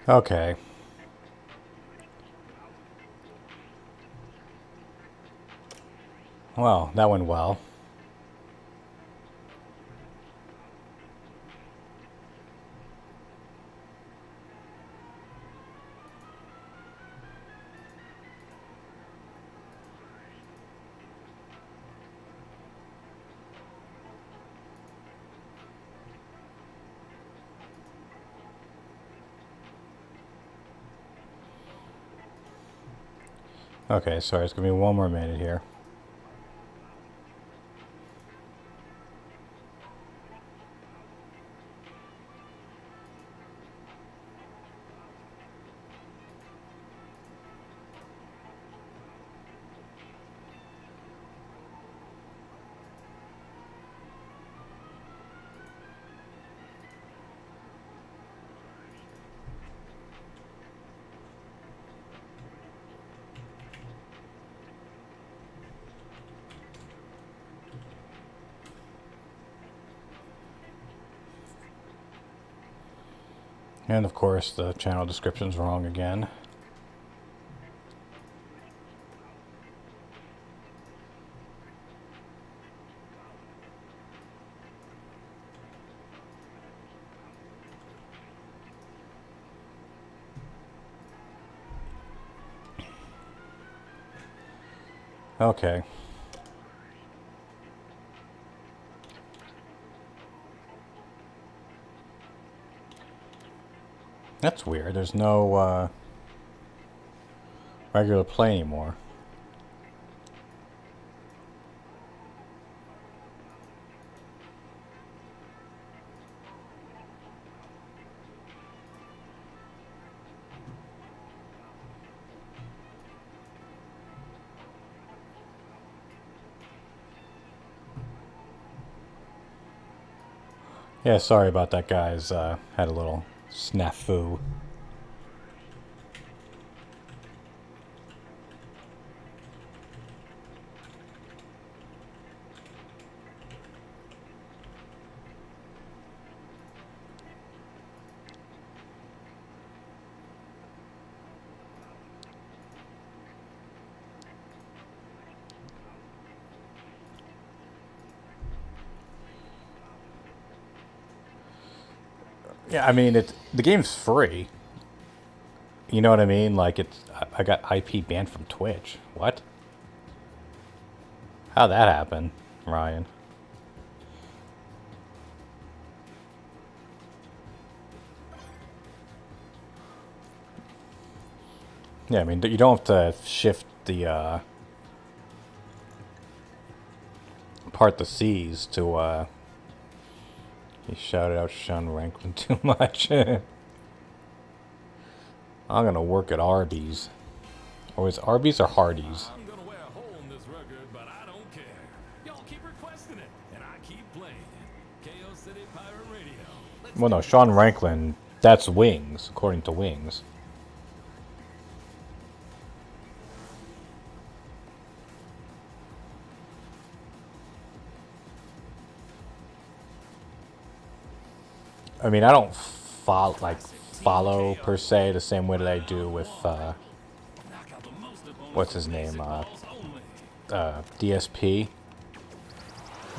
Okay. Well, that went well. Okay, sorry, it's gonna be one more minute here. And of course, the channel description's wrong again. Okay. That's weird. There's no regular play anymore. Yeah, sorry about that, guys. Had a little snafu. Yeah, I mean, the game's free. You know what I mean? Like, I got IP banned from Twitch. What? How'd that happen, Ryan? Yeah, I mean, you don't have to shift the, part the C's to, he shouted out Sean Rankin too much. I'm gonna work at Arby's. Or is Arby's or Hardee's? I'm gonna wear a hole in this record, but I don't care. Y'all keep requesting it, and I keep playing it. KO City Pirate Radio. Well, no, Sean Rankin, that's Wings, according to Wings. I mean, I don't follow per se the same way that I do with what's his name, DSP.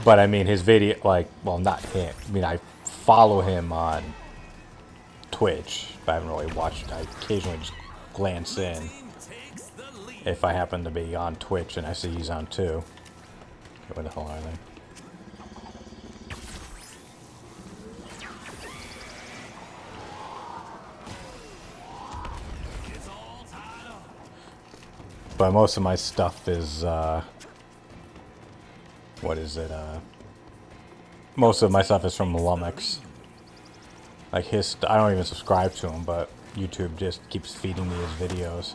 But I mean, his video, like, well, not him. I mean, I follow him on Twitch, but I haven't really watched it. I occasionally just glance in if I happen to be on Twitch and I see he's on too. Where the hell are they? But most of my stuff is, what is it, most of my stuff is from Lumix. Like I don't even subscribe to him, but YouTube just keeps feeding me his videos.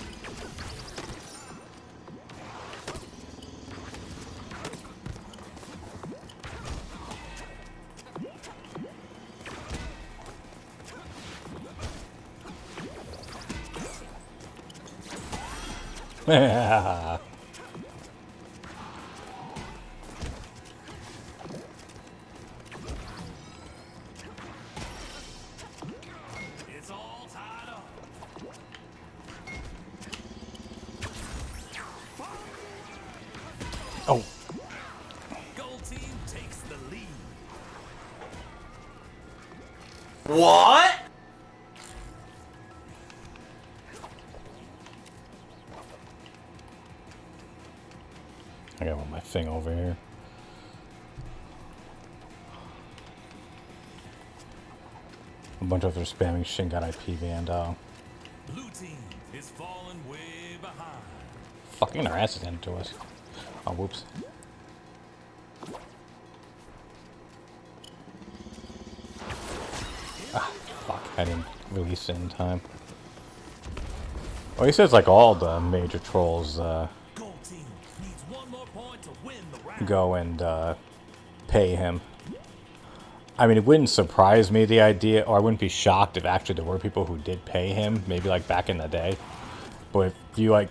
Oh, Gold team takes the lead. What? I got my thing over here. A bunch of them spamming Shin got IP Vandal. Blue team is falling way behind. Fucking our asses handed to us. Oh, whoops. Ah, fuck. I didn't release it in time. Well, he says like all the major trolls Gold team needs one more point to win the round. go and pay him. I mean, it wouldn't surprise me, the idea, or I wouldn't be shocked if actually there were people who did pay him, maybe like back in the day. But if you like...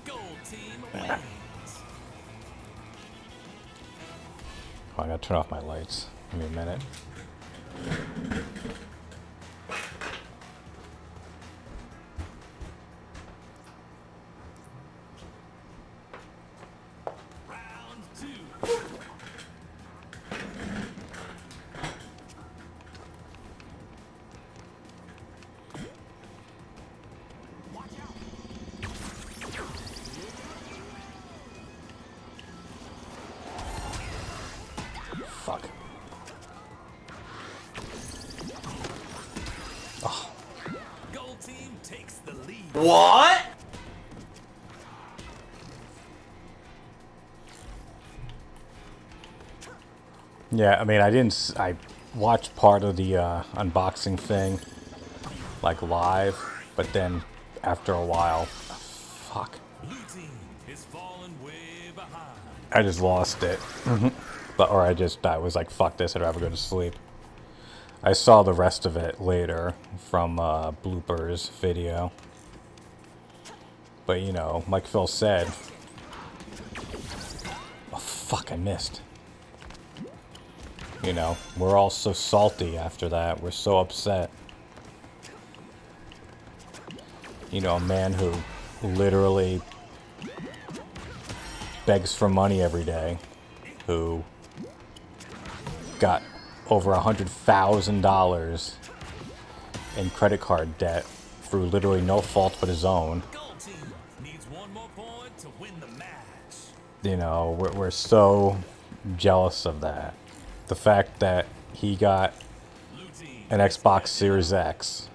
Gold team wins. Oh, I gotta turn off my lights. Give me a minute. Round two. Fuck. Gold team takes the lead. What? Yeah, I mean, I watched part of the unboxing thing, like live, but then after a while, fuck, Blue team is falling way behind. I just lost it. But, or I was like, fuck this, I'd rather go to sleep. I saw the rest of it later from Bloopers video. But, you know, like Phil said, oh, fuck, I missed. You know, we're all so salty after that. We're so upset. You know, a man who literally begs for money every day, who got over $100,000 in credit card debt through literally no fault but his own. Gold team needs one more point to win the match. You know, we're so jealous of that. The fact that he got Blue team an Xbox Series X,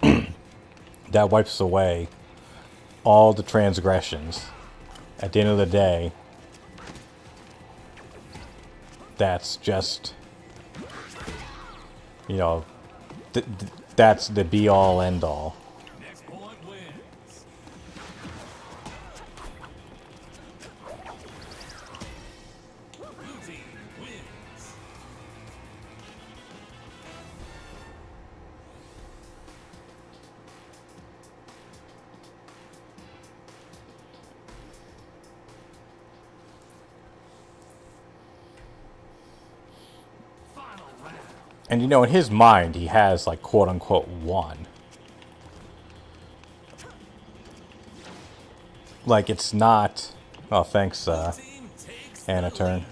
that wipes away all the transgressions. At the end of the day, that's just, you know, that's the be-all, end-all. next point wins. Blue team wins. Final round. And, you know, in his mind, he has, like, quote-unquote, won. Like, it's not... Oh, thanks, Team takes Anna the turn. lead.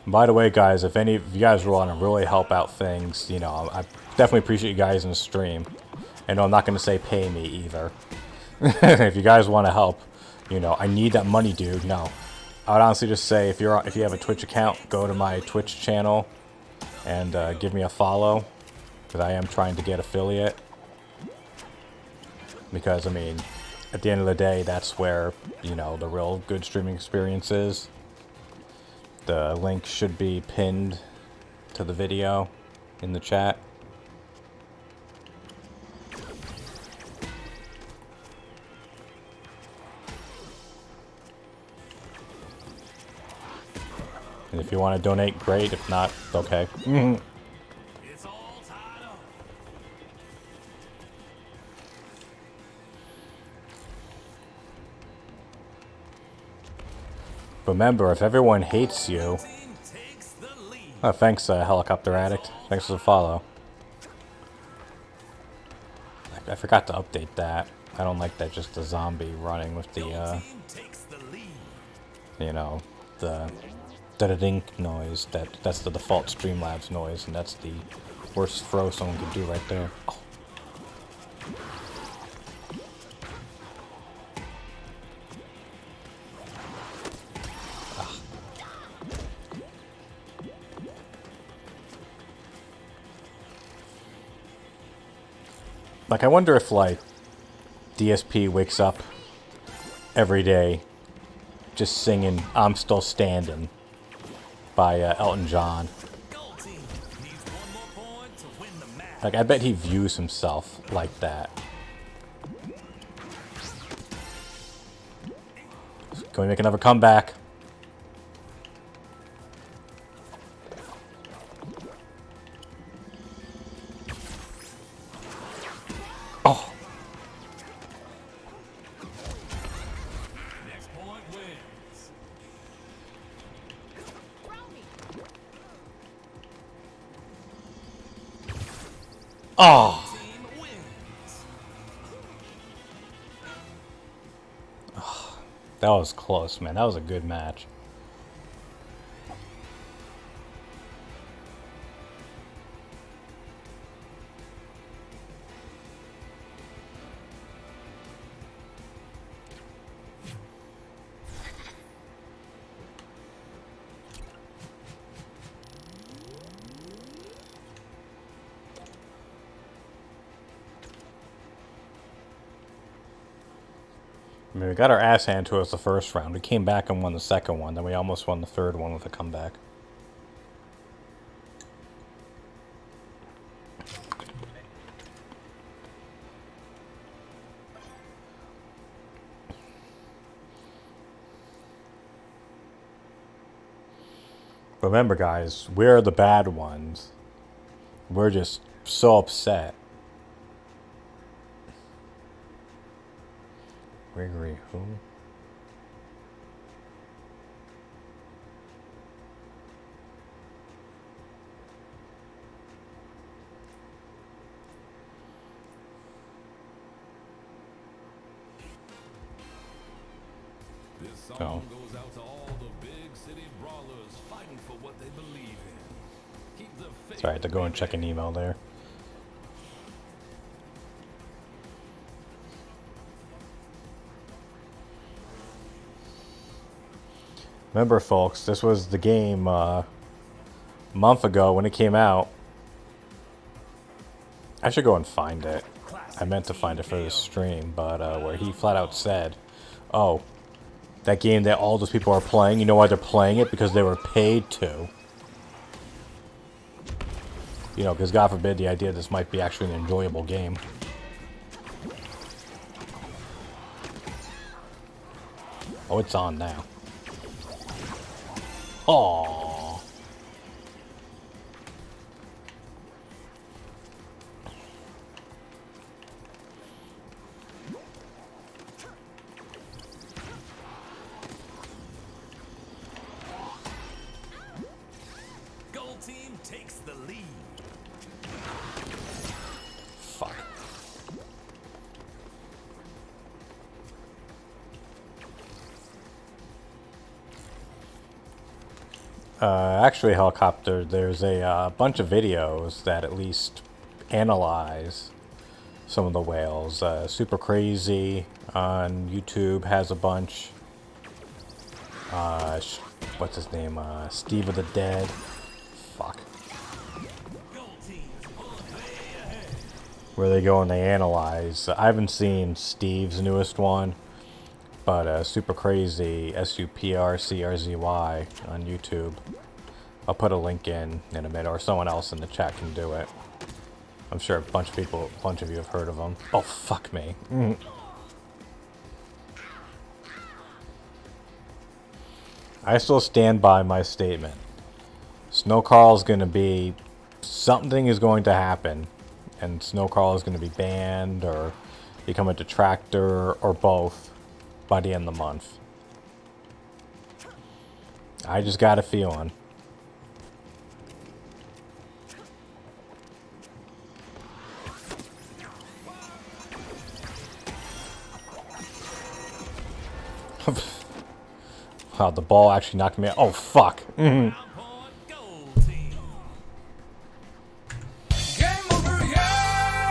By the way, guys, if any of you guys want to really help out things, you know, I definitely appreciate you guys in the stream. And I'm not going to say pay me either. If you guys want to help, you know, I need that money, dude. No, I would honestly just say if you have a Twitch account, go to my Twitch channel and give me a follow, because I am trying to get affiliate. Because I mean, at the end of the day, that's where, you know, the real good streaming experience is. The link should be pinned to the video in the chat. And if you want to donate, great. If not, okay. It's all tied up. Remember, if everyone hates you... Team takes the lead. Oh, thanks, Helicopter Addict. Thanks for the follow. I forgot to update that. I don't like that just a zombie running with the, Team takes the lead. you know, the da-da-dink noise. That's the default Streamlabs noise, and that's the worst throw someone could do right there. Oh. Like, I wonder if, like, DSP wakes up every day just singing I'm Still Standing by Elton John. Gold team needs one more point to win the match. Like, I bet he views himself like that. Can we make another comeback? Oh, Next point wins. oh, Team wins. that was close, man. That was a good match. I mean, we got our ass handed to us the first round. We came back and won the second one. Then we almost won the third one with a comeback. Remember, guys, we're the bad ones. We're just so upset. Gregory, who? This song Oh. goes out to all the big city brawlers fighting for what they believe in. Keep the faith. Sorry, I had to go and check an email there. Remember, folks, this was the game a month ago when it came out. I should go and find it. I meant to find it for the stream, but where he flat out said, oh, that game that all those people are playing, you know why they're playing it? Because they were paid to. You know, because God forbid the idea this might be actually an enjoyable game. Oh, it's on now. Aww. Gold team takes the lead. Fuck. Actually, Helicopter, there's a bunch of videos that at least analyze some of the whales. Super Crazy on YouTube has a bunch. What's his name? Steve of the Dead. Fuck. Gold team's way ahead. Where they go and they analyze. I haven't seen Steve's newest one, but Super Crazy, SUPRCRZY on YouTube. I'll put a link in a minute, or someone else in the chat can do it. I'm sure a bunch of you have heard of them. Oh, fuck me. I still stand by my statement. Snow Carl's gonna be... Something is going to happen, and Snow Carl is going to be banned, or become a detractor, or both, by the end of the month. I just got a feeling. Wow, the ball actually knocked me out. Oh, fuck. Round point, goal team. Game over, yeah!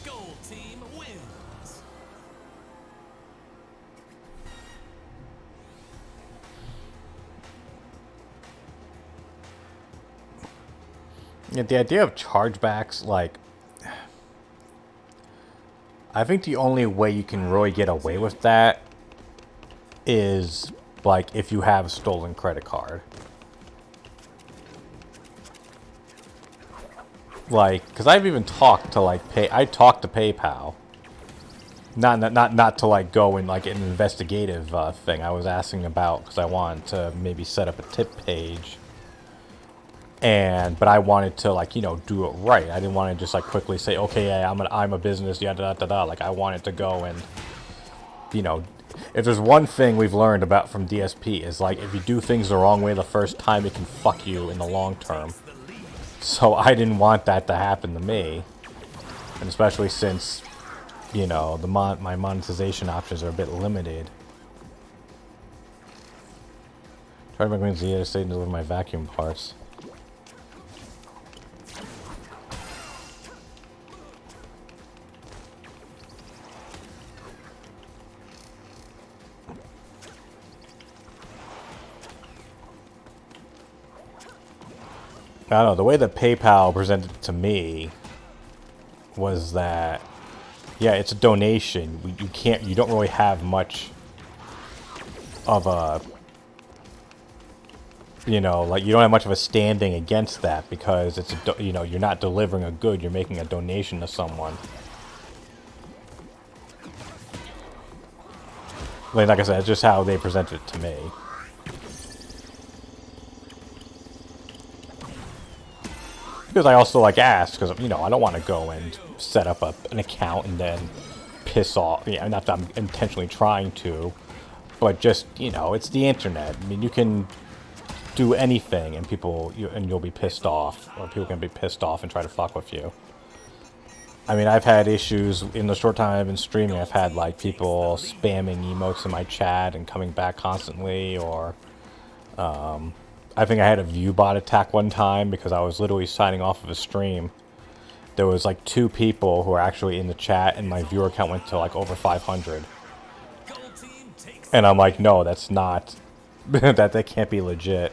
Goal team wins. Yeah, the idea of chargebacks, like, I think the only way you can really get away with that is, like, if you have a stolen credit card. Like, because I've even talked to, like, I talked to PayPal. Not to, like, go in, like, an investigative thing. I was asking about, because I wanted to maybe set up a tip page. But I wanted to, like, you know, do it right. I didn't want to just, like, quickly say, okay, yeah, I'm a business, yada, da, da. Like, I wanted to go and, you know, if there's one thing we've learned about from DSP is, like, if you do things the wrong way the first time, it can fuck you in the long term. So I didn't want that to happen to me. And especially since, you know, my monetization options are a bit limited. Try to make me to stay deliver my vacuum parts. I don't know, the way that PayPal presented it to me was that, yeah, it's a donation. You don't really have much of a, you know, like, you don't have much of a standing against that because it's you know, you're not delivering a good, you're making a donation to someone. Like I said, it's just how they presented it to me. Because I also, like, asked, because, you know, I don't want to go and set up an account and then piss off. Yeah, not that I'm intentionally trying to, but just, you know, it's the internet. I mean, you can do anything and you'll be pissed off, or people can be pissed off and try to fuck with you. I mean, I've had issues in the short time I've been streaming. I've had, like, people spamming emotes in my chat and coming back constantly, or I think I had a view bot attack one time because I was literally signing off of a stream. There was, like, 2 people who were actually in the chat, and my viewer count went to, like, over 500. And I'm like, no, that's not... that can't be legit.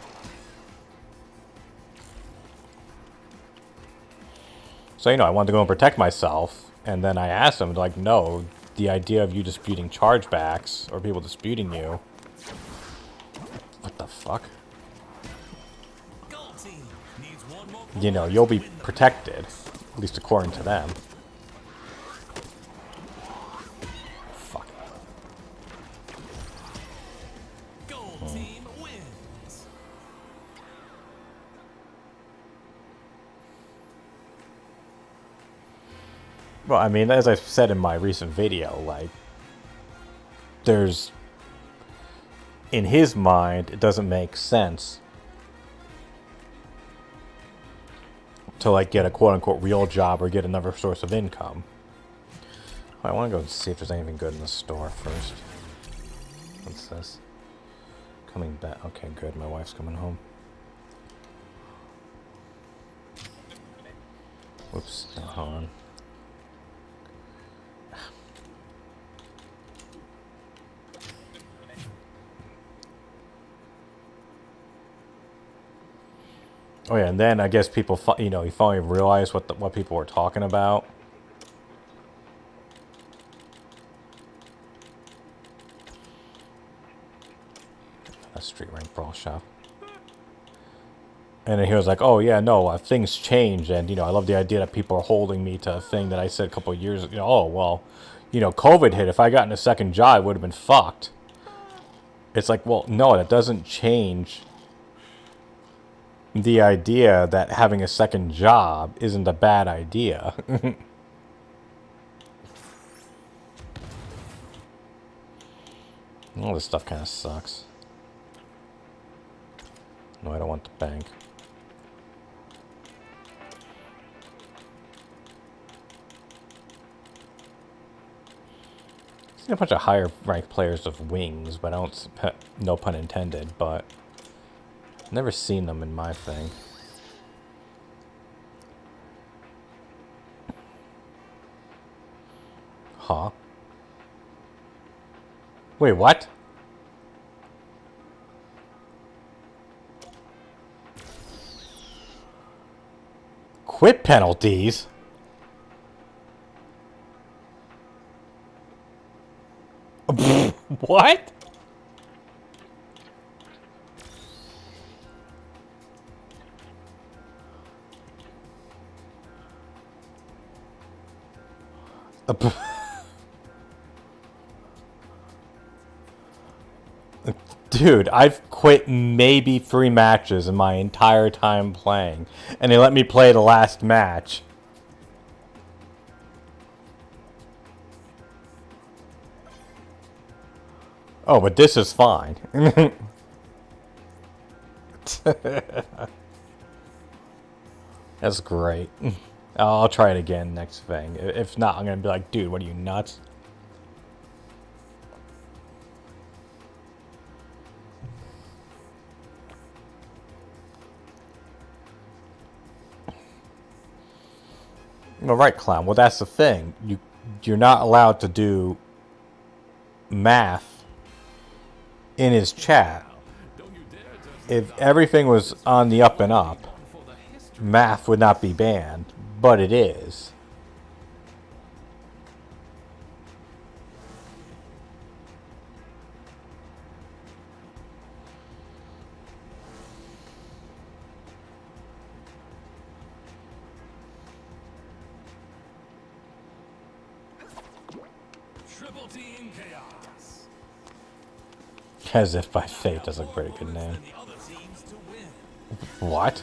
So, you know, I wanted to go and protect myself, and then I asked them, like, no, the idea of you disputing chargebacks, or people disputing you... What the fuck? You know, you'll be protected, at least according to them. Fuck. Goal team wins. Well, I mean, as I said in my recent video, like, there's... In his mind, it doesn't make sense to, like, get a quote-unquote real job or get another source of income. I want to go and see if there's anything good in the store first. What's this? Coming back. Okay, good. My wife's coming home. Whoops. Hold on. Oh yeah, and then I guess people, you know, you finally realize what people were talking about. A street rank brawl shop. And then he was like, oh yeah, no, things change, and, you know, I love the idea that people are holding me to a thing that I said a couple of years ago. You know, oh, well, you know, COVID hit. If I gotten a second job, I would have been fucked. It's like, well, no, that doesn't change the idea that having a second job isn't a bad idea. All this stuff kind of sucks. No, I don't want the bank. A bunch of higher ranked players of wings, but I don't, no pun intended, but never seen them in my thing. Huh? Wait, what? Quit penalties? What? Dude, I've quit maybe 3 matches in my entire time playing, and they let me play the last match. Oh, but this is fine. That's great. I'll try it again next thing. If not, I'm gonna be like, dude, what are you, nuts? All right, clown. Well, that's the thing. You're not allowed to do math in his chat. If everything was on the up and up, math would not be banned, but it is. Triple team chaos. As if by fate, that's a pretty good name. And the other teams to win. What?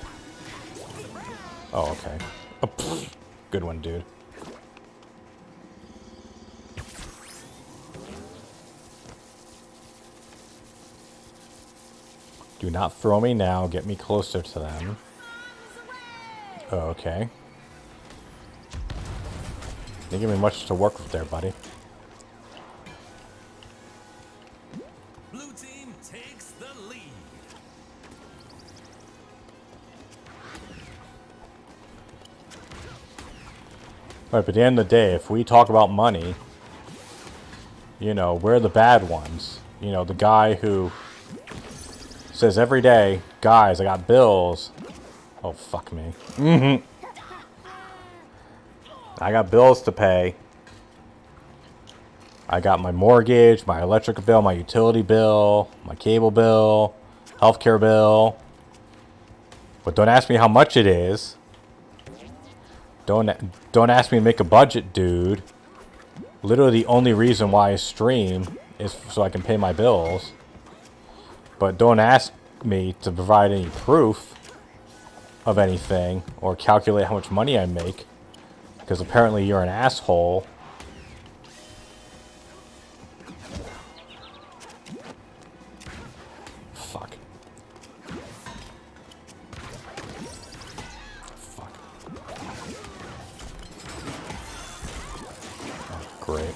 Oh, okay. Oh, pfft. Good one, dude. Do not throw me now. Get me closer to them. Oh, okay. Didn't give me much to work with there, buddy. Blue team takes the lead. Right, but at the end of the day, if we talk about money, you know, we're the bad ones. You know, the guy who says every day, guys, I got bills. Oh, fuck me. I got bills to pay. I got my mortgage, my electric bill, my utility bill, my cable bill, healthcare bill. But don't ask me how much it is. Don't ask me to make a budget, dude. Literally the only reason why I stream is so I can pay my bills. But don't ask me to provide any proof of anything or calculate how much money I make, because apparently you're an asshole. Fuck. Fuck. Oh, great.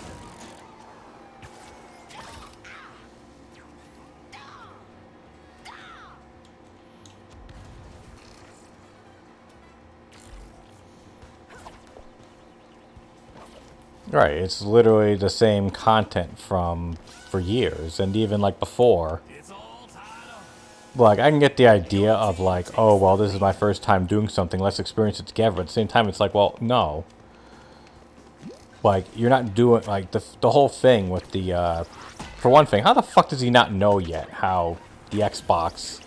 Right, it's literally the same content for years, and even like before. It's all tied up. Like, I can get the idea of like, oh, well, this is my first time doing something, let's experience it together. But at the same time, it's like, well, no. Like, you're not doing, like, the whole thing with the, for one thing, how the fuck does he not know yet how the Xbox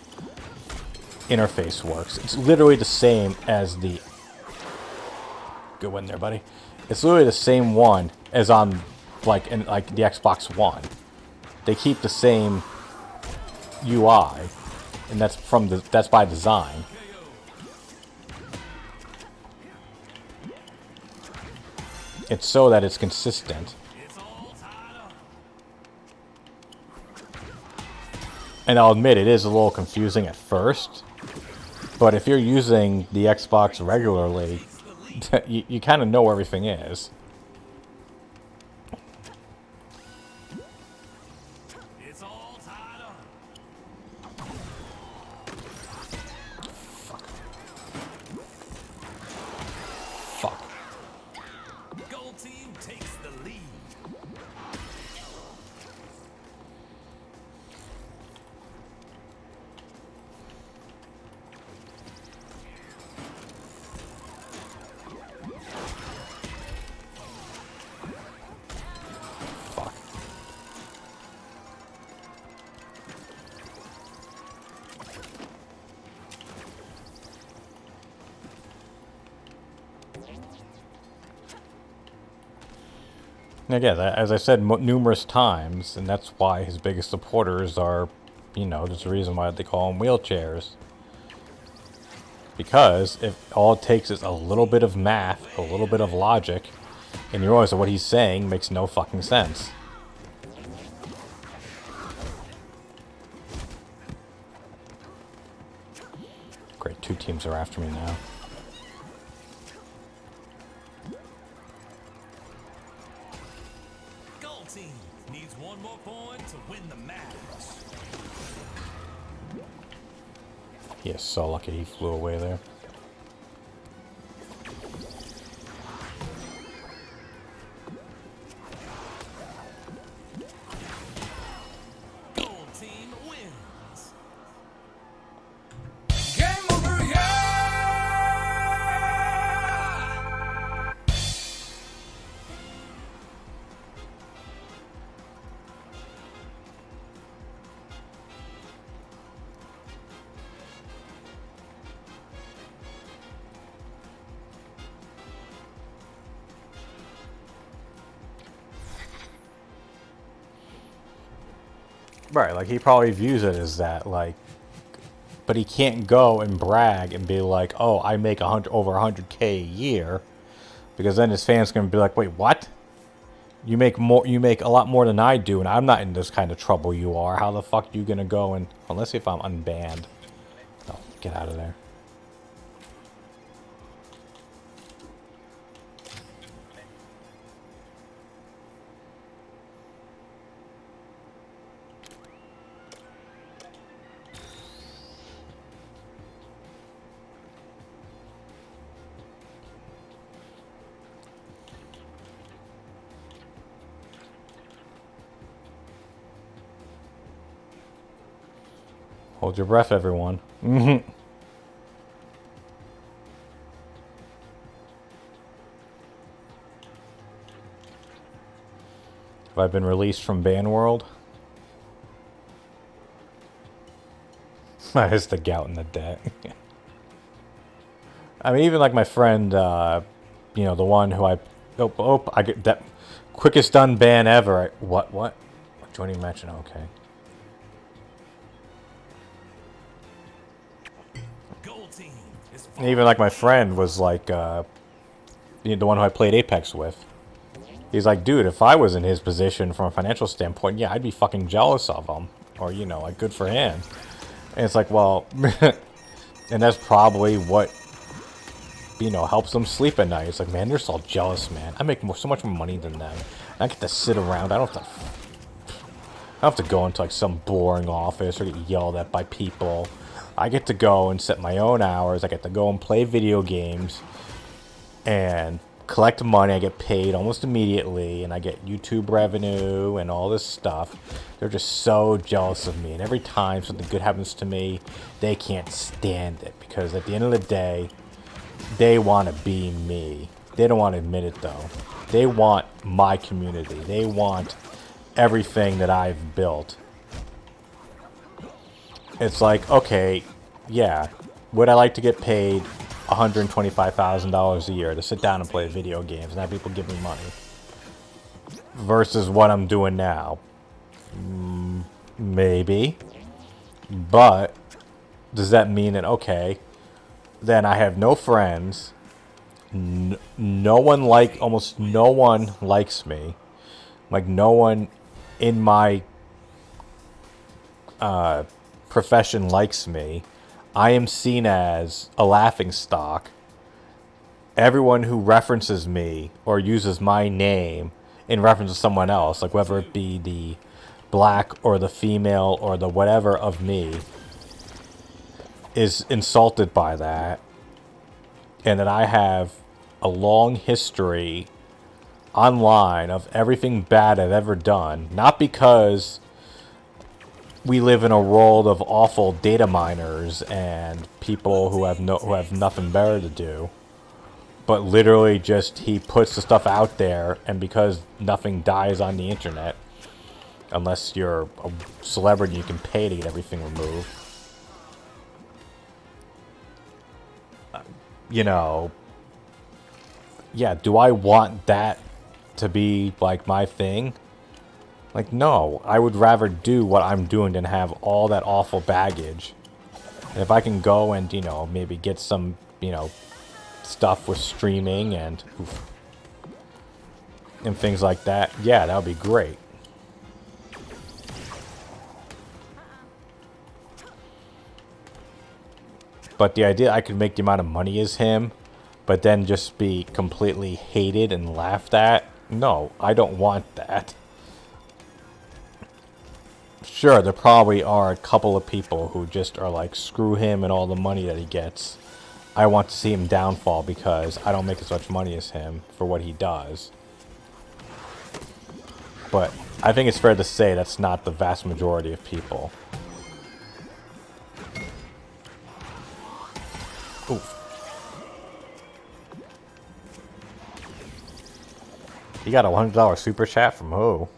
interface works? It's literally the same as the... Good one there, buddy. It's literally the same one as on, like, the Xbox One. They keep the same UI, and that's by design. It's so that it's consistent. It's all tied up. And I'll admit it is a little confusing at first, but if you're using the Xbox regularly, you kind of know where everything is. Again, as I said numerous times, and that's why his biggest supporters are, you know, there's a reason why they call them wheelchairs. Because if all it takes is a little bit of math, a little bit of logic, and you realize that what he's saying makes no fucking sense. Great, 2 teams are after me now. Gold team needs one more point to win the match. He is so lucky he flew away there. Gold team wins. Game over, yeah! Right, like he probably views it as that, like, but he can't go and brag and be like, "Oh, I make over 100K a year," because then his fans gonna be like, "Wait, what? You make more? You make a lot more than I do, and I'm not in this kind of trouble you are. How the fuck are you gonna go and unless if I'm unbanned? No, get out of there." Hold your breath, everyone. Have I been released from Ban World? It's the gout in the deck. I mean, even like my friend, you know, the one who I get that quickest done ban ever. What? Joining match and okay. Gold team is And even like my friend was like, the one who I played Apex with. He's like, dude, if I was in his position from a financial standpoint, yeah, I'd be fucking jealous of him. Or, you know, like, good for him. And it's like, well, and that's probably what, you know, helps them sleep at night. It's like, man, they're so jealous, man. I make so much more money than them. And I get to sit around. I don't have to go into, like, some boring office or get yelled at by people. I get to go and set my own hours. I get to go and play video games and collect money. I get paid almost immediately, and I get YouTube revenue and all this stuff. They're just so jealous of me, and every time something good happens to me, they can't stand it, because at the end of the day, they want to be me. They don't want to admit it, though. They want my community. They want everything that I've built. It's like, okay, yeah, would I like to get paid $125,000 a year to sit down and play video games and have people give me money versus what I'm doing now? Maybe. But does that mean that, okay, then I have no friends, almost no one likes me, like no one in my profession likes me. I am seen as a laughingstock. Everyone who references me or uses my name in reference to someone else, like whether it be the black or the female or the whatever of me, is insulted by that. And that I have a long history online of everything bad I've ever done. Not because we live in a world of awful data miners and people who have nothing better to do, but literally just he puts the stuff out there, and because nothing dies on the internet unless you're a celebrity, you can pay to get everything removed. You know, yeah, do I want that to be like my thing. Like, no, I would rather do what I'm doing than have all that awful baggage. And if I can go and, you know, maybe get some, you know, stuff with streaming and things like that, yeah, that would be great. But the idea I could make the amount of money as him, but then just be completely hated and laughed at, no, I don't want that. Sure, there probably are a couple of people who just are like, screw him and all the money that he gets. I want to see him downfall because I don't make as much money as him for what he does. But I think it's fair to say that's not the vast majority of people. Oof. You got a $100 super chat from who?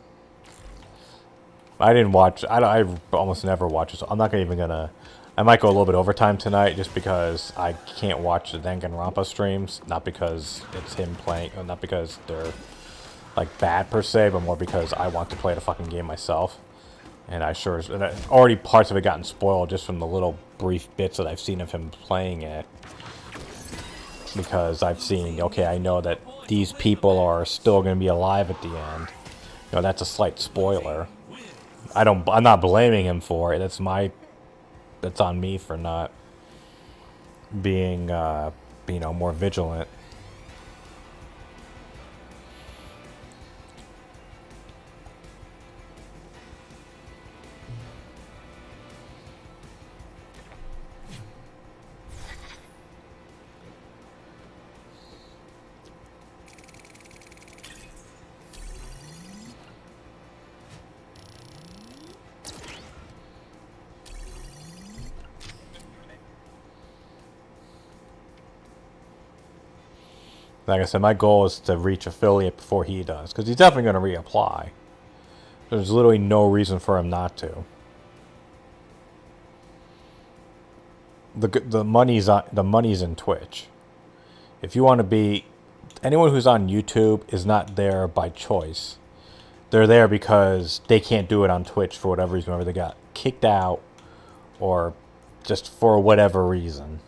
I didn't watch. I almost never watch it, so I'm not even gonna. I might go a little bit overtime tonight just because I can't watch the Danganronpa streams. Not because it's him playing, or not because they're like bad per se, but more because I want to play the fucking game myself. And already parts of it gotten spoiled just from the little brief bits that I've seen of him playing it. Because I've seen, okay, I know that these people are still going to be alive at the end. You know, that's a slight spoiler. I'm not blaming him for it. That's on me for not being, you know, more vigilant. Like I said, my goal is to reach affiliate before he does. Because he's definitely going to reapply. There's literally no reason for him not to. The money's in Twitch. If you want to be... Anyone who's on YouTube is not there by choice. They're there because they can't do it on Twitch for whatever reason. Whether they got kicked out or just for whatever reason.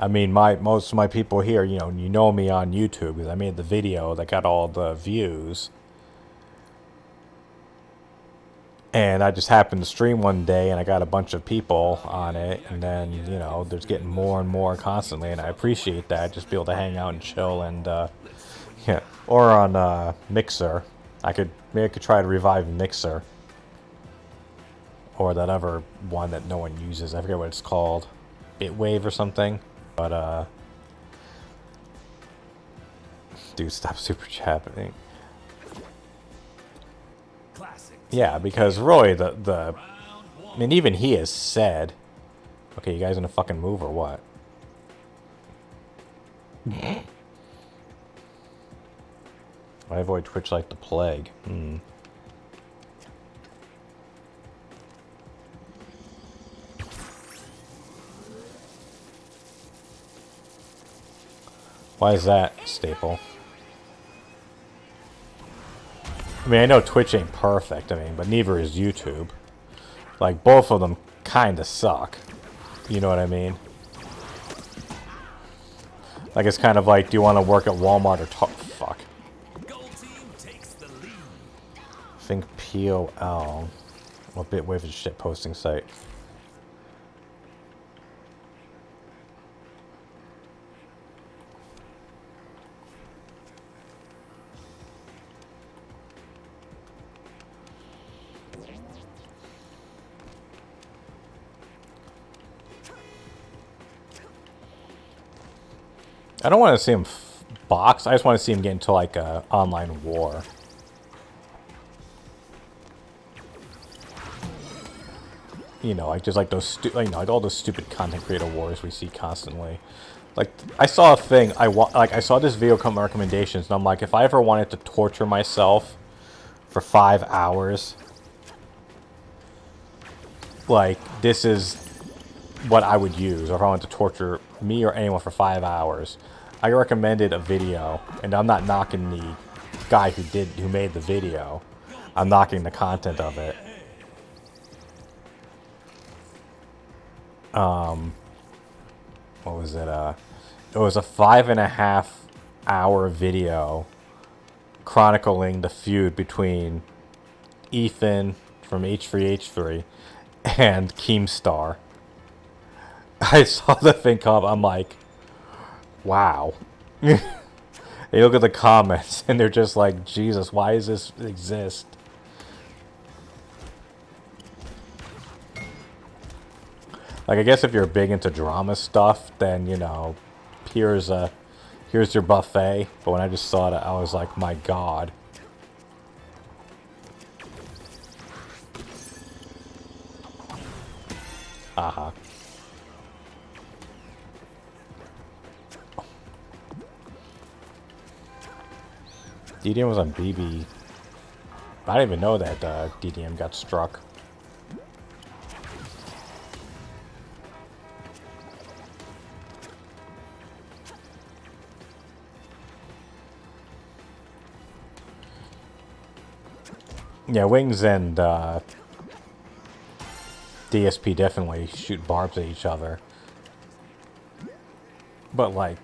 I mean, most of my people here, you know me on YouTube because I made the video that got all the views. And I just happened to stream one day and I got a bunch of people on it. And then, you know, there's getting more and more constantly. And I appreciate that. Just be able to hang out and chill and, yeah. Or on Mixer. Maybe I could try to revive Mixer. Or that other one that no one uses. I forget what it's called. Bitwave or something. But, dude, stop super chatting. Yeah, because Roy, I mean, even he has said, okay, you guys gonna fucking move or what? I avoid Twitch like the plague. Why is that, Staple? I mean, I know Twitch ain't perfect, but neither is YouTube. Like, both of them kinda suck. You know what I mean? Like, it's kind of like, do you want to work at Walmart or fuck. Think POL. What Bitwave is a shit posting site. I don't want to see him box. I just want to see him get into like a online war. You know, like just like those, like all those stupid content creator wars we see constantly. Like I saw a thing. I saw this video come recommendations, and I'm like, if I ever wanted to torture myself for 5 hours, like, this is what I would use if I wanted to torture me or anyone for 5 hours. I recommended a video, and I'm not knocking the guy who made the video. I'm knocking the content of it. What was it? It was a 5.5-hour video chronicling the feud between Ethan from H3H3 and Keemstar. I saw the thing come up, I'm like, wow. You look at the comments and they're just like, Jesus, why does this exist? Like, I guess if you're big into drama stuff, then, you know, here's your buffet. But when I just saw it, I was like, my God. Haha. DDM was on BB. I didn't even know that DDM got struck. Yeah, Wings and DSP definitely shoot barbs at each other. But, like,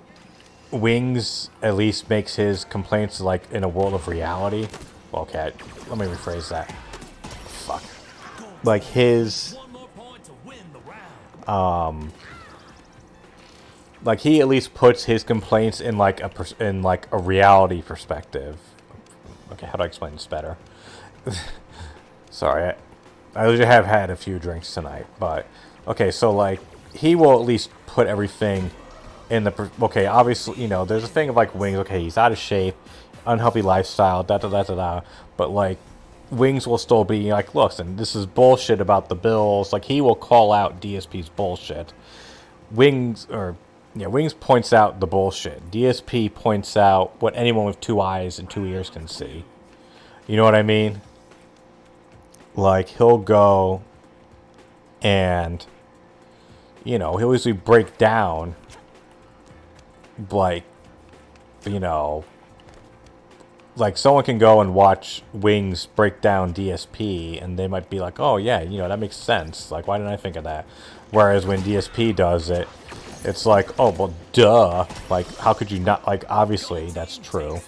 Wings at least makes his complaints, like, in a world of reality. Well, okay, let me rephrase that. Fuck. Like, his... like, he at least puts his complaints in, like, a reality perspective. Okay, how do I explain this better? Sorry, I usually have had a few drinks tonight, but okay, so like he will at least put everything in the okay. Obviously, you know, there's a thing of like Wings. Okay, he's out of shape, unhealthy lifestyle, da da da da da. But like Wings will still be like, listen, this is bullshit about the Bills. Like he will call out DSP's bullshit. Wings points out the bullshit. DSP points out what anyone with 2 eyes and 2 ears can see. You know what I mean? Like, he'll go and, you know, he'll usually break down, like, you know, like someone can go and watch Wings break down DSP and they might be like, oh, yeah, you know, that makes sense. Like, why didn't I think of that? Whereas when DSP does it, it's like, oh, well, duh. Like, how could you not? Like, obviously, that's true.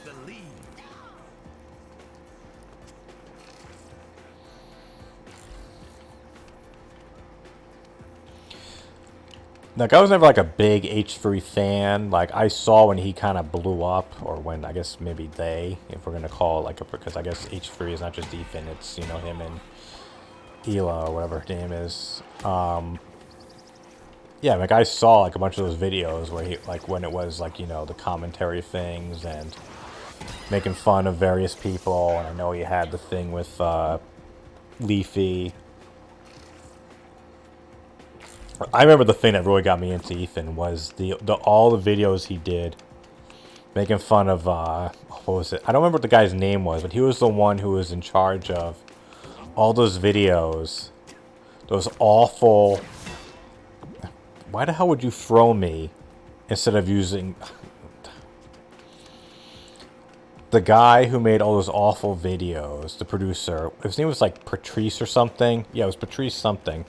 Like, I was never, like, a big H3 fan. Like, I saw when he kind of blew up, or when, I guess, maybe they, if we're going to call it, like, because I guess H3 is not just Ethan, it's, you know, him and Hila, or whatever her name is. Yeah, like, I saw, like, a bunch of those videos where he, like, when it was, like, you know, the commentary things, and making fun of various people, and I know he had the thing with, Leafy. I remember the thing that really got me into Ethan was all the videos he did making fun of, what was it? I don't remember what the guy's name was, but he was the one who was in charge of all those videos. Those awful... Why the hell would you throw me instead of using... The guy who made all those awful videos, the producer, his name was like Patrice or something. Yeah, it was Patrice something.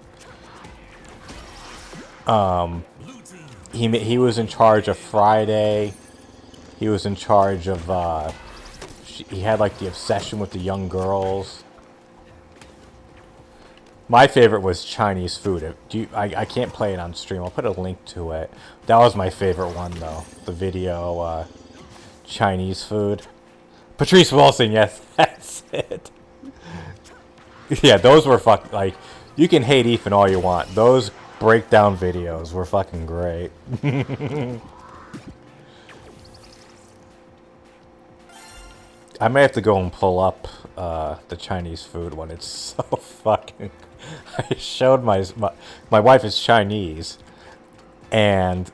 He was in charge of Friday. He was in charge of, he had like the obsession with the young girls. My favorite was Chinese food. I can't play it on stream. I'll put a link to it. That was my favorite one though. The video, Chinese food. Patrice Wilson, yes, that's it. Yeah, those were like, you can hate Ethan all you want. Those breakdown videos were fucking great. I may have to go and pull up the Chinese food one. It's so fucking... I showed my wife is Chinese, and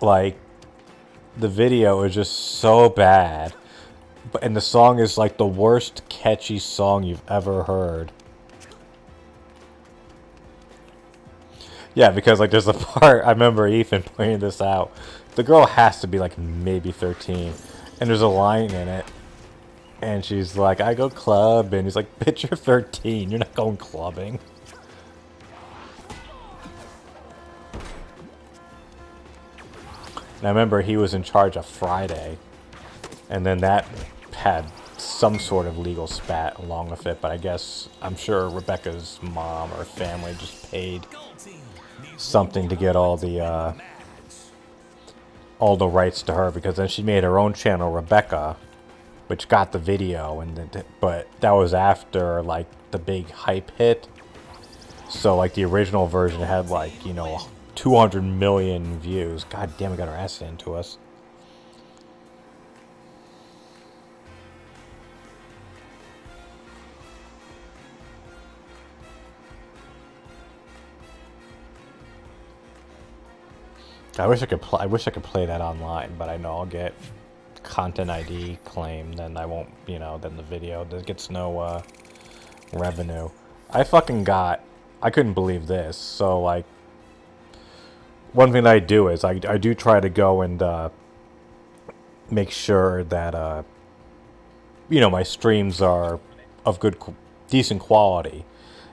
like the video is just so bad, and the song is like the worst catchy song you've ever heard. Yeah, because like there's a part I remember Ethan pointing this out. The girl has to be like maybe 13, and there's a line in it, and she's like, "I go club," and he's like, "Bitch, you're 13. You're not going clubbing." And I remember he was in charge of Friday, and then that had some sort of legal spat along with it. But I guess I'm sure Rebecca's mom or family just paid something to get all the rights to her, because then she made her own channel, Rebecca, which got the video, and then, but that was after like the big hype hit. So like the original version had like, you know, 200 million views. God damn, we got our ass into us. I wish I could play that online, but I know I'll get content ID claim, then I won't, you know, then the video gets no revenue. I couldn't believe this. So like, one thing that I do is I do try to go and make sure that you know, my streams are of decent quality,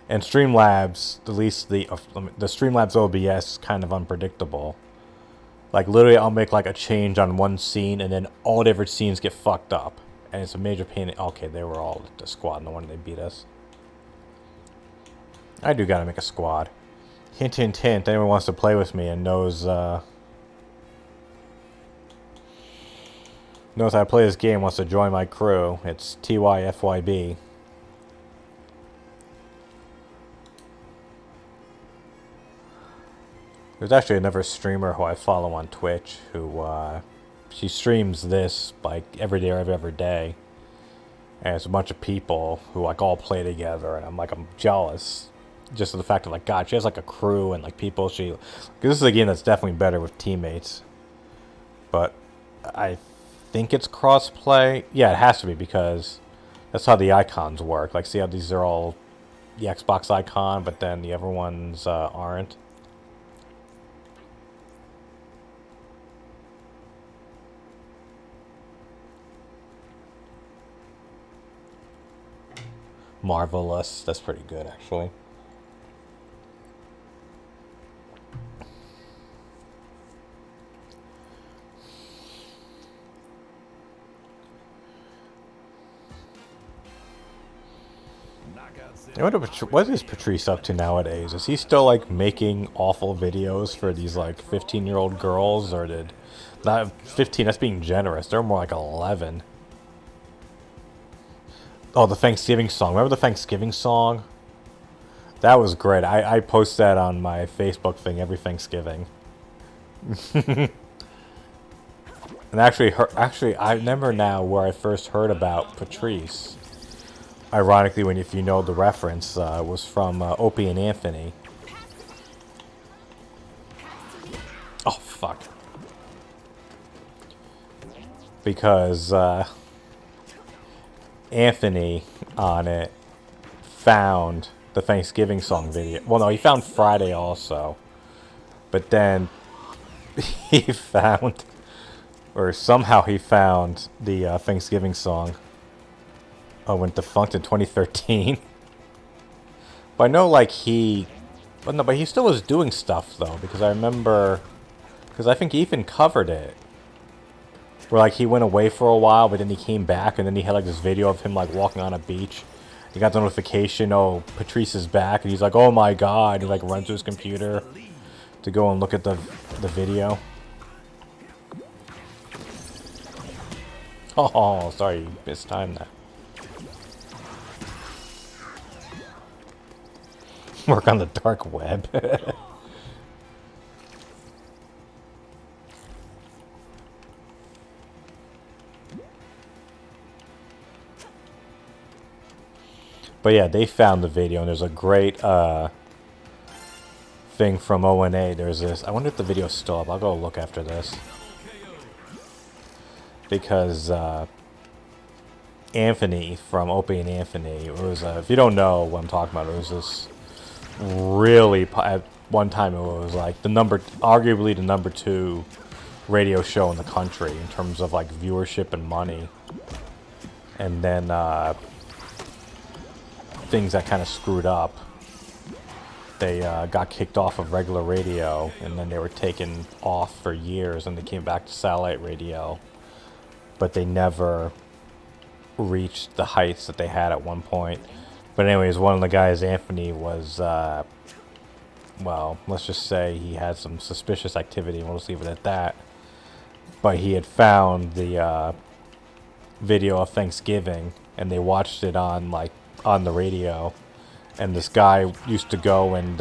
and Streamlabs, at least the Streamlabs OBS, is kind of unpredictable. Like, literally, I'll make, like, a change on one scene, and then all different scenes get fucked up. And it's a major pain. Okay, they were all the squad, no wonder they beat us. I do gotta make a squad. Hint, hint, hint. Anyone wants to play with me and knows how to play this game, wants to join my crew, it's TYFYB. There's actually another streamer who I follow on Twitch who, she streams this, like, every day or every other day. And it's a bunch of people who, like, all play together, and I'm jealous. Just of the fact that, like, God, she has, like, a crew and, like, people because this is a game that's definitely better with teammates. But I think it's cross-play. Yeah, it has to be, because that's how the icons work. Like, see how these are all the Xbox icon, but then the other ones aren't? Marvelous. That's pretty good, actually. I wonder what is Patrice up to nowadays? Is he still, like, making awful videos for these, like, 15-year-old girls? Or did... Not 15, that's being generous. They're more like 11. Oh, the Thanksgiving song. Remember the Thanksgiving song? That was great. I post that on my Facebook thing every Thanksgiving. And actually, I remember now where I first heard about Patrice. Ironically, if you know the reference, was from Opie and Anthony. Oh, fuck. Because Anthony on it found the Thanksgiving song video. Well, no, he found Friday also. But then he found, or somehow he found the Thanksgiving song. Went defunct in 2013. But I know, like, but he still was doing stuff, though, because I remember, because I think Ethan covered it, where, like, he went away for a while, but then he came back, and then he had, like, this video of him, like, walking on a beach. He got the notification, oh, Patrice is back, and he's like, oh my god, he, like, runs to his computer to go and look at the video. Oh, sorry, you mistimed that. Work on the dark web. But yeah, they found the video, and there's a great thing from O&A. There's this. I wonder if the video's still up. I'll go look after this. Because Anthony from Opie and Anthony, it was if you don't know what I'm talking about, it was this really one time it was like arguably the number 2 radio show in the country in terms of like viewership and money. And then things that kind of screwed up. They got kicked off of regular radio, and then they were taken off for years, and they came back to satellite radio. But they never reached the heights that they had at one point. But anyways, one of the guys, Anthony, was, well, let's just say he had some suspicious activity, and we'll just leave it at that. But he had found the video of Thanksgiving, and they watched it on the radio. And this guy used to go and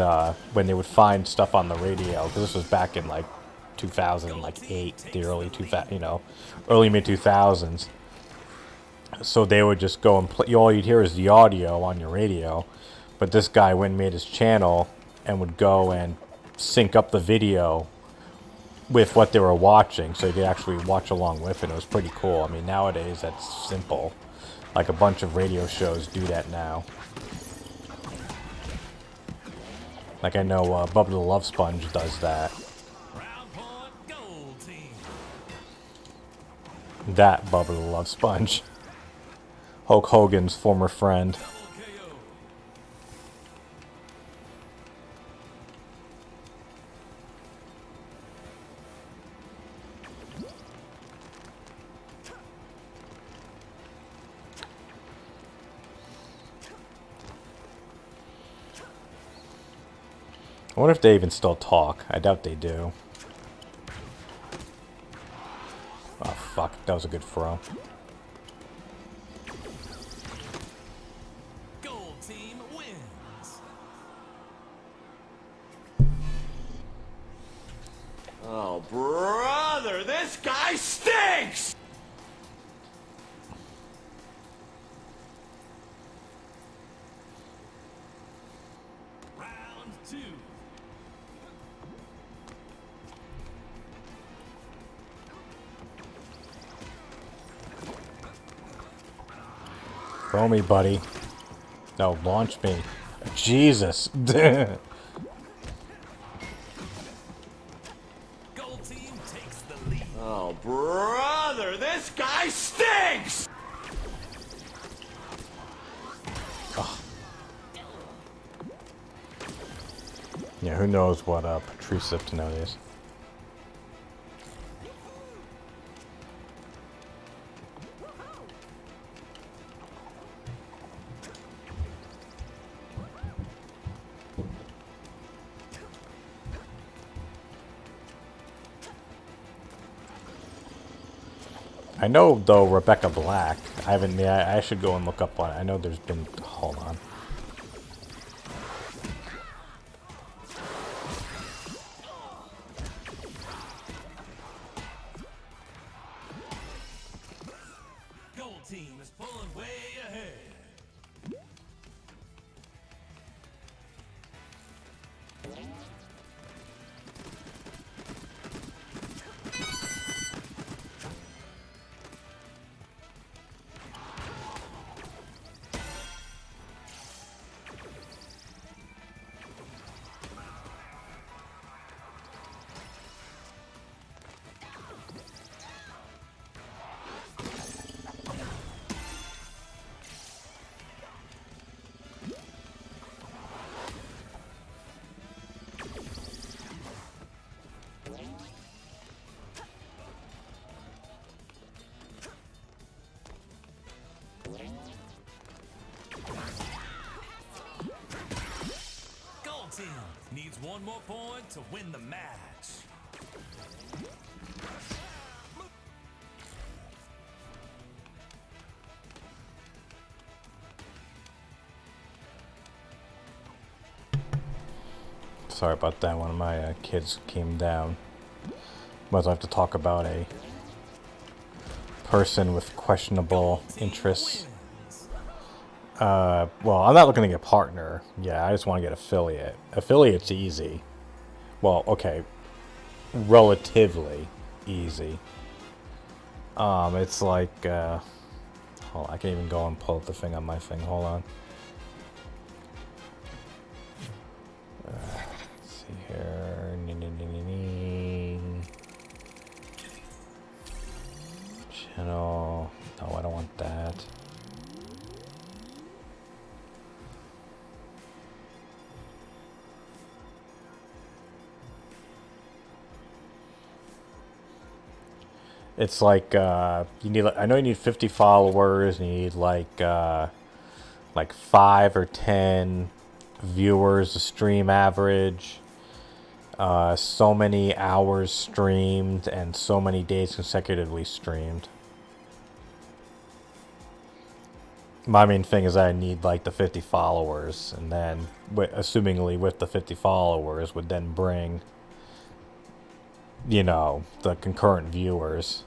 when they would find stuff on the radio, because this was back in like 2008, the early mid 2000s. So they would just go and play. All you'd hear is the audio on your radio, but this guy went and made his channel and would go and sync up the video with what they were watching, so you could actually watch along with it. It was pretty cool. I mean, nowadays that's simple. Like a bunch of radio shows do that now. Like I know Bubba the Love Sponge does that. Round point, gold team. That Bubba the Love Sponge. Hulk Hogan's former friend. Double KO. I wonder if they even still talk. I doubt they do. Oh fuck, that was a good throw. Gold team wins. Oh, brother, this guy stinks! Round 2. Throw me, buddy. No, launch me. Jesus. Gold team takes the lead. Oh, brother, this guy stinks! Yeah, who knows what Patrice Lipton is. I know, though, Rebecca Black. I haven't. Yeah, I should go and look up on it. I know there's been. Hold on. Gold team is pulling way ahead. Gold team needs one more point to win the match. Sorry about that. One of my kids came down. Might as well have to talk about a person with questionable interests. Well, I'm not looking to get partner. Yeah, I just want to get affiliate. Affiliate's easy. Well, okay. Relatively easy. It's like, hold on, I can't even go and pull up the thing on my thing. Hold on. Let's see. channel. No, I don't want that. It's like you need. I know you need 50 followers. And you need like 5 or 10 viewers a stream average. So many hours streamed and so many days consecutively streamed. My main thing is I need like the 50 followers, and then assumingly with the 50 followers would then bring, you know, the concurrent viewers.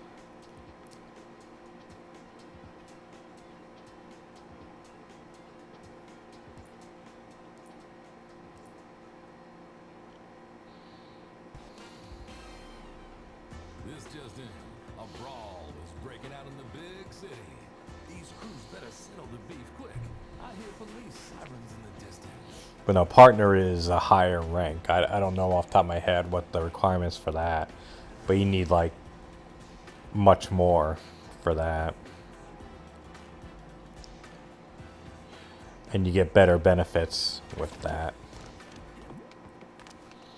This just in. A brawl is breaking out in the big city. These crews better settle the beef quick. I hear police sirens in the distance. But no, partner is a higher rank. I don't know off the top of my head what the requirements for that. But you need like much more for that. And you get better benefits with that.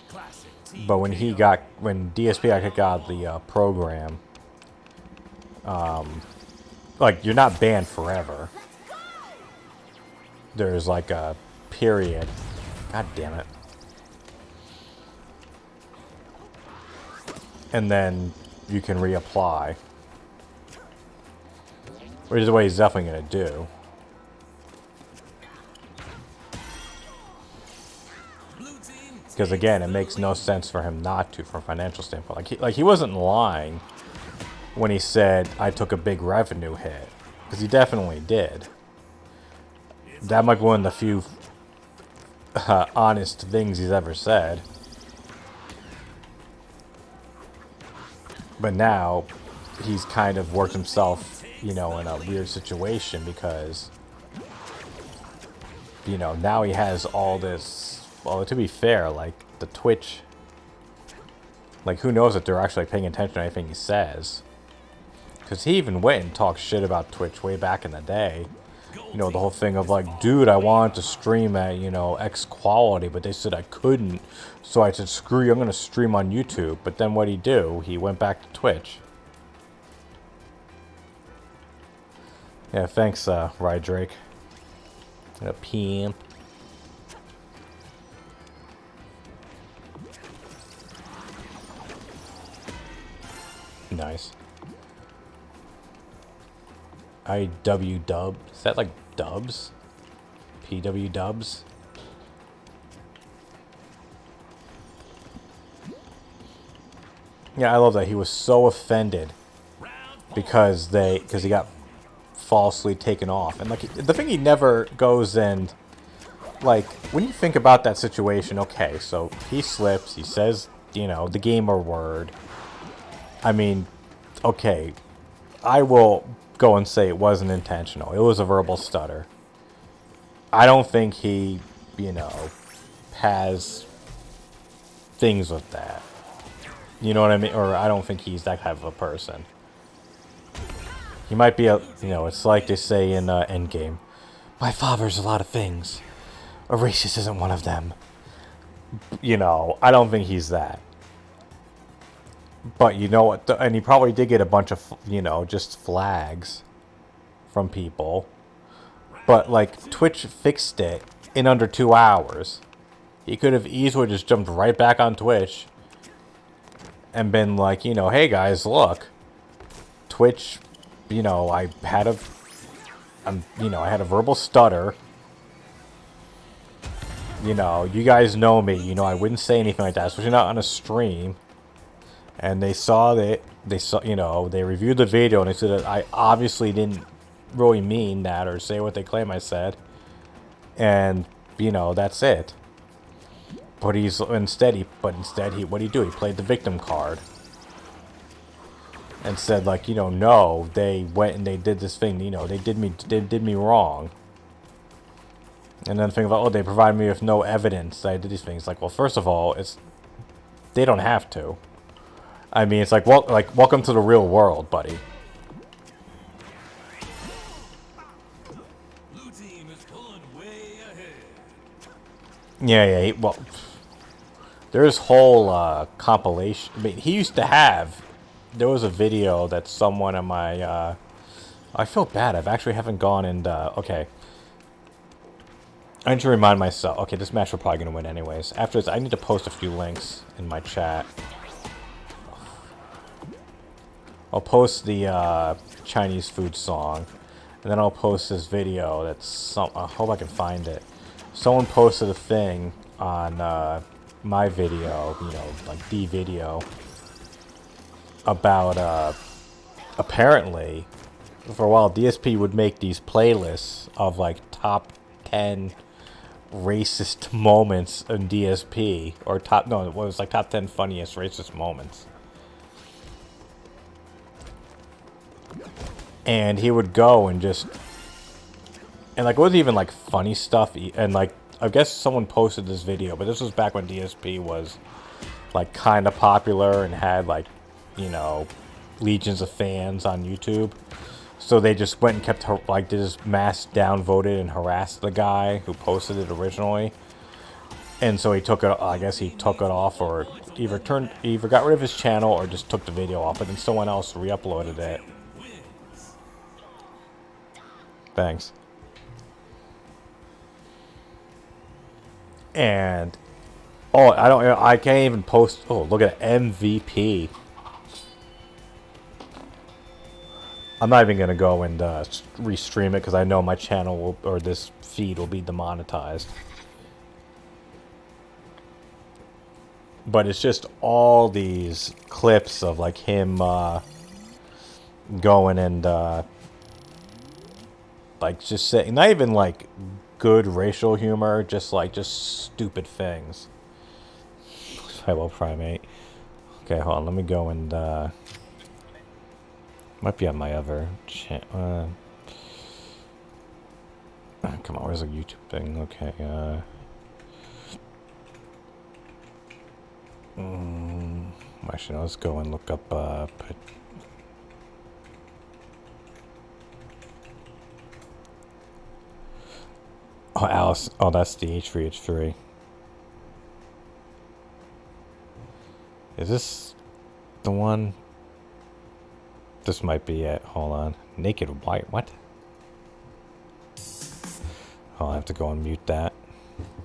Classic. But when DSP got kicked out of the program, like, you're not banned forever. There's like a period. God damn it. And then you can reapply. Which is what he's definitely going to do. Because again, it makes no sense for him not to, from a financial standpoint. Like he wasn't lying when he said I took a big revenue hit, because he definitely did. That might be one of the few honest things he's ever said. But now he's kind of worked himself, you know, in a weird situation, because, you know, now he has all this. Well, to be fair, like, the Twitch, like, who knows if they're actually paying attention to anything he says. Because he even went and talked shit about Twitch way back in the day. You know, the whole thing of, like, dude, I wanted to stream at, you know, X quality, but they said I couldn't. So I said, screw you, I'm going to stream on YouTube. But then what'd he do? He went back to Twitch. Yeah, thanks, Rydrake. A pimp. Nice. IW dub. Is that like dubs? PW dubs? Yeah, I love that. He was so offended because he got falsely taken off. And like the thing, he never goes and, like, when you think about that situation, okay, so he slips, he says, you know, the gamer word. I mean, okay, I will go and say it wasn't intentional. It was a verbal stutter. I don't think he, you know, has things with that. You know what I mean? Or I don't think he's that type of a person. He might be a, you know, it's like they say in Endgame, my father's a lot of things. A racist isn't one of them. You know, I don't think he's that. But you know what? And he probably did get a bunch of, you know, just flags from people. But, like, Twitch fixed it in under 2 hours. He could have easily just jumped right back on Twitch and been like, you know, hey guys, look. Twitch, you know, I had a verbal stutter. You know, you guys know me. You know, I wouldn't say anything like that, especially not on a stream. And they saw that, you know, they reviewed the video and they said that I obviously didn't really mean that or say what they claim I said. And, you know, that's it. But instead, what did he do? He played the victim card. And said, like, you know, no, they went and they did this thing, you know, they did me wrong. And then think about, oh, they provided me with no evidence that I did these things. Like, well, first of all, they don't have to. I mean, it's like, well, like, welcome to the real world, buddy. Yeah. Well, there's whole compilation. I mean, he used to have. There was a video that someone on my. I feel bad. I've actually haven't gone and. Okay. I need to remind myself. Okay, this match we're probably gonna win anyways. After this, I need to post a few links in my chat. I'll post the Chinese food song, and then I'll post this video. That's some. I hope I can find it. Someone posted a thing on my video, you know, like the video, about apparently for a while DSP would make these playlists of like top 10 racist moments in DSP, or top, no, it was like top 10 funniest racist moments. And he would go and just, and like it wasn't even like funny stuff, and like I guess someone posted this video, but this was back when DSP was like kind of popular and had like, you know, legions of fans on YouTube. So they just went and kept like they just mass downvoted and harassed the guy who posted it originally. And so he took it. I guess he took it off, or either got rid of his channel, or just took the video off. But then someone else re-uploaded it. Thanks. And oh, I can't even post. Oh, look at MVP. I'm not even gonna go and restream it because I know my channel will, or this feed will be demonetized. But it's just all these clips of like him going and like just saying, not even like good racial humor, just stupid things. Hello, Primate. Okay, hold on. Let me go and might be on my other channel. Come on, where's the YouTube thing? Okay. Actually, no, let's go and look up. Oh, Alice. Oh, that's the H3H3. Is this the one? This might be it. Hold on. Naked white. What? Oh, I have to go and mute that.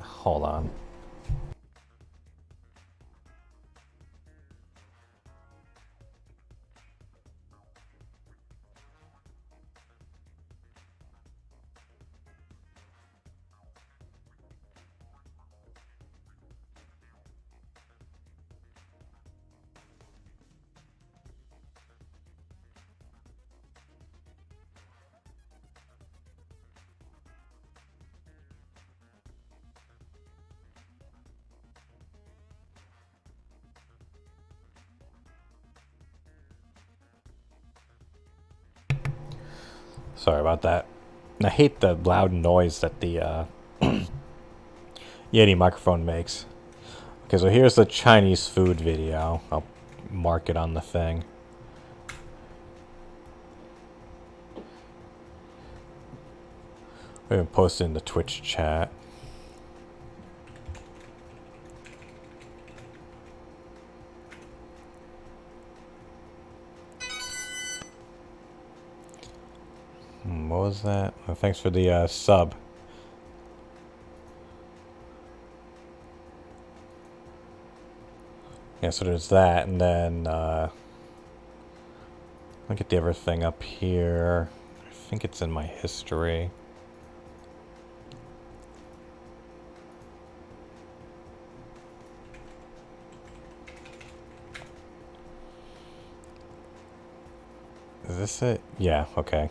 Hold on. Sorry about that. I hate the loud noise that the Yeti microphone makes. Okay, so here's the Chinese food video. I'll mark it on the thing. I'm gonna post it in the Twitch chat. What was that? Oh, thanks for the sub. Yeah, so there's that, and then I'll get the other thing up here. I think it's in my history. Is this it? Yeah, okay.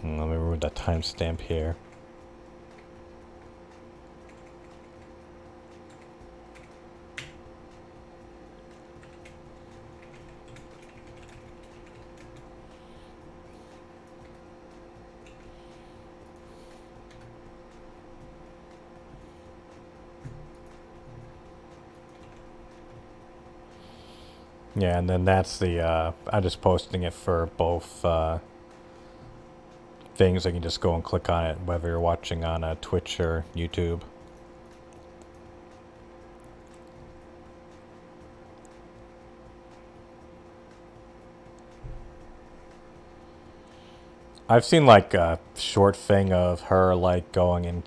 Let me remove that timestamp here. Yeah, and then that's the, I'm just posting it for both, things. I can just go and click on it, whether you're watching on Twitch or YouTube. I've seen like a short thing of her like going and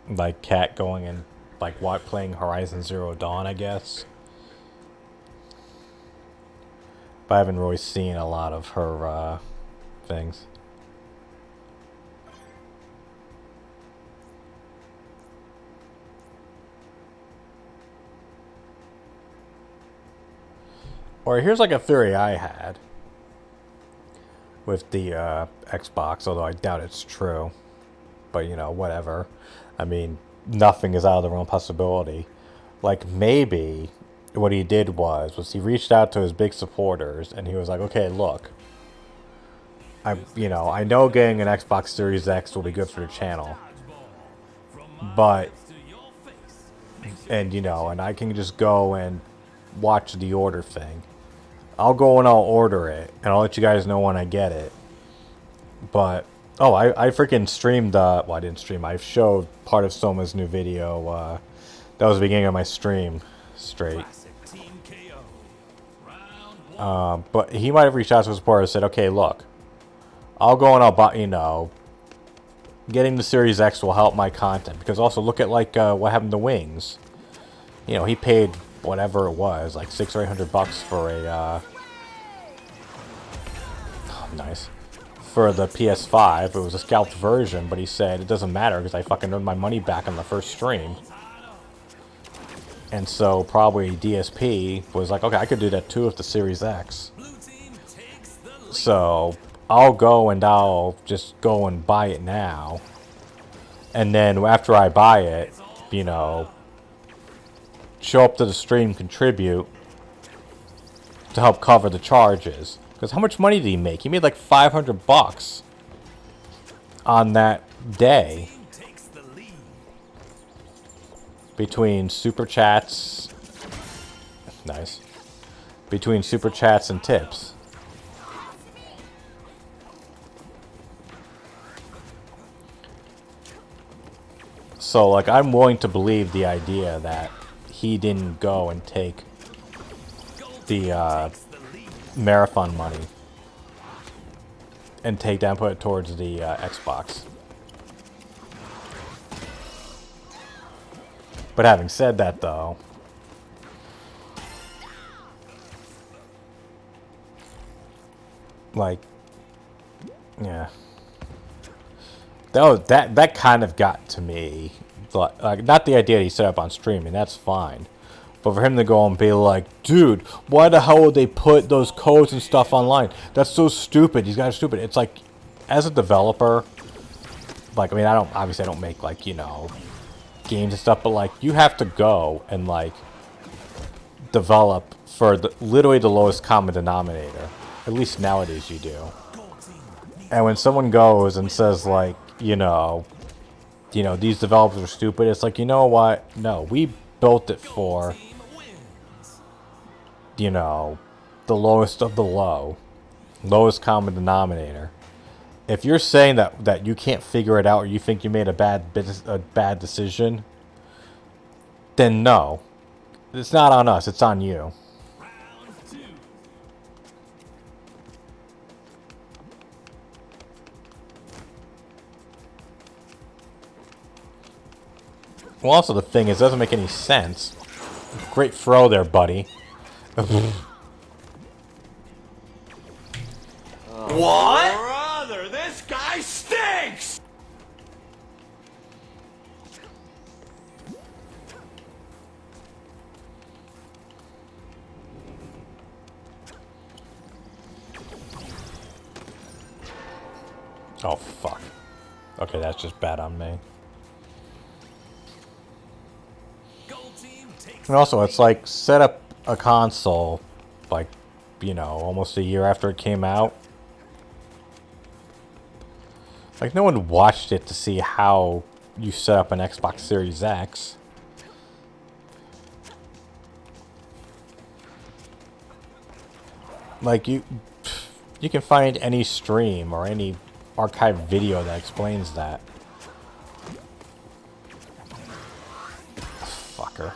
like Cat going and like what playing Horizon Zero Dawn, I guess. But I haven't really seen a lot of her things. Or here's like a theory I had with the Xbox, although I doubt it's true. But you know, whatever. I mean, nothing is out of the realm of possibility. Like maybe what he did was he reached out to his big supporters and he was like, okay, look, I know getting an Xbox Series X will be good for the channel, but and I can just go and watch the order thing. I'll go and I'll order it, and I'll let you guys know when I get it. But, I freaking streamed, well, I didn't stream. I showed part of Soma's new video. That was the beginning of my stream, straight. But he might have reached out to his supporter and said, okay, look, I'll go and I'll buy, getting the Series X will help my content. Because also, look at, like, what happened to Wings. He paid whatever it was, like $600 or $800 for a, nice. For the PS5, it was a scalped version, but he said it doesn't matter because I fucking earned my money back on the first stream. And so probably DSP was like, okay, I could do that too with the Series X. So I'll go and I'll just go and buy it now. And then after I buy it, show up to the stream, contribute to help cover the charges. Because how much money did he make? He made like $500 on that day. Between super chats. Nice. Between super chats and tips. So, like, I'm willing to believe the idea that he didn't go and take the marathon money and take that and put it towards the Xbox. But having said that, though, like, yeah, that kind of got to me. Like, not the idea that he set up on streaming, that's fine. But for him to go and be like, dude, why the hell would they put those codes and stuff online? That's so stupid. These guys are stupid. It's like, as a developer, like, I mean, obviously I don't make, like, games and stuff, but, like, you have to go and, like, develop for literally the lowest common denominator. At least nowadays you do. And when someone goes and says, like, these developers are stupid, it's like, you know what? No, we built it for, the lowest of the low. Lowest common denominator. If you're saying that you can't figure it out or you think you made a bad decision, then no. It's not on us, it's on you. Well, also the thing is, it doesn't make any sense. Great throw there, buddy. What? Brother, this guy stinks! Oh, fuck. Okay, that's just bad on me. And also, it's like, set up a console, like, almost a year after it came out. Like, no one watched it to see how you set up an Xbox Series X. Like, you can find any stream or any archived video that explains that. Fucker.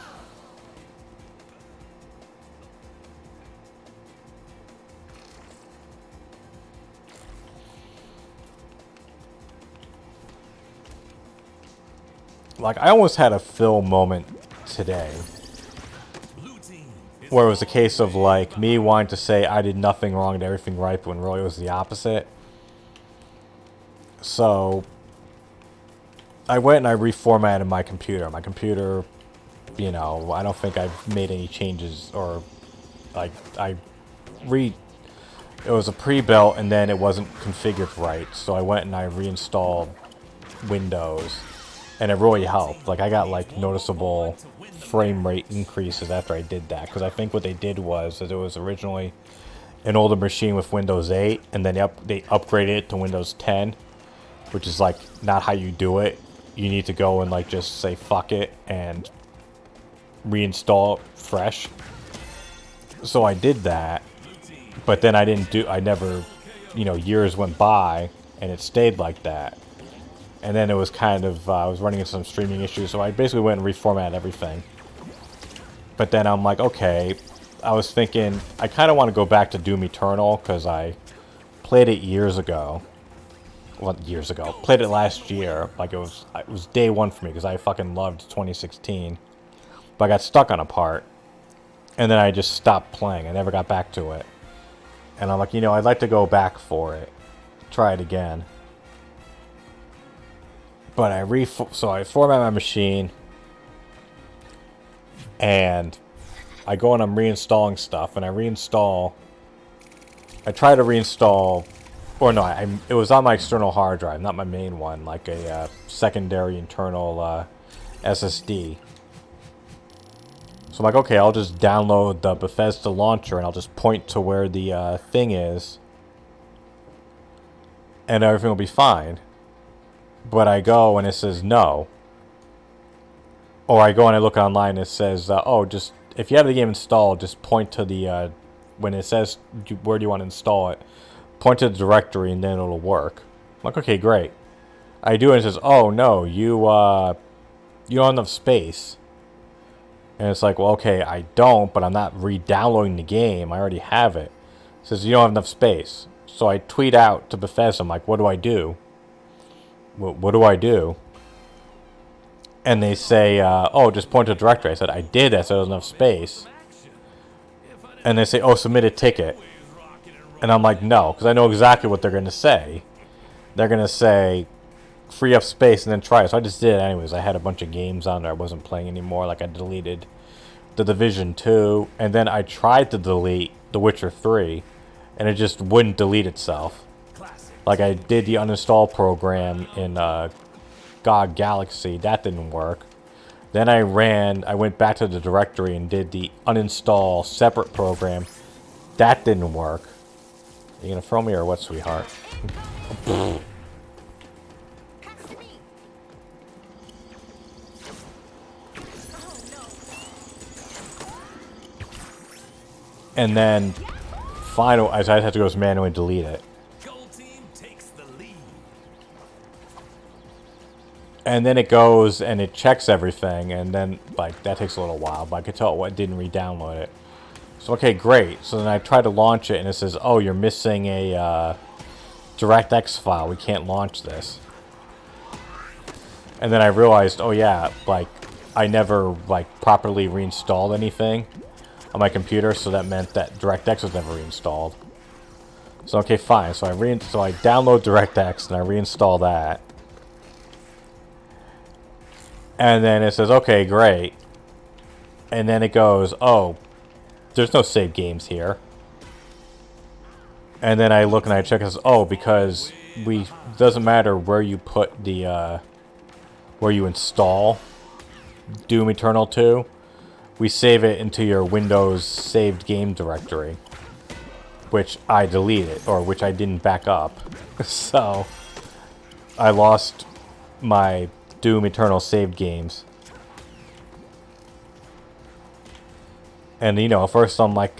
Like, I almost had a Phil moment today where it was a case of, like, me wanting to say I did nothing wrong and everything right, when really it was the opposite. So, I went and I reformatted my computer. My computer, you know, I don't think I've made any changes, or, like, it was a pre-built and then it wasn't configured right. So I went and I reinstalled Windows, and it really helped. Like, I got, like, noticeable frame rate increases after I did that, because I think what they did was that it was originally an older machine with Windows 8, and then they upgraded it to Windows 10, which is, like, not how you do it. You need to go and, like, just say fuck it and reinstall it fresh. So I did that, but then I never, you know, years went by and it stayed like that. And then it was kind of, I was running into some streaming issues, so I basically went and reformatted everything. But then I'm like, okay, I was thinking, I kind of want to go back to Doom Eternal, because I played it years ago. Well, years ago. Played it last year. Like, it was day one for me, because I fucking loved 2016. But I got stuck on a part, and then I just stopped playing. I never got back to it. And I'm like, you know, I'd like to go back for it. Try it again. But so I format my machine, and I go and I'm reinstalling stuff, and I try to reinstall, or no, it was on my external hard drive, not my main one, like a secondary internal SSD. So I'm like, okay, I'll just download the Bethesda launcher, and I'll just point to where the thing is, and everything will be fine. But I go and it says no. Or I go and I look online and it says, oh, just, if you have the game installed, just point to the, when it says, where do you want to install it, point to the directory and then it'll work. I'm like, okay, great. I do, and it says, oh, no, you don't have enough space. And it's like, well, okay, I don't, but I'm not re-downloading the game. I already have it. It says, you don't have enough space. So I tweet out to Bethesda, I'm like, what do I do? What do I do? And they say, oh, just point to the directory. I said, I did that, so there was enough space. And they say, oh, submit a ticket. And I'm like, no, because I know exactly what they're going to say. They're going to say, free up space and then try it. So I just did it anyways. I had a bunch of games on there I wasn't playing anymore. Like, I deleted The Division 2, and then I tried to delete The Witcher 3, and it just wouldn't delete itself. Like, I did the uninstall program in GOG Galaxy. That didn't work. Then I went back to the directory and did the uninstall separate program. That didn't work. Are you gonna throw me or what, sweetheart? And then, finally, I had to go manually delete it. And then it goes and it checks everything, and then, like, that takes a little while, but I could tell it didn't re-download it. So, okay, great. So then I try to launch it, and it says, oh, you're missing a DirectX file. We can't launch this. And then I realized, oh, yeah, like, I never, like, properly reinstalled anything on my computer, so that meant that DirectX was never reinstalled. So, okay, fine. So I download DirectX, and I reinstall that. And then it says, okay, great. And then it goes, oh, there's no save games here. And then I look and I check and it says, oh, because doesn't matter where you put the, where you install Doom Eternal 2, we save it into your Windows saved game directory, which I deleted, or which I didn't back up. So, I lost my Doom Eternal saved games. And, you know, at first I'm like,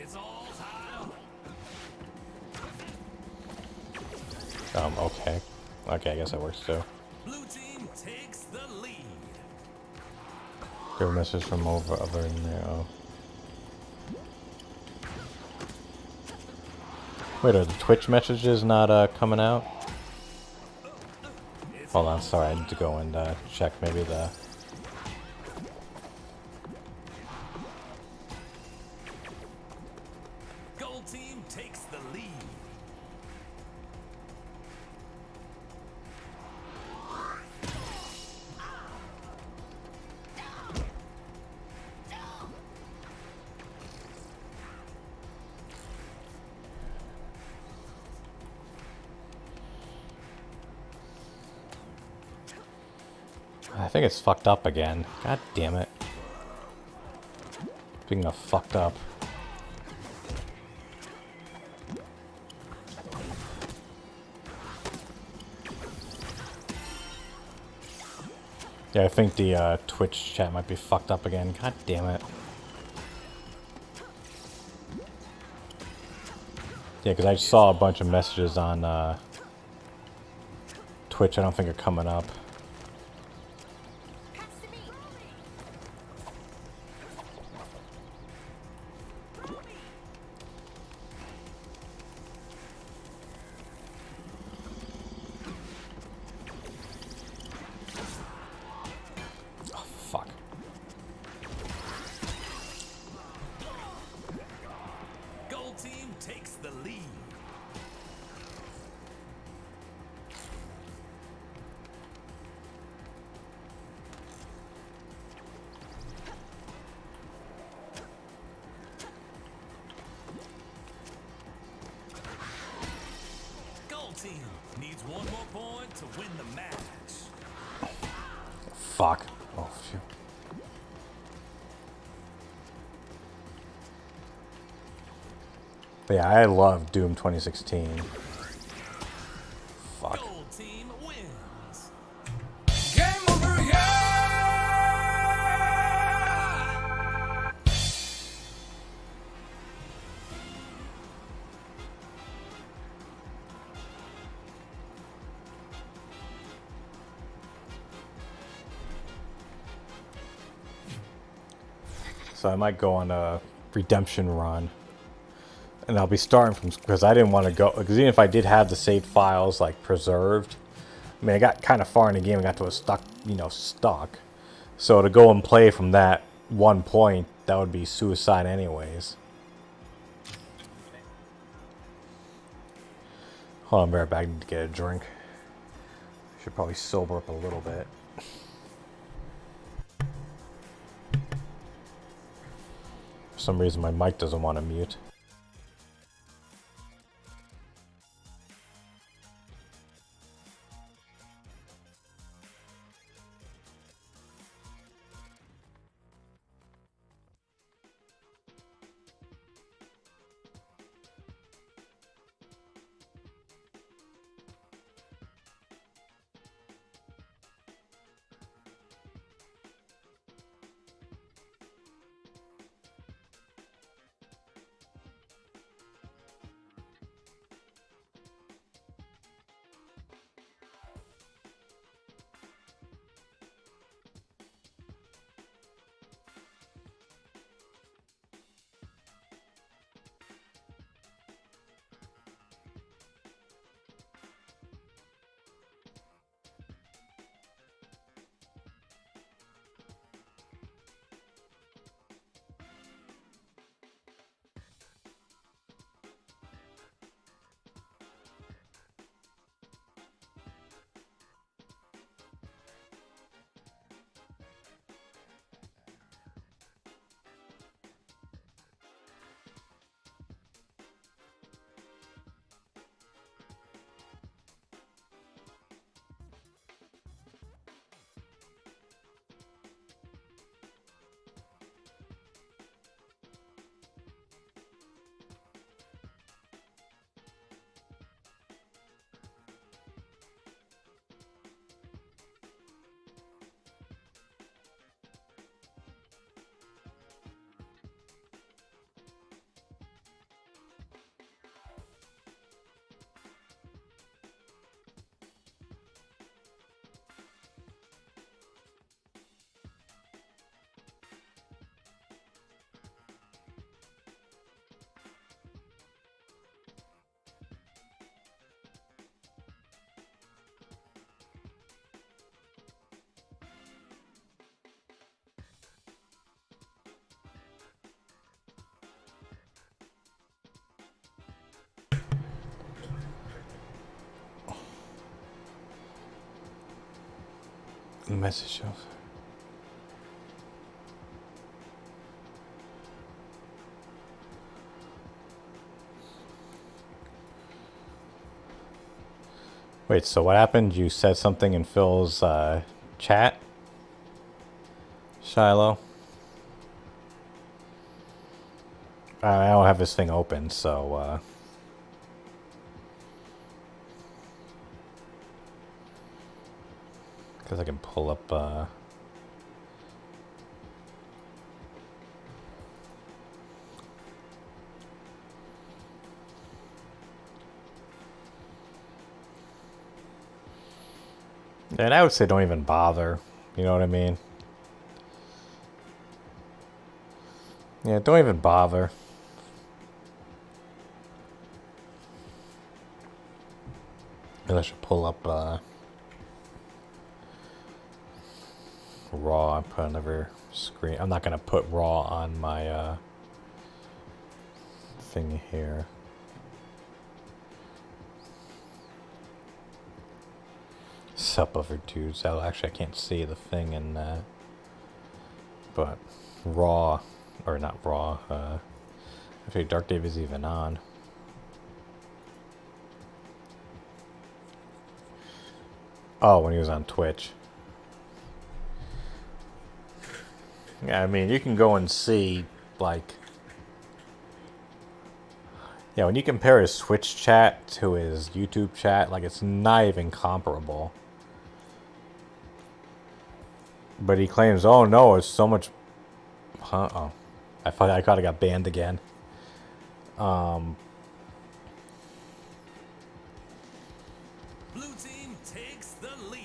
It's all tied up. Okay. Okay, I guess that works too. Blue team takes the lead. Get a message from over in there. Oh. Wait, are the Twitch messages not coming out? Hold on, sorry, I need to go and check maybe the... Gold team takes the lead. I think it's fucked up again. God damn it. Speaking of fucked up. Yeah, I think the Twitch chat might be fucked up again. God damn it. Yeah, because I saw a bunch of messages on Twitch I don't think are coming up. Oh, fuck. Gold team takes the lead. Gold team needs one more point to win the match. Fuck. Oh, phew. But yeah, I love Doom 2016. Fuck. Gold team wins. Game over, yeah! So I might go on a redemption run. And I'll be starting from, because I didn't want to go, because even if I did have the saved files like preserved, I mean I got kind of far in the game and got to a stuck. So to go and play from that one point, that would be suicide anyways. Hold on, I'll be right back. I need to get a drink. Should probably sober up a little bit. For some reason my mic doesn't want to mute. Message shelf. Wait, so what happened? You said something in Phil's chat? Shiloh? I don't have this thing open, so because I can pull up and I would say don't even bother. You know what I mean? Yeah, don't even bother. Unless you pull up Raw and put another screen. I'm not gonna put Raw on my thing here. Sup, other dudes. Oh, actually, I can't see the thing in but Raw, or not Raw. Actually, Dark Dave is even on. Oh, when he was on Twitch. Yeah, I mean, you can go and see, like... Yeah, when you compare his Twitch chat to his YouTube chat, like, it's not even comparable. But he claims, oh no, it's so much... Huh? Oh. I thought I got banned again. Blue team takes the lead.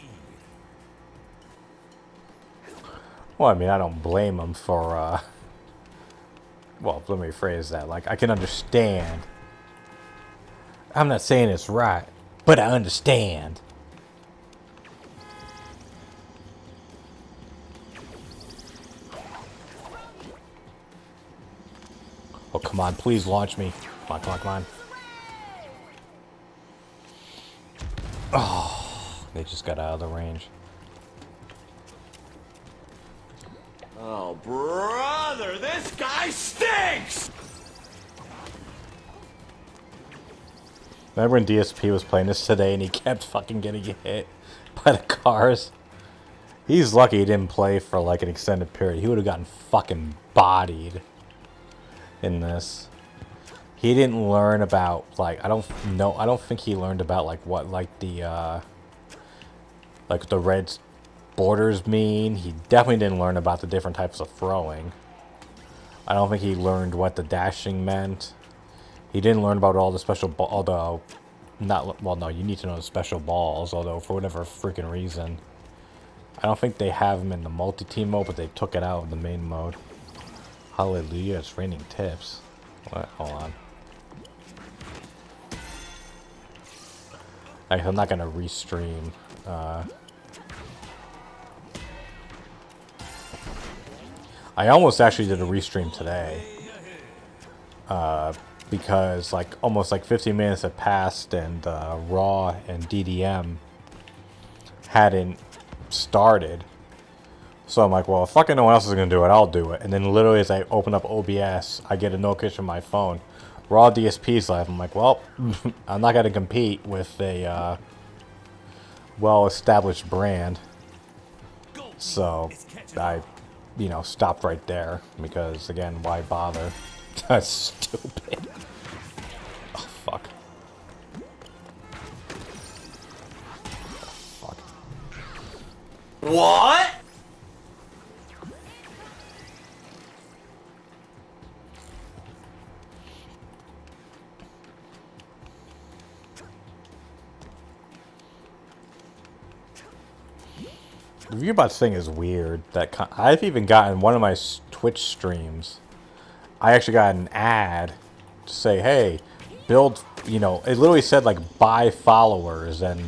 Well, I mean, I don't blame him for, well, let me rephrase that. Like, I can understand. I'm not saying it's right, but I understand. Oh, come on, please launch me. Come on, come on, come on. Oh, they just got out of the range. Oh, brother, this guy stinks! Remember when DSP was playing this today and he kept fucking getting hit by the cars? He's lucky he didn't play for like an extended period. He would have gotten fucking bodied in this. He didn't learn about, like, I don't think he learned about, like, what, like, the red borders mean. He definitely didn't learn about the different types of throwing. I don't think he learned what the dashing meant. He didn't learn about all the special although, not, well, no, you need to know the special balls, although for whatever freaking reason. I don't think they have them in the multi-team mode, but they took it out in the main mode. Hallelujah, it's raining tips. What? Hold on. I'm not gonna restream. I almost actually did a restream today. Because like almost like 15 minutes had passed and Raw and DDM hadn't started. So I'm like, well, if fucking no one else is gonna do it, I'll do it. And then literally as I open up OBS, I get a notification on my phone. Raw DSP's live. I'm like, well, I'm not gonna compete with a well-established brand. So I, you know, stopped right there because again, why bother? That's stupid. Oh fuck. Oh, fuck. What? The Viewbot thing is weird. That I've even gotten one of my Twitch streams. I actually got an ad to say, "Hey, build." You know, it literally said like buy followers and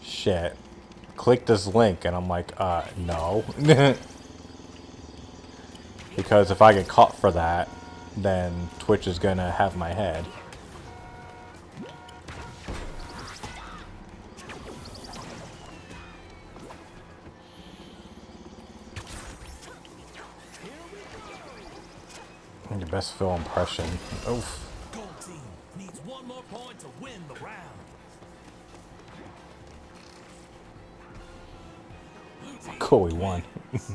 shit. Click this link, and I'm like, no, because if I get caught for that, then Twitch is gonna have my head. Your best Phil impression. Oof. Gold team needs one more point to win the round. Blue team Cool, we won. wins.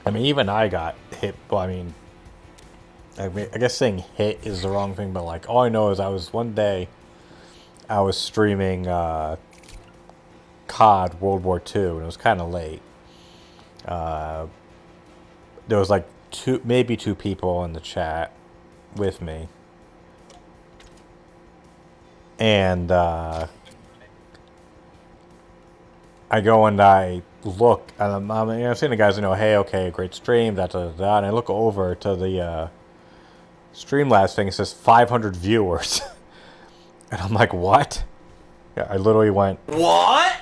I mean, even I got hit. Well, I guess saying hit is the wrong thing, but like, all I know is one day, I was streaming COD World War II, and it was kind of late. There was like maybe two people in the chat with me, and I go and I look, and I'm seeing the guys, hey, okay, great stream, da da da, and I look over to the Streamlabs thing. It says 500 viewers, and I'm like, what? Yeah, I literally went, What?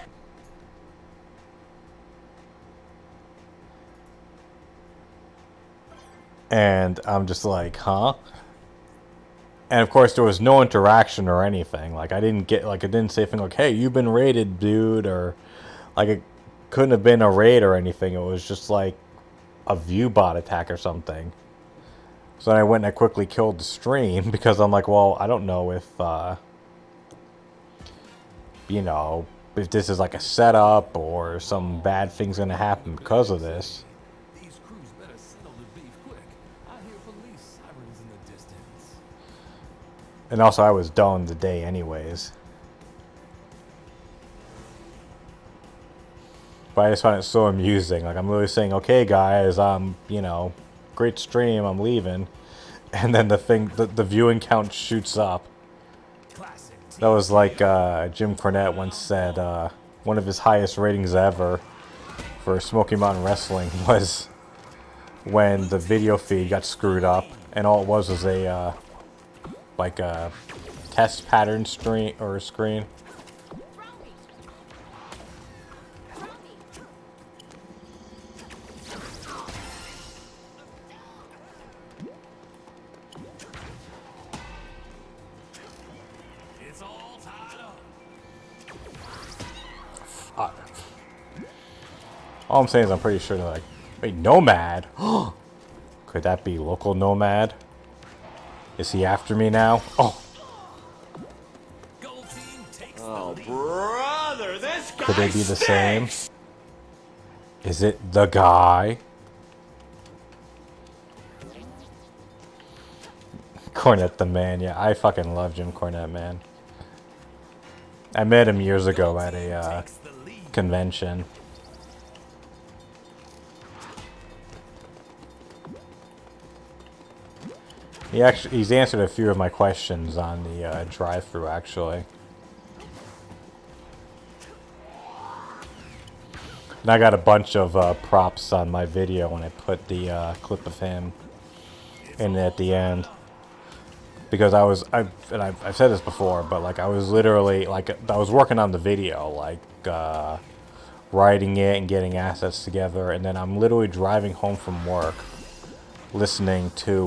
and I'm just like, huh? And of course, there was no interaction or anything. Like, I didn't say anything like, hey, you've been raided, dude, or like, it couldn't have been a raid or anything. It was just like a view bot attack or something. So then I went and I quickly killed the stream because I'm like, well, I don't know if, if this is like a setup or some bad thing's going to happen because of this. These crews better settle the beef quick. I hear police sirens in the distance. And also, I was done the day anyways. But I just find it so amusing. Like, I'm literally saying, okay, guys, great stream, I'm leaving. And then the viewing count shoots up. Classic team. That was like Jim Cornette once said, one of his highest ratings ever for Smoky Mountain Wrestling was when the video feed got screwed up. And all it was a test pattern screen. It's all tied up. All I'm saying is I'm pretty sure they're like, wait, Nomad? Could that be local Nomad? Is he after me now? Oh, Gold team takes Oh, the lead. brother, this guy could they be the same? stinks! Is it the guy? Cornette the man, yeah, I fucking love Jim Cornette, man. I met him years ago at a Takes the lead. convention. He's answered a few of my questions on the drive-thru, actually. And I got a bunch of props on my video when I put the clip of him in at the end. Because I've said this before, but like I was literally, like, I was working on the video, like writing it and getting assets together, and then I'm literally driving home from work, listening to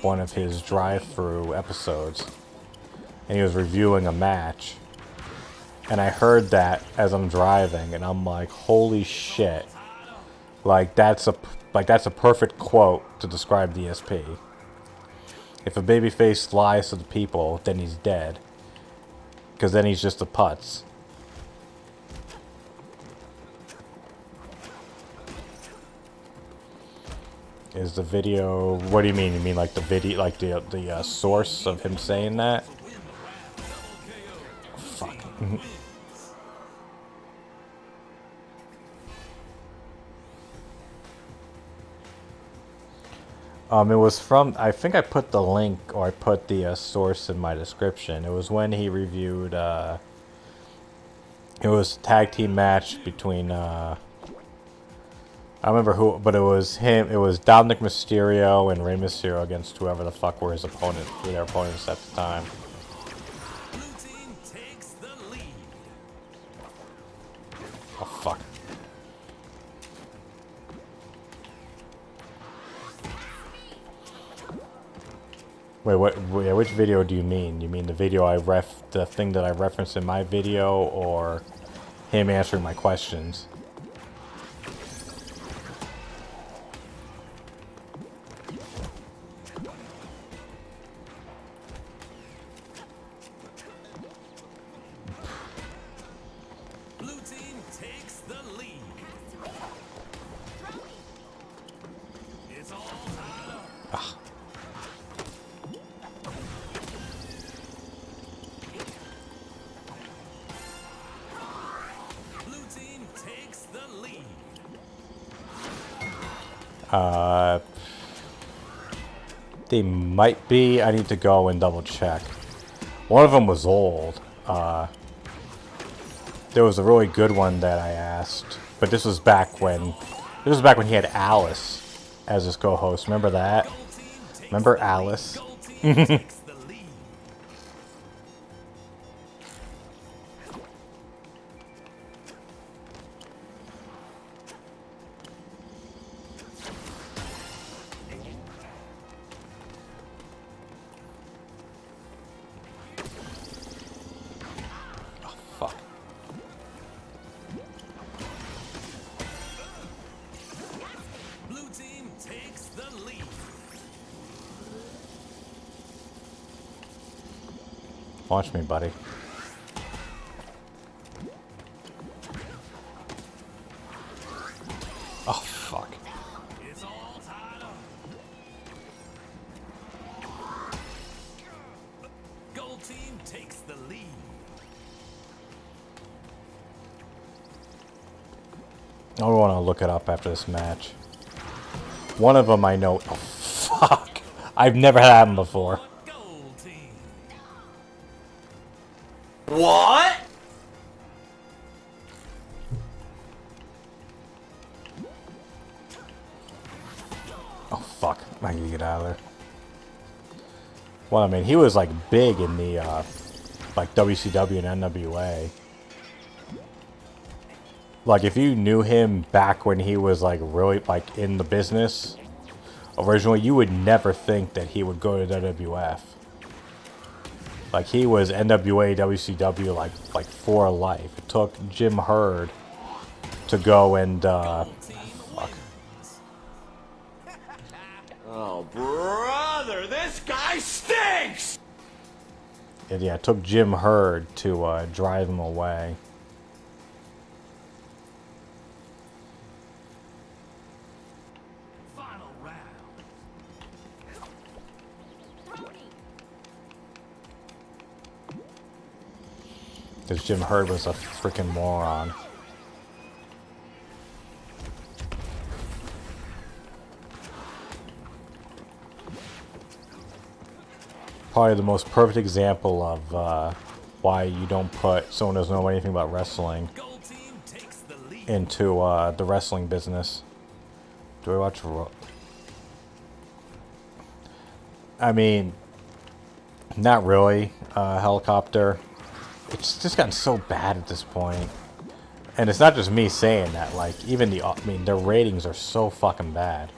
one of his drive-through episodes, and he was reviewing a match, and I heard that as I'm driving, and I'm like, holy shit, like that's a perfect quote to describe DSP. If a babyface lies to the people, then he's dead, because then he's just a putz. Is the video? What do you mean? You mean like the video, like the source of him saying that? Fuck. It was from. I think I put the link, or I put the source in my description. It was when he reviewed. It was a tag team match between. I don't remember who, but it was him. It was Dominic Mysterio and Rey Mysterio against whoever the fuck were his opponent, who their opponents at the time. Blue team takes the lead. Oh fuck. Wait, which video do you mean? You mean the video the thing that I referenced in my video, or him answering my questions? Blue team takes the lead. It's all tied up. Blue team takes the lead. They might be. I need to go and double check. One of them was old. There was a really good one that I asked, but this was back when he had Alice as his co-host. Remember that? Gold team takes Remember the Alice? lead. Gold team takes the lead. Fuck. Blue team takes the lead. Watch me, buddy. Oh, fuck. It's all tied up. Gold team takes the lead. I want to look it up after this match. One of them I know. Oh, fuck. I've never had happened before. Gold team. What? Oh, fuck. I need to get out of there. Well, I mean, he was, like, big in the, like, WCW and NWA. Like, if you knew him back when he was, like, really, like, in the business originally, you would never think that he would go to WWF. Like, he was NWA, WCW, like for life. It took Jim Herd to go and, Gold team fuck. wins. Oh, brother, this guy stinks! Yeah, it took Jim Herd to drive him away. Final round. Because Jim Herd was a freaking moron. Probably the most perfect example of why you don't put someone who doesn't know anything about wrestling Gold team takes the lead. into the wrestling business. Do I watch I mean, not really. Helicopter. It's just gotten so bad at this point. And it's not just me saying that. Like, even I mean, their ratings are so fucking bad.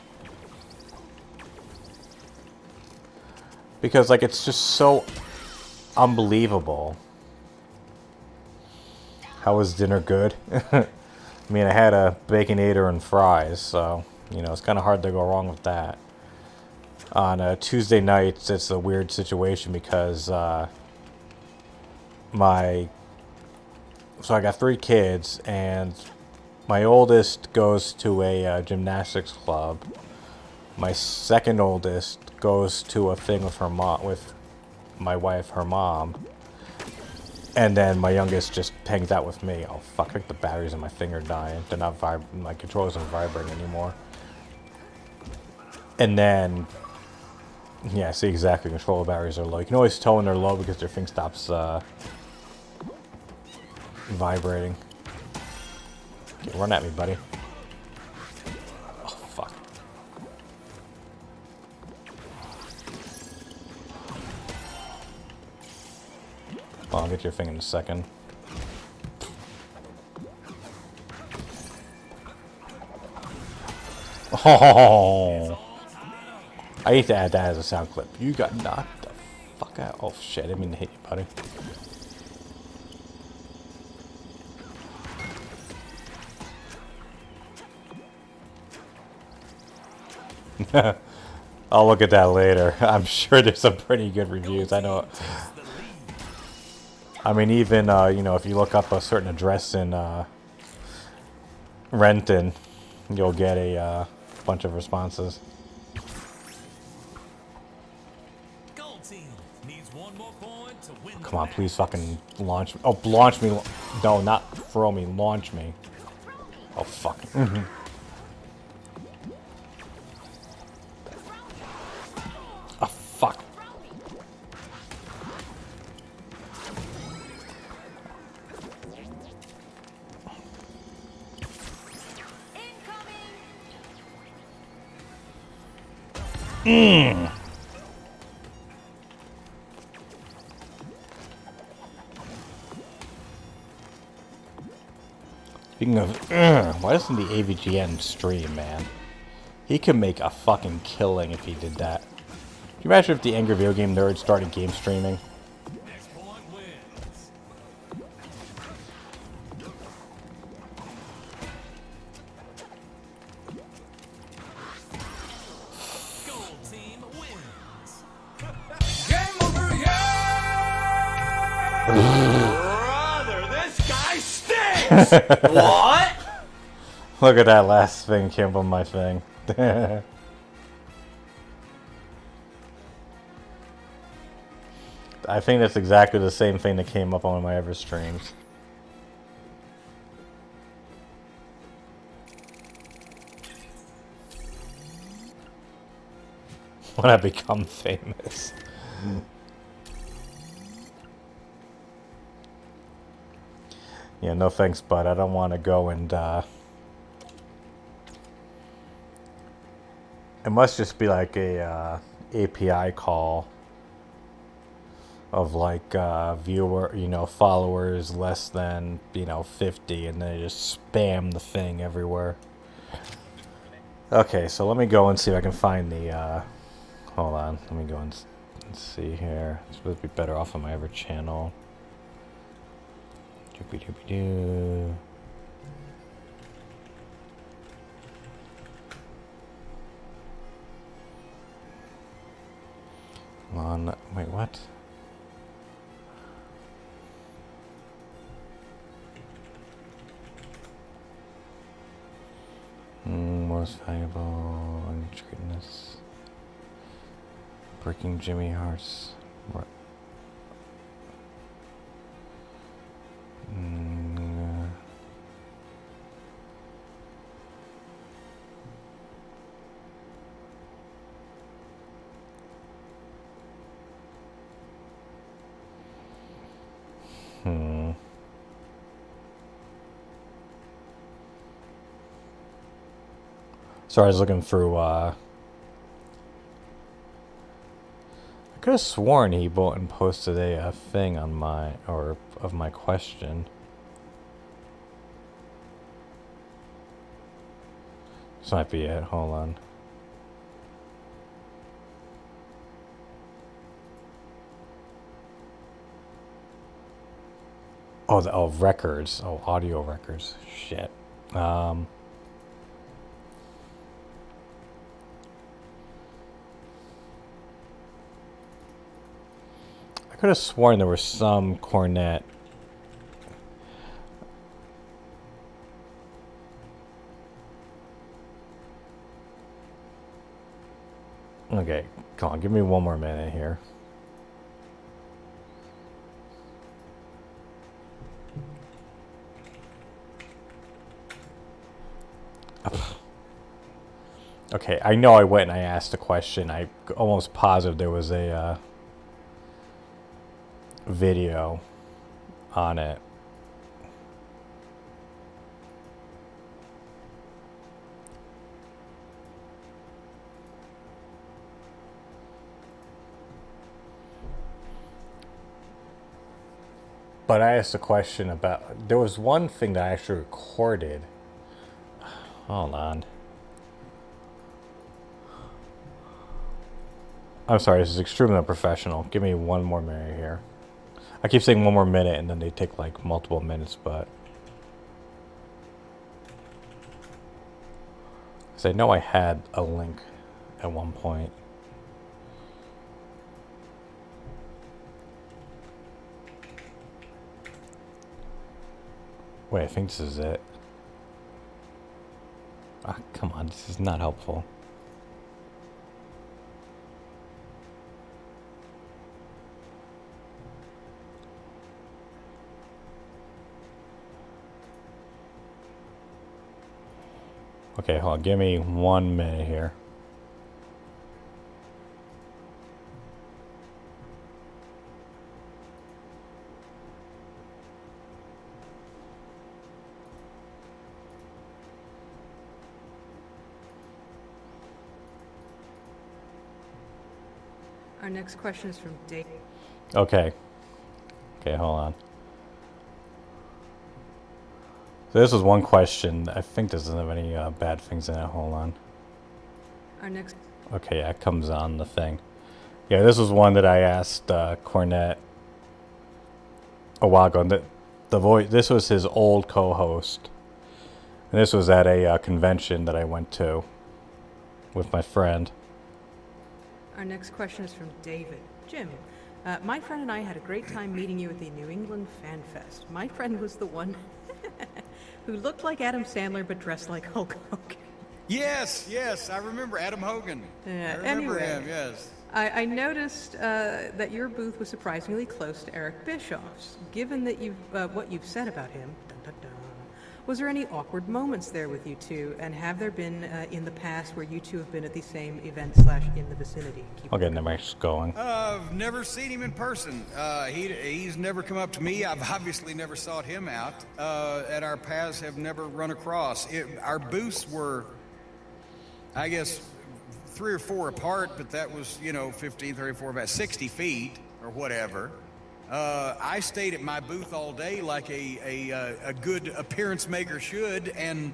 Because, like, it's just so unbelievable. How was dinner good? I mean, I had a Baconator and fries, so, you know, it's kind of hard to go wrong with that. On Tuesday nights, it's a weird situation because so I got 3 kids, and my oldest goes to a gymnastics club. My second oldest goes to a thing with her mom, with my wife, her mom. And then my youngest just hangs out with me. Oh fuck, I think the batteries in my thing are dying. They're not my controller isn't vibrating anymore. And then, yeah, see exactly, controller batteries are low. You can always tell when they're low because their thing stops vibrating. Okay, run at me, buddy. Oh fuck. Well, I'll get your thing in a second. Oh. I need to add that as a sound clip. You got knocked the fuck out. Oh shit, I didn't mean to hit you, buddy. I'll look at that later. I'm sure there's some pretty good reviews. I know. I mean, even, you know, if you look up a certain address in Renton, you'll get a bunch of responses. Gold team needs one more point to win. Come on, please fucking launch me. Oh, launch me. No, not throw me. Launch me. Oh, fuck. Oh, fuck. Speaking of, why doesn't the AVGN stream, man? He could make a fucking killing if he did that. Can you imagine if the Angry Video Game Nerd started game streaming? Next point wins. Gold team wins. Game over, yeah! Brother, this guy stinks! What? Look at that last thing came on my thing. I think that's exactly the same thing that came up on my other streams. When I become famous. Yeah, no thanks, bud. I don't want to go and, it must just be like a API call of like viewer, you know, followers less than, you know, 50, and they just spam the thing everywhere. Okay, so let me go and see if I can find the, hold on, let me go and see here. It's supposed to be better off on my other channel. Doopy-doopy-doo. Come on, wait, what? Most valuable, untreatedness. Breaking Jimmy Hearts. What? Sorry, I was looking through, I could have sworn he bought and posted a thing on my, or of my question. This might be it, hold on. Oh, oh, records. Oh, audio records. Shit. I could have sworn there was some cornet. Okay, come on, give me one more minute here. Okay, I know I went and I asked a question. I almost positive there was a video on it. But I asked a question about, there was one thing that I actually recorded. Hold on. I'm sorry, this is extremely unprofessional. Give me 1 more minute here. I keep saying 1 more minute and then they take like multiple minutes, but... Because I know I had a link at one point. Wait, I think this is it. Ah, come on, this is not helpful. Okay, hold on, give me 1 minute here. Our next question is from Dave. Okay. Okay, hold on. So this was one question. I think this doesn't have any bad things in it. Hold on. Our next. Okay, yeah, it comes on the thing. Yeah, this was one that I asked Cornette a while ago. The voice. This was his old co-host, and this was at a convention that I went to with my friend. Our next question is from David. Jim, my friend and I had a great time meeting you at the New England Fan Fest. My friend was the one who looked like Adam Sandler but dressed like Hulk Hogan. Yes, yes, I remember Adam Hogan. I remember anyway, him, yes. I noticed that your booth was surprisingly close to Eric Bischoff's. Given that what you've said about him, dun, dun, dun, was there any awkward moments there with you two? And have there been in the past where you two have been at the same event / in the vicinity? I'll get the mics going. I've never seen him in person. He's never come up to me. I've obviously never sought him out. And our paths have never run across. Our booths were, I guess, 3 or 4 apart, but that was, 15, 34, about 60 feet or whatever. I stayed at my booth all day like a good appearance maker should, and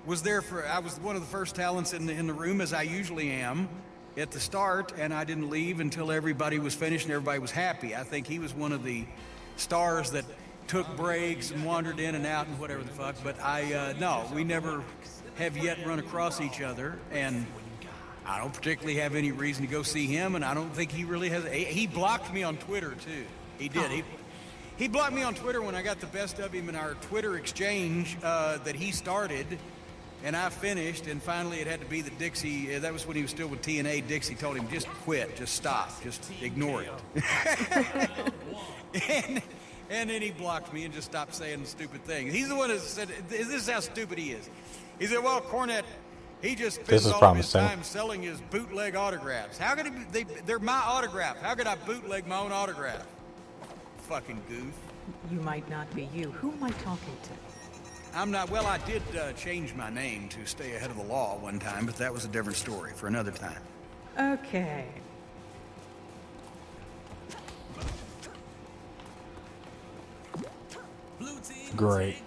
was there I was one of the first talents in the room, as I usually am at the start, and I didn't leave until everybody was finished and everybody was happy. I think he was one of the stars that took breaks and wandered in and out and whatever the fuck, but no, we never have yet run across each other, and I don't particularly have any reason to go see him, and I don't think he really has. He blocked me on Twitter too. He did. He blocked me on Twitter when I got the best of him in our Twitter exchange that he started, and I finished. And finally, it had to be the Dixie. That was when he was still with TNA. Dixie told him, "Just quit. Just stop. Just ignore it." and then he blocked me and just stopped saying stupid things. He's the one that said, "This is how stupid he is." He said, "Well, Cornette, he just spends all of his time selling his bootleg autographs. How could they're my autograph. How could I bootleg my own autograph? Fucking goof." You might not be you. Who am I talking to? I'm not. Well, I did change my name to stay ahead of the law one time, but that was a different story for another time. Okay. Great.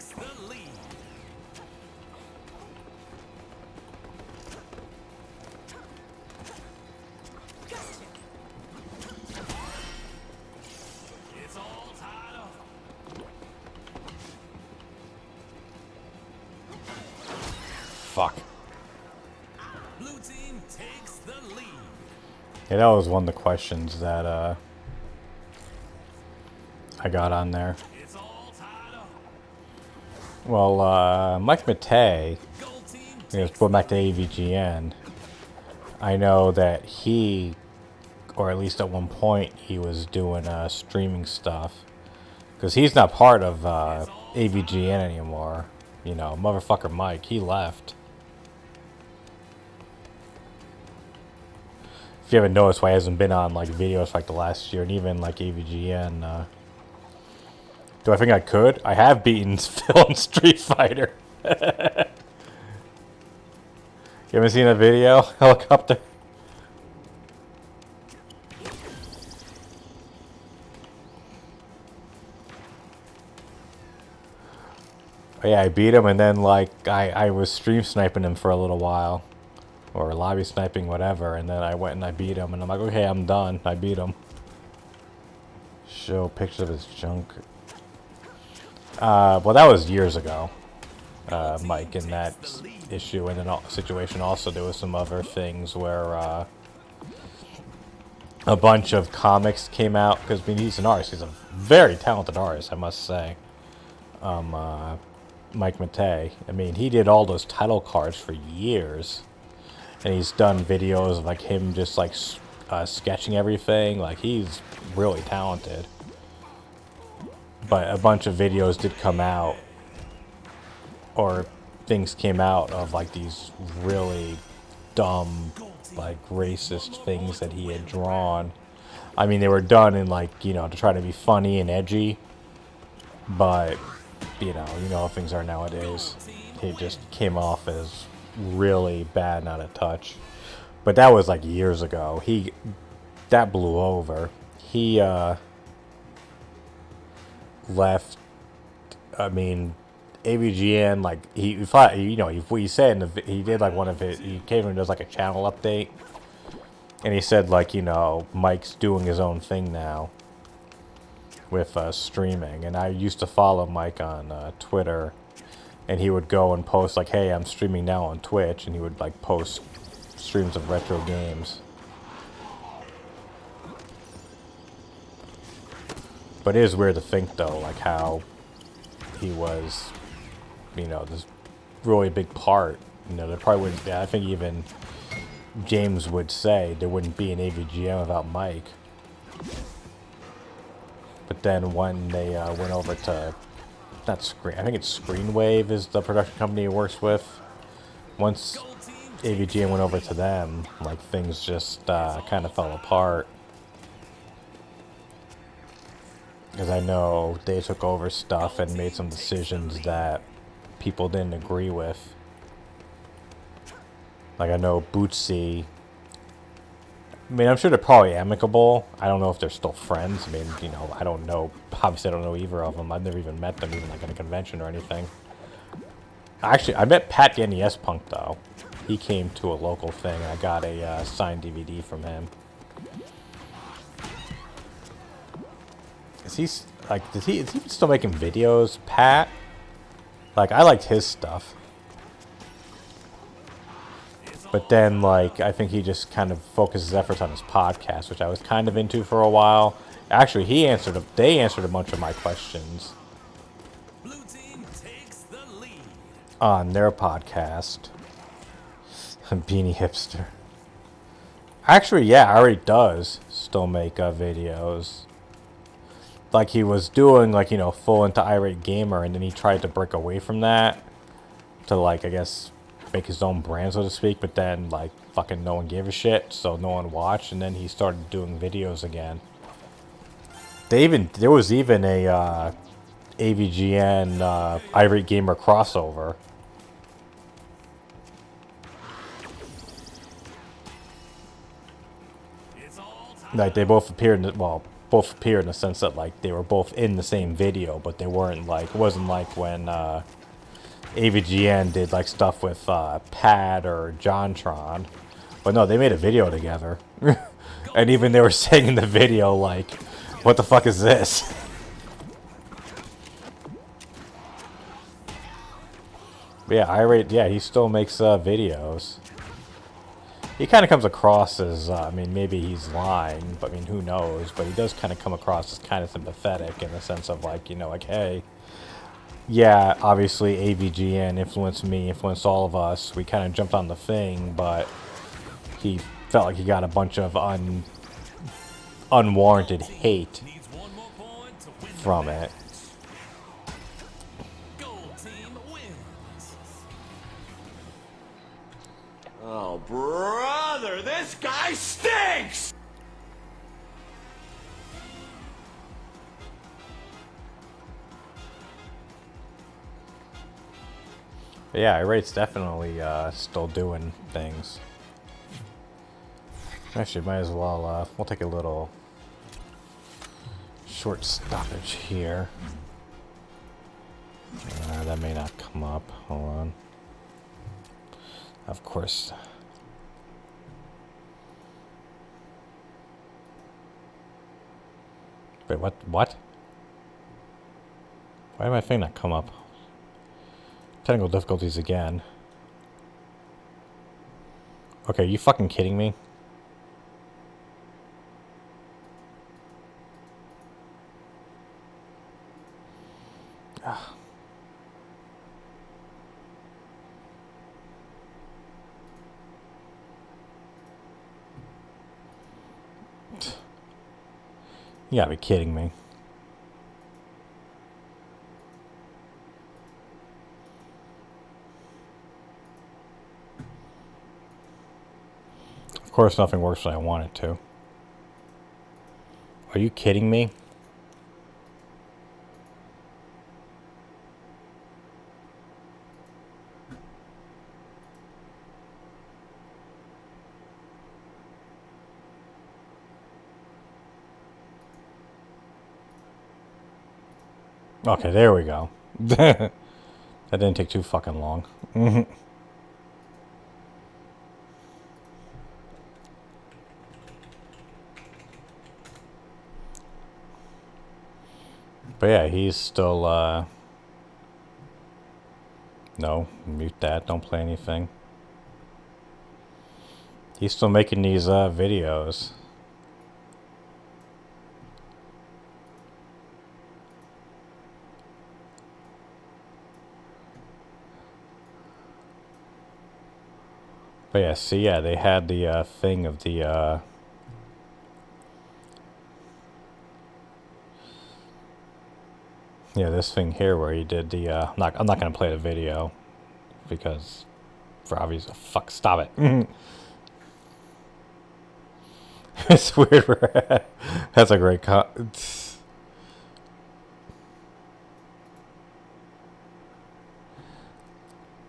Fuck. Blue team takes the lead. Yeah, that was one of the questions that I got on there. It's all tied up. Well, Mike Matei, going back to AVGN, I know that he, or at least at one point, he was doing streaming stuff. Because he's not part of AVGN anymore. You know, motherfucker Mike, he left. If you haven't noticed why he hasn't been on like videos for like the last year, and even like AVGN, do I think I could? I have beaten Phil in Street Fighter. You haven't seen that video? Helicopter. Oh, yeah, I beat him, and then like I was stream sniping him for a little while. or lobby sniping, whatever, and then I went and I beat him, and I'm like, okay, I'm done. I beat him. Show pictures of his junk. Well, that was years ago, Mike, in that issue, and then situation. Also, there was some other things where a bunch of comics came out, because I mean, he's an artist. He's a very talented artist, I must say. Mike Matei. I mean, he did all those title cards for years, and he's done videos of like him just like sketching everything. Like, he's really talented. But a bunch of videos did come out, or things came out of like these really dumb, like racist things that he had drawn. I mean, they were done in like, you know, to try to be funny and edgy, but you know how things are nowadays. He just came off as really bad and out of touch. But that was like years ago. That blew over. He left. I mean, AVGN, like he said he did like one of his, he came and does like a channel update, and he said like, you know, Mike's doing his own thing now with streaming. And I used to follow Mike on Twitter, and he would go and post like, hey, I'm streaming now on Twitch, and he would like post streams of retro games. But it is weird to think though, like how he was, you know, this really big part. You know, there probably wouldn't, I think even James would say there wouldn't be an AVGM without Mike. But then when they went over to, I think it's Screenwave is the production company he works with. Once AVGM went over to them, like things just kind of fell apart. Because I know they took over stuff and made some decisions that people didn't agree with. Like, I know Bootsy, I mean, I'm sure they're probably amicable. I don't know if they're still friends. I mean, you know, I don't know. Obviously, I don't know either of them. I've never even met them, even like at a convention or anything. Actually, I met Pat the NES Punk, though. He came to a local thing. I got a signed DVD from him. Is he still making videos, Pat? Like, I liked his stuff. But then, like, I think he just kind of focuses his efforts on his podcast, which I was kind of into for a while. Actually, they answered a bunch of my questions Blue team takes the lead. on their podcast. Beanie Hipster. Actually, yeah, Ari does still make videos. Like, he was doing, like, you know, full into Irate Gamer, and then he tried to break away from that to, like, I guess, make his own brand, so to speak. But then, like, fucking no one gave a shit, so no one watched, and then he started doing videos again. There was even a AVGN Irate Gamer crossover. Like, they both appeared in both appeared in the sense that, like, they were both in the same video, but they weren't, like, it wasn't like when AVGN did, like, stuff with Pat or JonTron. But no, they made a video together. And even they were saying in the video, like, what the fuck is this? But yeah, Irate, yeah, he still makes videos. He kind of comes across as, I mean, maybe he's lying, but I mean, who knows? But he does kind of come across as kind of sympathetic in the sense of, like, you know, like, hey, yeah, obviously AVGN influenced me, influenced all of us. We kind of jumped on the thing, but he felt like he got a bunch of unwarranted hate from it. Oh, brother, this guy stinks! But yeah, Irate's definitely still doing things. Actually, might as well, we'll take a little short stoppage here. That may not come up. Hold on. Of course, Wait, what? What? Why did my thing not come up? Technical difficulties again. Okay, are you fucking kidding me? You gotta be kidding me. Of course, nothing works when I want it to. Are you kidding me? Okay, there we go. That didn't take too fucking long. But yeah, he's still, no, mute that, don't play anything. He's still making these, videos. But yeah, see, yeah, they had the, thing of the, yeah, this thing here where he did the, I'm not gonna play the video because for obvious, fuck, stop it. It's weird. That's a great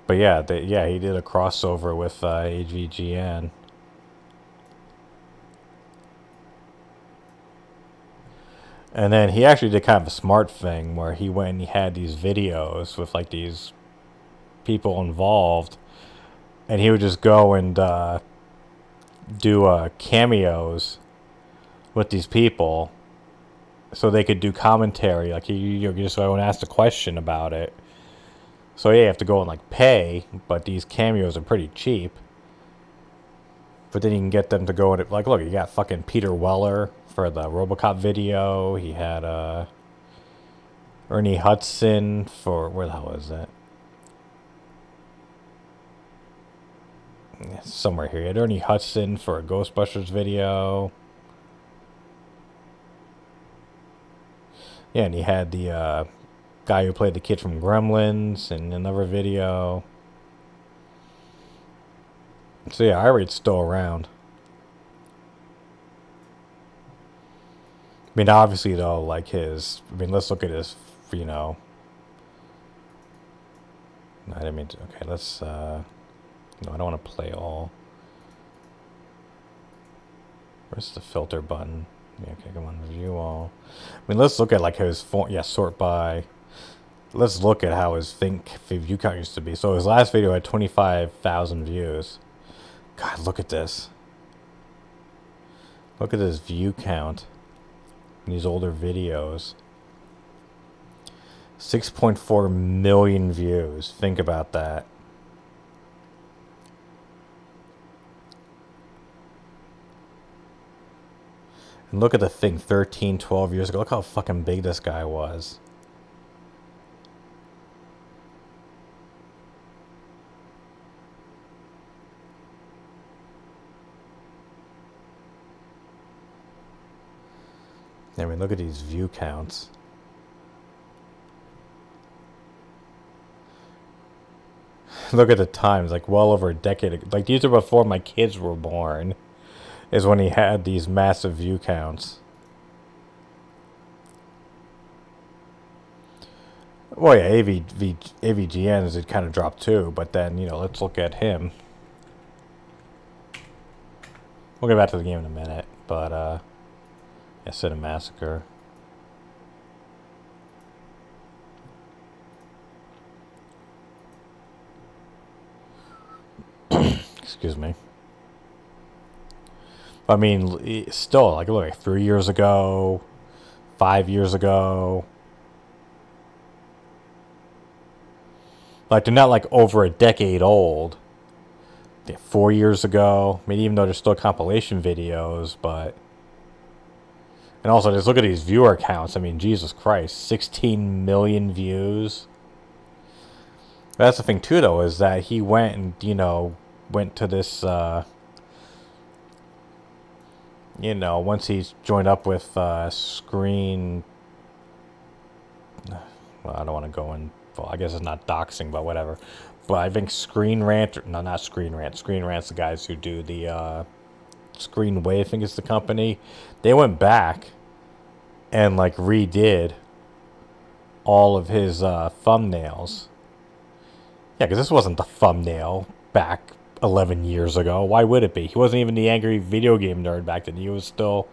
But yeah, yeah, he did a crossover with AVGN. And then he actually did kind of a smart thing where he went and he had these videos with like these people involved, and he would just go and do cameos with these people, so they could do commentary. Like you just go and ask a question about it. So yeah, you have to go and like pay, but these cameos are pretty cheap. But then you can get them to go and like, look, you got fucking Peter Weller for the RoboCop video. He had Ernie Hudson for, where the hell is that? Yeah, somewhere here. He had Ernie Hudson for a Ghostbusters video. Yeah, and he had the guy who played the kid from Gremlins in another video. So yeah, Irate's still around. I mean, obviously though, like his, I mean, let's look at his, you know. No, I didn't mean to, okay, let's, no, I don't want to play all. Where's the filter button? Yeah, okay, come on, view all. I mean, let's look at like his, yeah, sort by. Let's look at how his view count used to be. So his last video had 25,000 views. God, look at this. Look at this view count in these older videos. 6.4 million views. Think about that. And look at the thing 13, 12 years ago. Look how fucking big this guy was. I mean, look at these view counts. Look at the times, like well over a decade ago. Like these are before my kids were born, is when he had these massive view counts. Well, yeah, AVGNs had kind of dropped too, but then, you know, let's look at him. We'll get back to the game in a minute, but, yeah, Cinemassacre. Excuse me. I mean, still, like, look, 3 years ago, 5 years ago. Like, they're not like over a decade old. They're 4 years ago. I mean, even though they're still compilation videos, but. And also, just look at these viewer counts. I mean, Jesus Christ, 16 million views. That's the thing too, though, is that he went and, you know, went to this, you know, once he's joined up with Screen. Well, I don't want to go in. Well, I guess it's not doxing, but whatever. But I think Screen Rant, no, not Screen Rant. Screen Rant's the guys who do the Screen Wave, I think is the company. They went back and like redid all of his thumbnails. Yeah, because this wasn't the thumbnail back 11 years ago. Why would it be? He wasn't even the angry video game nerd back then. He was still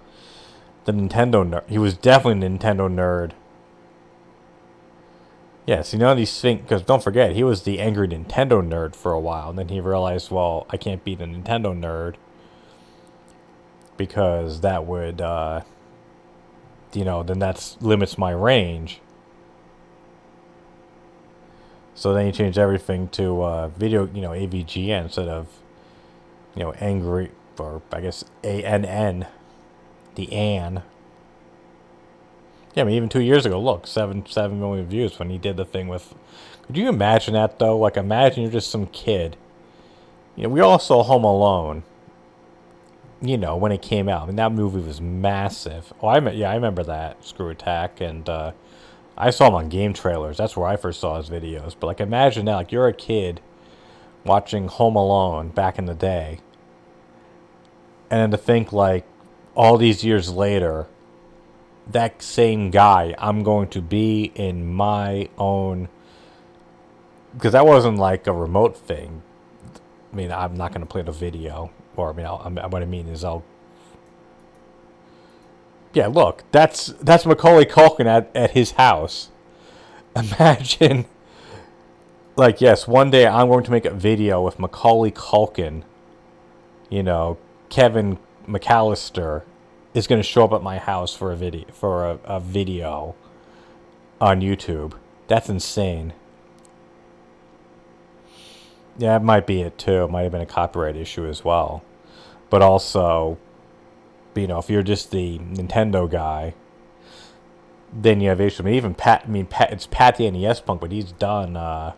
the Nintendo nerd. He was definitely a Nintendo nerd. Yeah, see, none of these things, because don't forget, he was the angry Nintendo nerd for a while, and then he realized, well, I can't be the Nintendo nerd, because that would, you know, then that limits my range. So then he changed everything to video, you know, AVGN instead of, you know, angry, or I guess ANN, the An. Yeah, I mean, even 2 years ago, look, 7 million views when he did the thing with. Could you imagine that though? Like, imagine you're just some kid. You know, we all saw Home Alone. You know, when it came out, I mean, that movie was massive. Oh, I remember that Screw Attack, and I saw him on game trailers. That's where I first saw his videos. But like, imagine that, like, you're a kid watching Home Alone back in the day, and then to think like all these years later, that same guy I'm going to be in my own, because that wasn't like a remote thing. I mean, I'm not going to play the video, or I mean, what I mean is yeah, look, that's Macaulay Culkin at his house. Imagine, like, yes, one day I'm going to make a video with Macaulay Culkin. You know, Kevin McAllister is going to show up at my house for a video on YouTube. That's insane. Yeah, it might be it too. It might have been a copyright issue as well. But also, you know, if you're just the Nintendo guy, then you have issues. I mean, even it's Pat the NES Punk, but he's done. I'm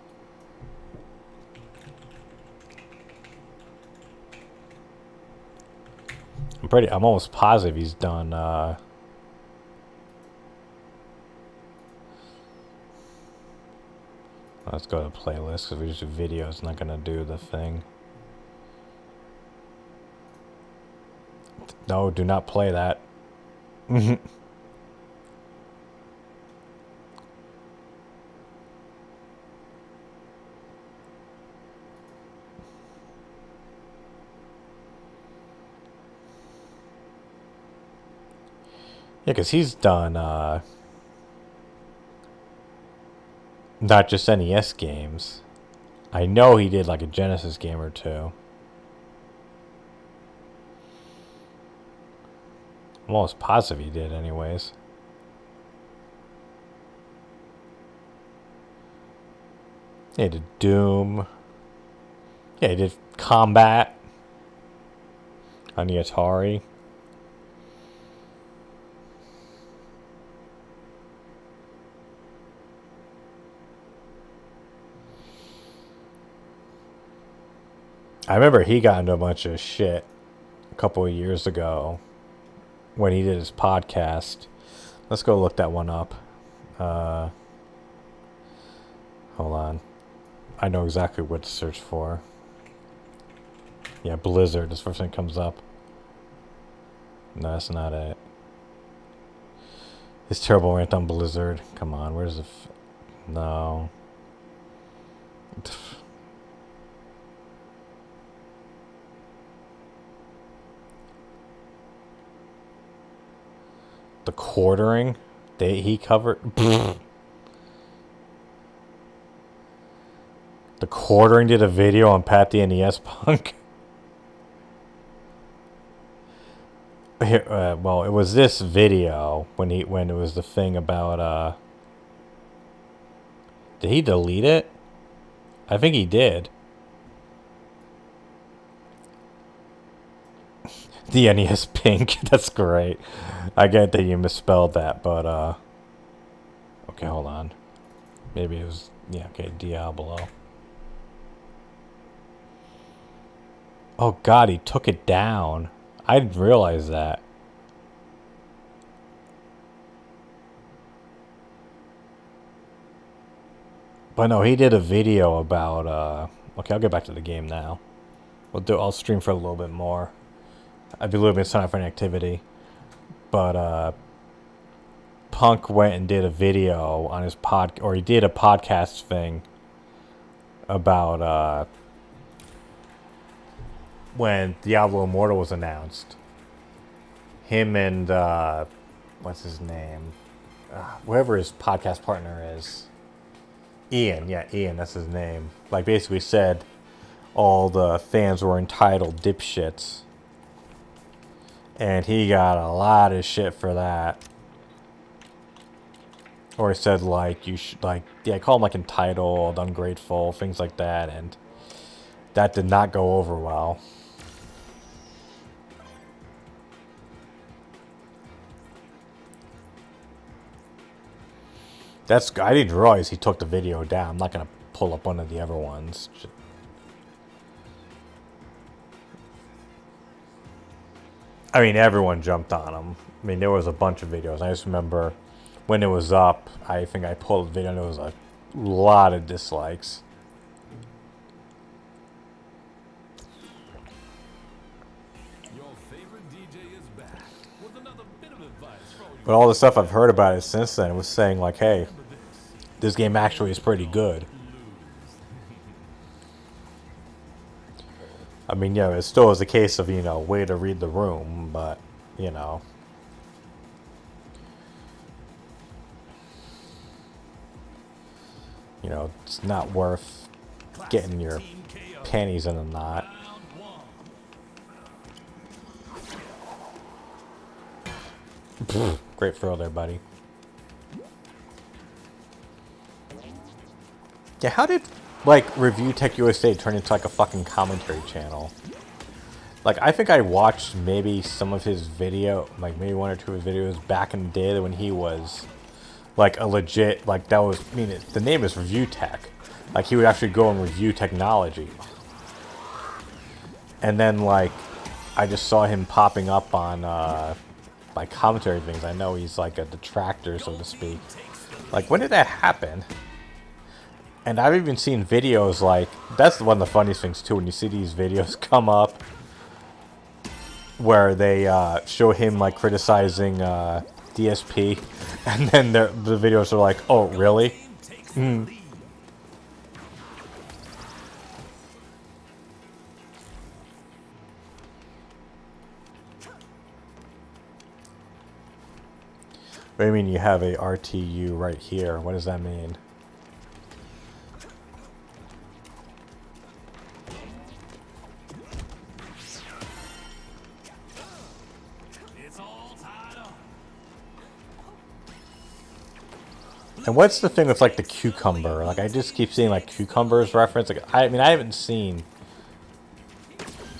almost positive he's done. Let's go to the playlist, because we just do videos, not gonna do the thing. No, do not play that. Yeah, because he's done not just NES games. I know he did like a Genesis game or two. I'm almost positive he did anyways. Yeah, he did Doom. Yeah, he did Combat on the Atari. I remember he got into a bunch of shit a couple of years ago when he did his podcast. Let's go look that one up. Hold on. I know exactly what to search for. Yeah, Blizzard. This first thing comes up. No, that's not it. His terrible rant on Blizzard. Come on, where's the... No. The quartering he covered. The quartering did a video on Pat the NES Punk. Here, well, it was this video when it was the thing about did he delete it? I think he did. The NES Pink. That's great. I get that you misspelled that, but okay, hold on. Maybe it was, yeah, okay, Diablo. Oh god, he took it down. I didn't realize that. But no, he did a video about okay, I'll get back to the game now. I'll stream for a little bit more. I'd be a little bit signed up for an activity. But Punk went and did a video on his or he did a podcast thing about when Diablo Immortal was announced. Him and what's his name? Whoever his podcast partner is. Ian, yeah, Ian, that's his name. Like, basically said all the fans were entitled dipshits. And he got a lot of shit for that. Or he said, like, you should, like, yeah, call him, like, entitled, ungrateful, things like that. And that did not go over well. I didn't realize he took the video down. I'm not going to pull up one of the other ones. I mean, everyone jumped on him. I mean, there was a bunch of videos. I just remember when it was up, I think I pulled the video and there was a lot of dislikes. Your favorite DJ is back with another bit of advice for all you But all the stuff I've heard about it since then was saying, like, hey, this game actually is pretty good. I mean, yeah, it still is a case of, you know, way to read the room, but, you know. You know, it's not worth getting your panties in a knot. Great throw there, buddy. Yeah, how did, like, Review Tech USA turn into, like, a fucking commentary channel? Like, I think I watched maybe some of his video, like, maybe one or two of his videos back in the day when he was, like, a legit, like, that was, I mean, the name is Review Tech. Like, he would actually go and review technology. And then, like, I just saw him popping up on, like, commentary things. I know he's, like, a detractor, so to speak. Like, when did that happen? And I've even seen videos, like, that's one of the funniest things, too, when you see these videos come up where they show him, like, criticizing DSP, and then the videos are like, oh, really? Mm. What do you mean you have a RTU right here? What does that mean? And what's the thing with, like, the cucumber? Like, I just keep seeing, like, cucumbers reference. Like, I mean, I haven't seen,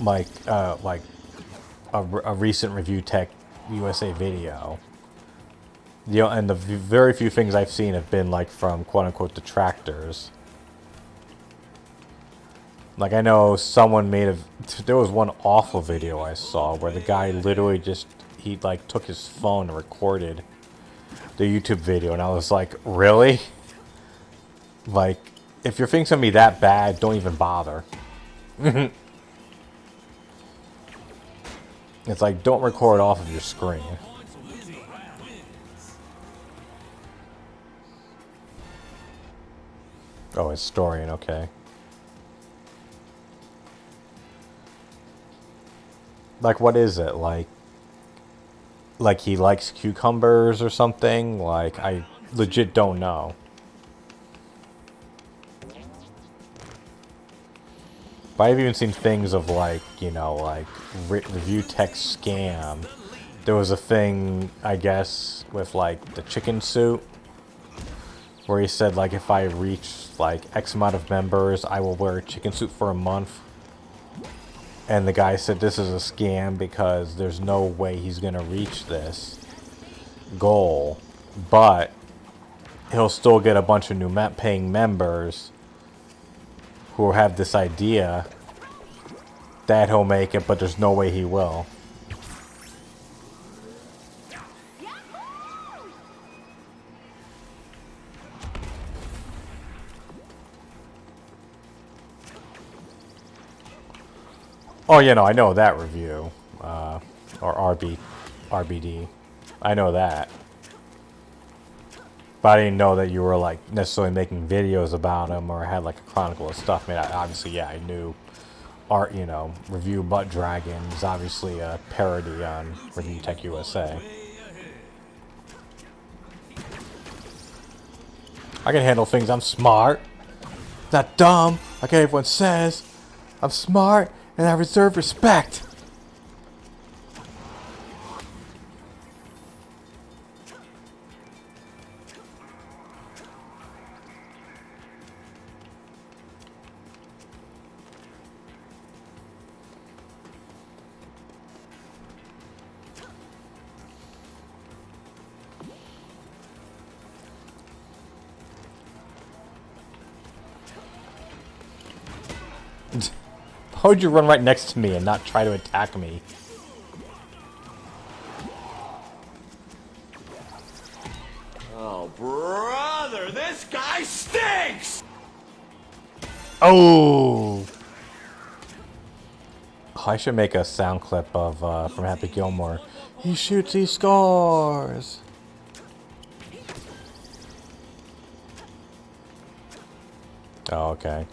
like a recent Review Tech USA video. You know, and the very few things I've seen have been, like, from quote-unquote detractors. Like, I know someone there was one awful video I saw where the guy literally just, he, like, took his phone and recorded the YouTube video, and I was like, really? Like, if your thing's gonna be that bad, don't even bother. It's like, don't record off of your screen. Oh, historian, okay. Like, what is it? Like he likes cucumbers or something? Like, I legit don't know. But I've even seen things of, like, you know, like, Review Tech scam. there was a thing, I guess, with like the chicken suit, where he said like if I reach like X amount of members, I will wear a chicken suit for a month. And the guy said this is a scam because there's no way he's gonna reach this goal, but he'll still get a bunch of new paying members who have this idea that he'll make it, but there's no way he will. Oh, you know, I know that review, or RBD. I know that. But I didn't know that you were like necessarily making videos about him or had like a chronicle of stuff. I mean, obviously, yeah, I knew art, you know, review Butt Dragon is obviously a parody on Review Tech USA. I can handle things. I'm smart. Not dumb. Like everyone says. I'm smart and I reserve respect. How would you run right next to me and not try to attack me? Oh, brother, this guy stinks! Oh! I should make a sound clip of from Happy Gilmore. He shoots, he scores! Oh, okay.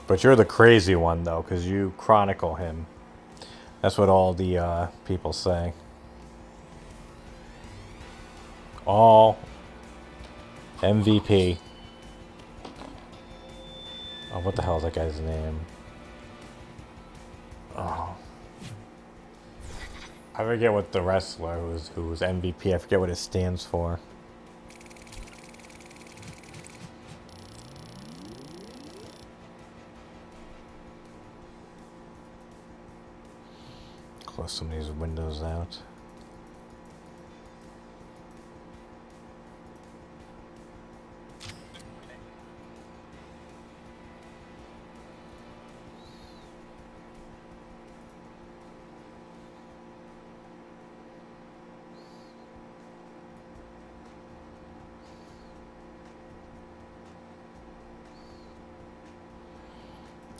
But you're the crazy one, though, because you chronicle him. That's what all the people say. All MVP. Oh, what the hell is that guy's name? Oh. I forget what the wrestler who was MVP. I forget what it stands for. Close some of these windows out.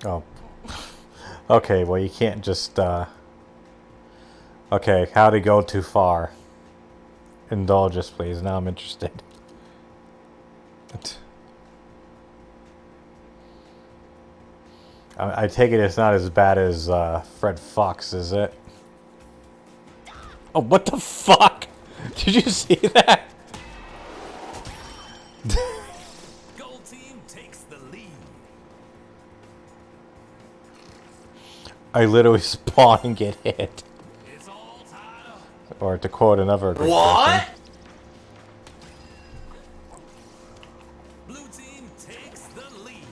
Oh. Okay, well you can't just okay, how to go too far. Indulge us, please. Now I'm interested. I take it it's not as bad as Fred Fox, is it? Oh, what the fuck? Did you see that? Gold team takes the lead. I literally spawn and get hit. It's all tied up. Or to quote another great What? person, Blue team takes the lead.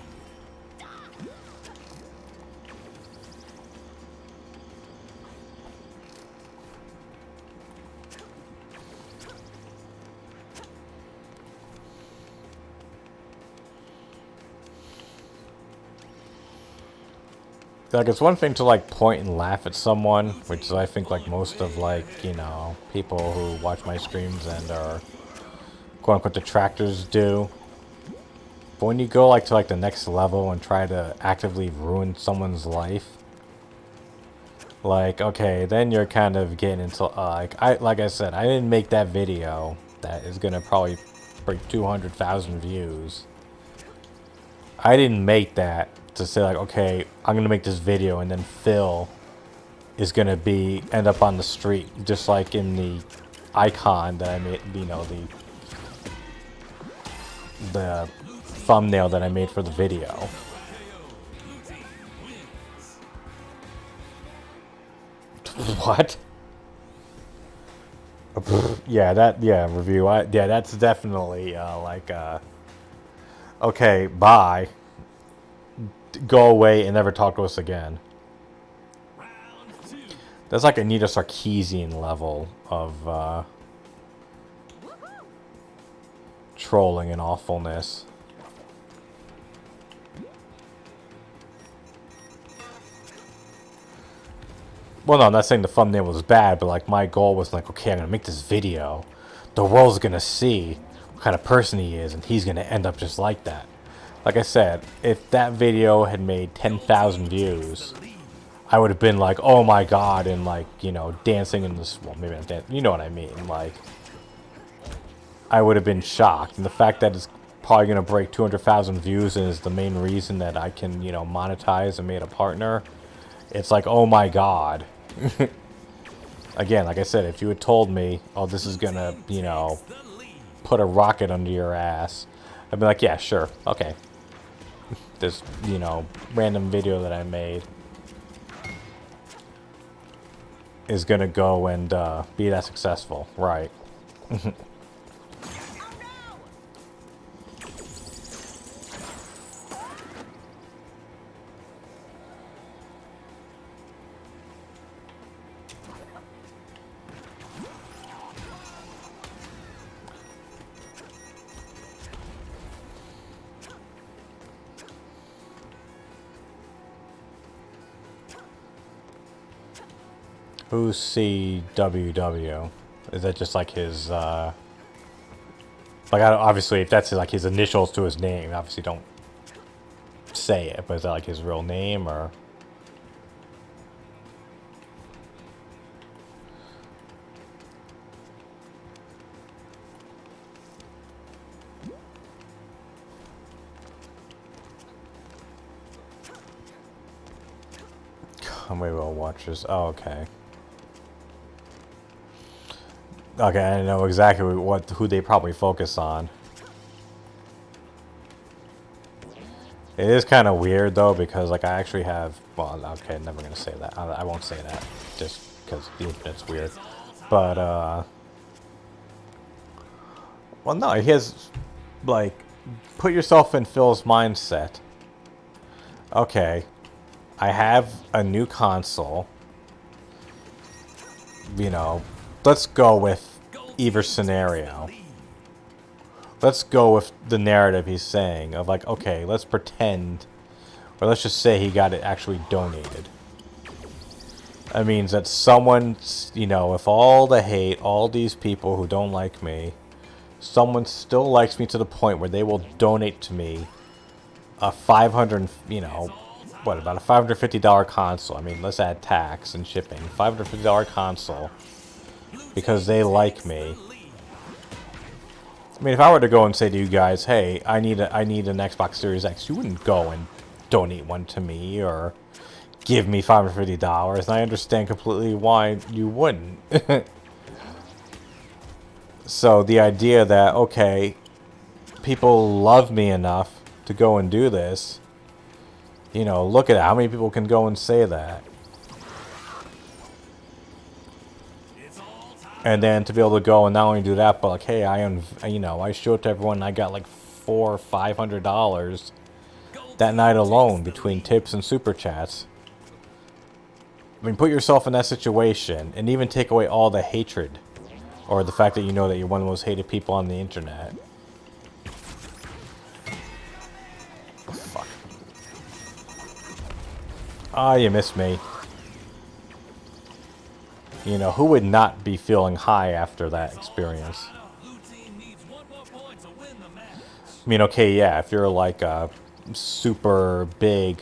like it's one thing to like point and laugh at someone, which is I think like most of like, you know, people who watch my streams and are quote unquote detractors do. But when you go like to like the next level and try to actively ruin someone's life, like okay, then you're kind of getting into like I said, I didn't make that video that is gonna probably break 200,000 views. I didn't make that to say like, okay, I'm gonna make this video and then Phil is gonna end up on the street, just like in the icon that I made, you know, the thumbnail that I made for the video. What? Yeah, review. Yeah, that's definitely okay, bye. Go away and never talk to us again. That's like Anita Sarkeesian level of trolling and awfulness. Well, no, I'm not saying the thumbnail was bad, but like my goal was like, okay, I'm gonna make this video. The world's gonna see what kind of person he is, and he's gonna end up just like that. Like I said, if that video had made 10,000 views, I would have been like, oh my god, and like, you know, dancing in this, well, maybe not dancing, you know what I mean, like, I would have been shocked. And the fact that it's probably going to break 200,000 views and is the main reason that I can, you know, monetize and made a partner, it's like, oh my god. Again, like I said, if you had told me, oh, this is going to, you know, put a rocket under your ass, I'd be like, yeah, sure, okay. This, you know, random video that I made is going to go and be that successful, right. Who's CWW? Is that just like his, like, I don't, obviously, if that's like his initials to his name, obviously don't say it, but is that like his real name, or? How many will watchers? Oh, okay. Okay, I know exactly who they probably focus on. It is kind of weird though, because like I actually have, well, okay, never gonna say that. I won't say that just because the internet's weird. But well, no, he has, like, put yourself in Phil's mindset. Okay, I have a new console. You know, let's go with either scenario. Let's go with the narrative he's saying of like, okay, let's pretend, or let's just say he got it actually donated. That means that someone, you know, if all the hate, all these people who don't like me, someone still likes me to the point where they will donate to me a 500, you know, what, about a $550 console. I mean, let's add tax and shipping. $550 console because they like me. I mean, if I were to go and say to you guys, hey, I need an Xbox Series X, you wouldn't go and donate one to me or give me $550, and I understand completely why you wouldn't. So the idea that, okay, people love me enough to go and do this, you know, look at it. How many people can go and say that? And then to be able to go and not only do that, but like, hey, you know, I showed to everyone I got like $400 or $500 that night alone between tips and super chats. I mean, put yourself in that situation and even take away all the hatred or the fact that you know that you're one of the most hated people on the internet. Oh, fuck. Ah, you missed me. You know, who would not be feeling high after that experience? I mean, okay, yeah, if you're like a super big,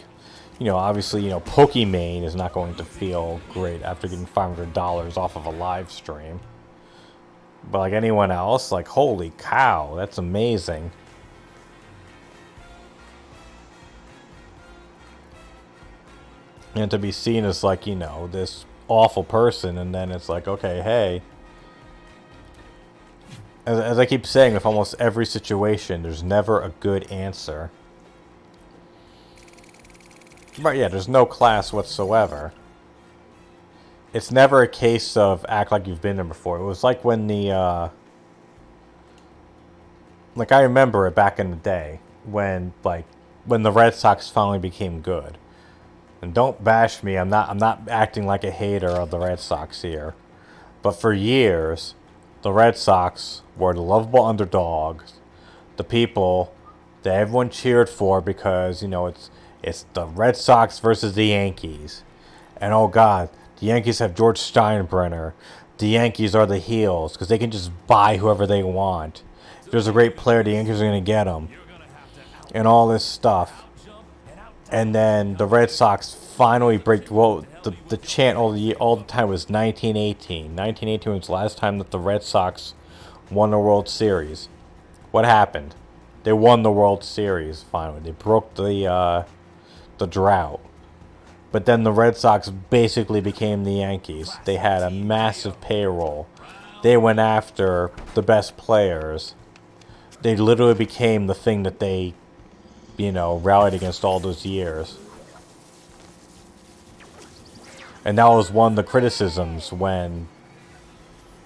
you know, obviously, you know, Pokimane is not going to feel great after getting $500 off of a live stream. But like anyone else, like, holy cow, that's amazing. And to be seen as like, you know, this awful person, and then it's like, okay, hey, as I keep saying with almost every situation, there's never a good answer. Right, yeah, there's no class whatsoever. it's never a case of act like you've been there before. It was like when the like I remember it back in the day when the Red Sox finally became good. And don't bash me. I'm not acting like a hater of the Red Sox here. But for years, the Red Sox were the lovable underdogs, the people that everyone cheered for because, you know, it's the Red Sox versus the Yankees. And oh god, the Yankees have George Steinbrenner. The Yankees are the heels because they can just buy whoever they want. If there's a great player, the Yankees are going to get him. And all this stuff. And then the Red Sox finally break. Well, the chant all the time was 1918. 1918 was the last time that the Red Sox won the World Series. What happened? They won the World Series finally. They broke the drought. But then the Red Sox basically became the Yankees. They had a massive payroll. They went after the best players. They literally became the thing that they, you know, rallied against all those years. And that was one of the criticisms when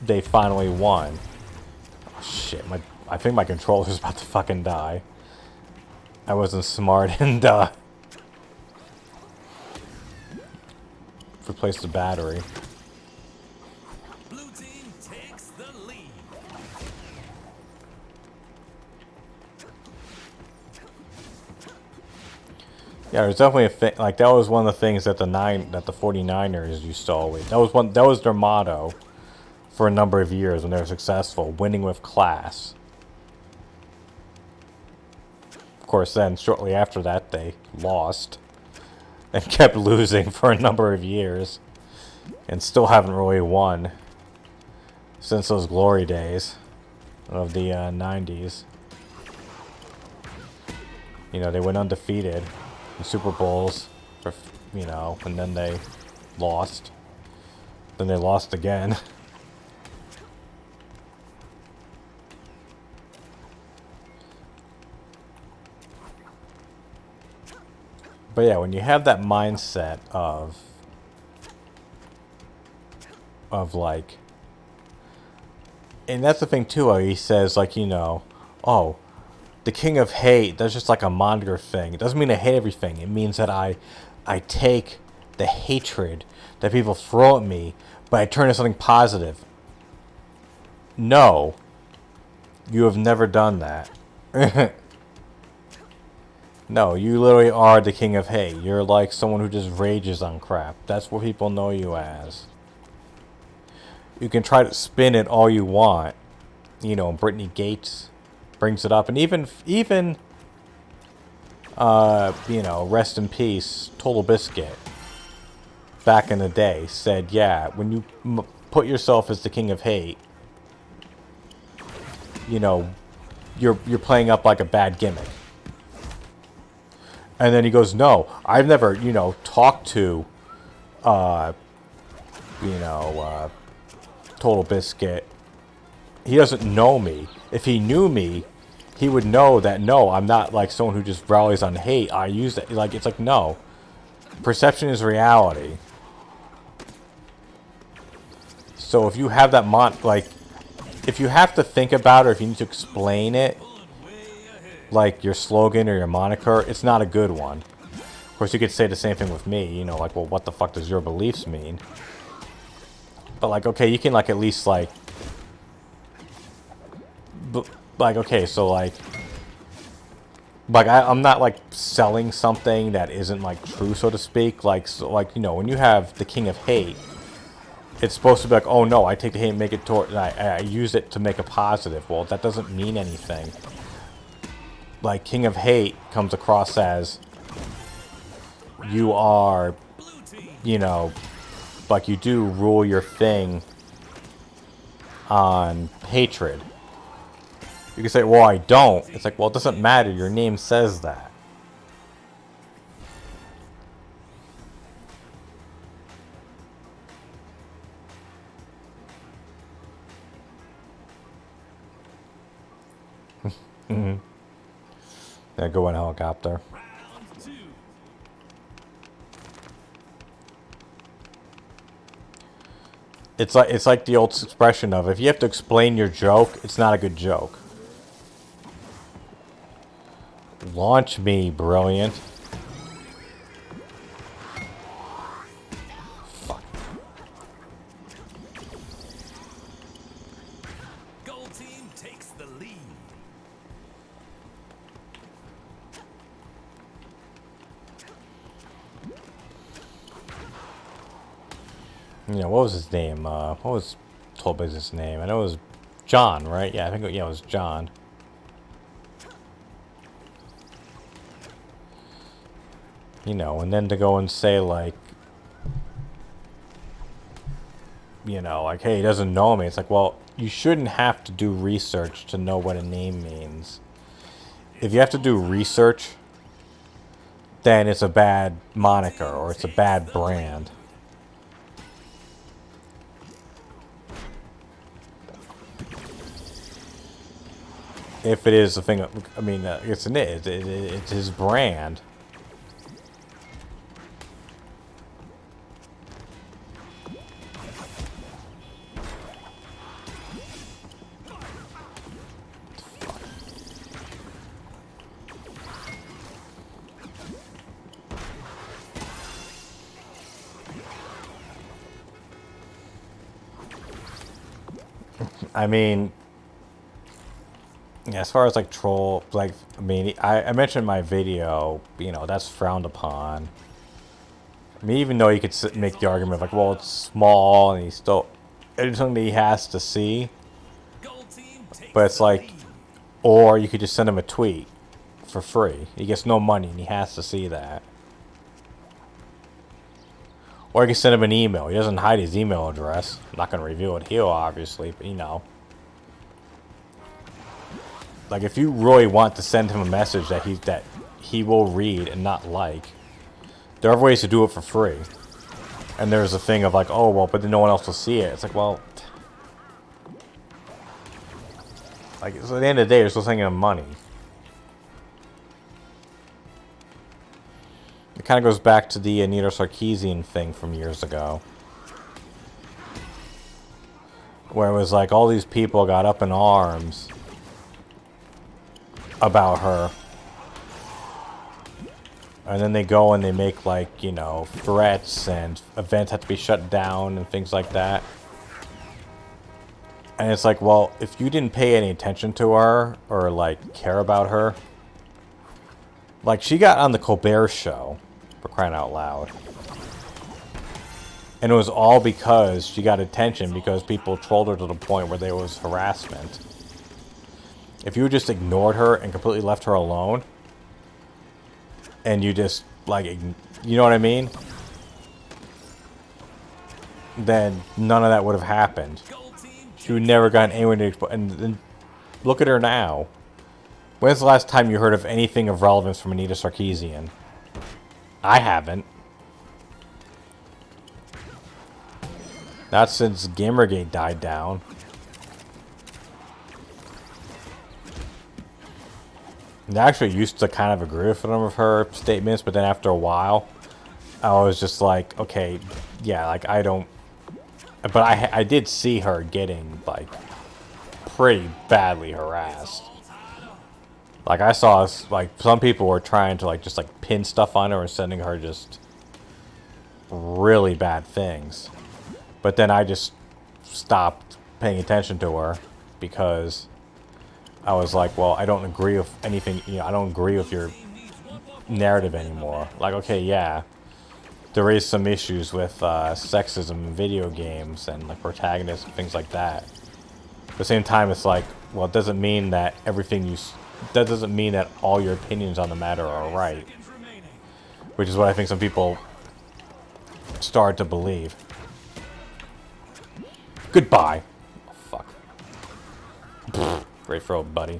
they finally won. Oh, shit, I think my controller's about to fucking die. I wasn't smart and replaced the battery. Blue team takes the lead. Yeah, there's definitely a thing like that was one of the things that the 49ers used to always. That was their motto for a number of years when they were successful, winning with class. Of course, then shortly after that they lost and kept losing for a number of years and still haven't really won since those glory days of the 90s. You know, they went undefeated in Super Bowls, for, you know, and then they lost. Then they lost again. But yeah, when you have that mindset of like, and that's the thing too, he says like, you know, oh, the king of hate, that's just like a moniker thing. It doesn't mean I hate everything. It means that I take the hatred that people throw at me, but I turn it into something positive. No, you have never done that. No, you literally are the king of hate. You're like someone who just rages on crap. That's what people know you as. You can try to spin it all you want. You know, Brittany Gates brings it up. And even you know, rest in peace, Total Biscuit, back in the day, said, yeah, when you put yourself as the king of hate, you know, you're playing up like a bad gimmick. And then he goes, no, I've never, you know, talked to, Total Biscuit. He doesn't know me. If he knew me, he would know that, no, I'm not like someone who just rallies on hate. I use that, like, it's like, no. Perception is reality. So if you have that if you have to think about it, or if you need to explain it, like your slogan or your moniker, it's not a good one. Of course, you could say the same thing with me, you know, like, well, what the fuck does your beliefs mean? But, like, okay, you can, like, at least, like, okay, so, like, I'm not, like, selling something that isn't, like, true, so to speak. Like, so, like, you know, when you have the king of hate, it's supposed to be like, oh, no, I take the hate and make it toward, I use it to make a positive. Well, that doesn't mean anything. Like, king of hate comes across as you are, you know, like you do rule your thing on hatred. You can say, well, I don't. It's like, well, it doesn't matter. Your name says that. Mm-hmm. Yeah, go in helicopter. Round two. It's like the old expression of, if you have to explain your joke, it's not a good joke. Launch me, brilliant. Fuck. Gold team takes the lead. You know, what was his name? What was Toll Business name? I know it was John, right? Yeah, I think it was John. You know, and then to go and say, like, you know, like, hey, he doesn't know me. It's like, well, you shouldn't have to do research to know what a name means. If you have to do research, then it's a bad moniker or it's a bad brand. If it is a thing, I mean, it's his brand. I mean, yeah, as far as like troll, like, I mean, I mentioned in my video, you know, that's frowned upon. I mean, even though you could make the argument of like, well, it's small and he's still, it's something he has to see. Gold team takes But it's the like, lead. or you could just send him a tweet for free. He gets no money and he has to see that. Or you can send him an email. He doesn't hide his email address. I'm not going to reveal it here, obviously, but you know. Like, if you really want to send him a message that he will read and not like, there are ways to do it for free. And there's a thing of like, oh, well, but then no one else will see it. It's like, well, like, so at the end of the day, you're still sending him money. It kind of goes back to the Anita Sarkeesian thing from years ago. Where it was like all these people got up in arms about her. And then they go and they make, like, you know, threats and events have to be shut down and things like that. And it's like, well, if you didn't pay any attention to her or, like, care about her. Like, she got on the Colbert Show, for crying out loud. And it was all because she got attention because people trolled her to the point where there was harassment. If you just ignored her and completely left her alone, and you just, like, you know what I mean? Then none of that would have happened. She would never gotten anywhere to explode. And look at her now. When's the last time you heard of anything of relevance from Anita Sarkeesian? I haven't. Not since Gamergate died down. And I actually used to kind of agree with some of her statements, but then after a while, I was just like, okay, yeah, like, I don't... But I did see her getting, like, pretty badly harassed. Like, I saw, like, some people were trying to, like, just, like, pin stuff on her and sending her just really bad things. But then I just stopped paying attention to her because I was like, well, I don't agree with anything, you know, I don't agree with your narrative anymore. Like, okay, yeah, there is some issues with sexism in video games and, like, protagonists and things like that. At the same time, it's like, well, it doesn't mean that that doesn't mean that all your opinions on the matter are right. Which is what I think some people start to believe. Goodbye. Oh, fuck. Pfft, great throw, buddy.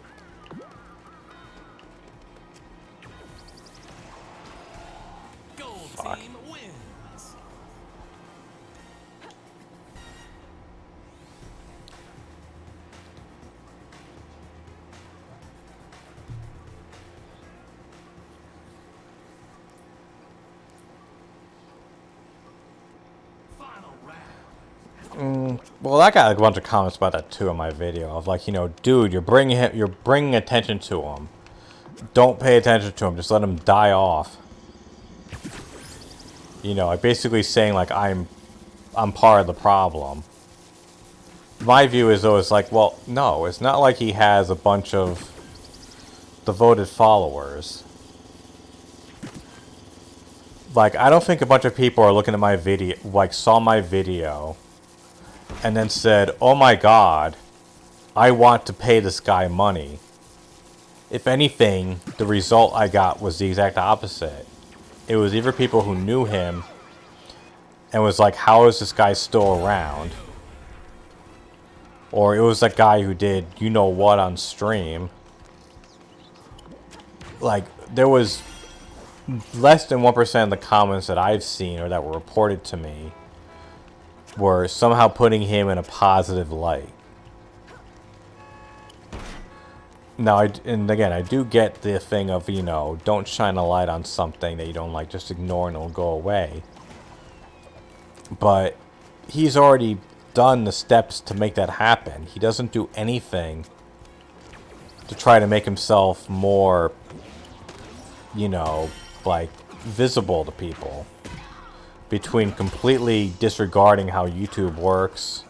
Gold Fuck. team wins. Final round. Well, I got a bunch of comments about that too in my video of like, you know, dude, you're bringing attention to him. Don't pay attention to him. Just let him die off. You know, like basically saying like I'm part of the problem. My view is though, it's like, well, no, it's not like he has a bunch of devoted followers. Like, I don't think a bunch of people are looking at my video, like saw my video and then said, oh my god, I want to pay this guy money. If anything, the result I got was the exact opposite. It was either people who knew him and was like, how is this guy still around? Or it was that guy who did you know what on stream. Like, there was less than 1% of the comments that I've seen or that were reported to me were somehow putting him in a positive light. Now, and again, I do get the thing of, you know, don't shine a light on something that you don't like, just ignore and it'll go away. But he's already done the steps to make that happen. He doesn't do anything to try to make himself more, you know, like, visible to people. Between completely disregarding how YouTube works,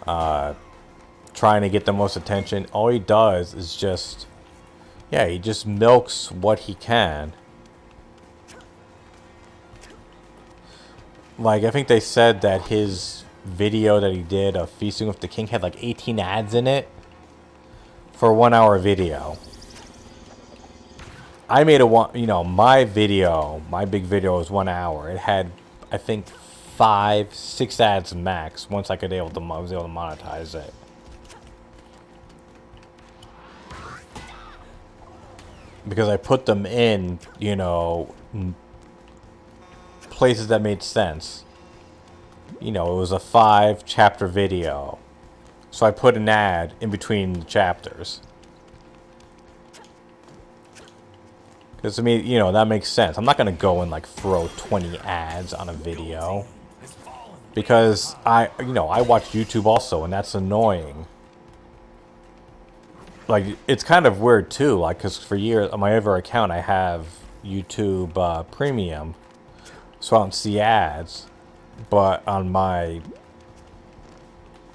trying to get the most attention, all he does is just, yeah, he just milks what he can. Like, I think they said that his video that he did of Feasting with the King had like 18 ads in it for a 1 hour video. I made my video, my big video was 1 hour. It had, I think, 5-6 ads max once I was able to monetize it. Because I put them in, you know, places that made sense. You know, it was a 5-chapter video. So I put an ad in between the chapters. Because, I mean, you know, that makes sense. I'm not going to go and, like, throw 20 ads on a video. Because I watch YouTube also, and that's annoying. Like, it's kind of weird, too. Like, because for years, on my other account, I have YouTube Premium. So I don't see ads. But on my,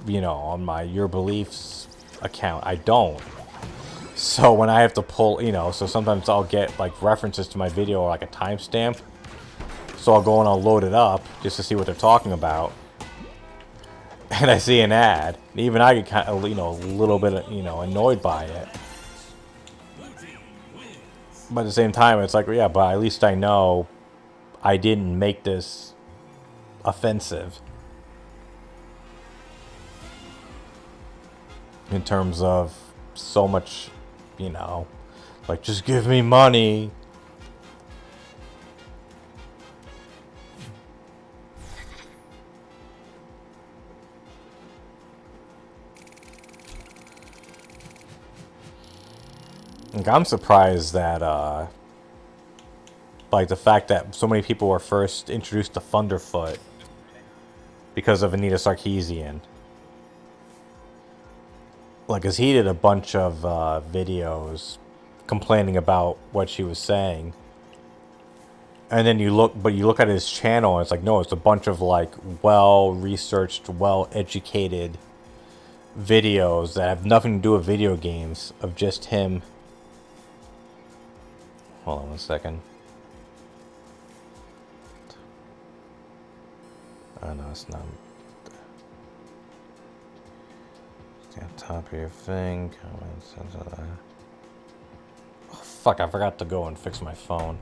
you know, on my Your Beliefs account, I don't. So when I have to pull, you know, so sometimes I'll get like references to my video or like a timestamp. So I'll go and I'll load it up just to see what they're talking about. And I see an ad. And even I get kind of, you know, a little bit, you know, annoyed by it. But at the same time, it's like, yeah, but at least I know I didn't make this offensive. In terms of so much, you know, like, just give me money. Like, I'm surprised that, like, the fact that so many people were first introduced to Thunderfoot because of Anita Sarkeesian. Like, cause he did a bunch of videos complaining about what she was saying, and then you look at his channel and it's like, no, it's a bunch of like well-researched, well-educated videos that have nothing to do with video games, of just him. Hold on 1 second. Oh no, it's not. On top of your thing, comments, oh fuck, I forgot to go and fix my phone.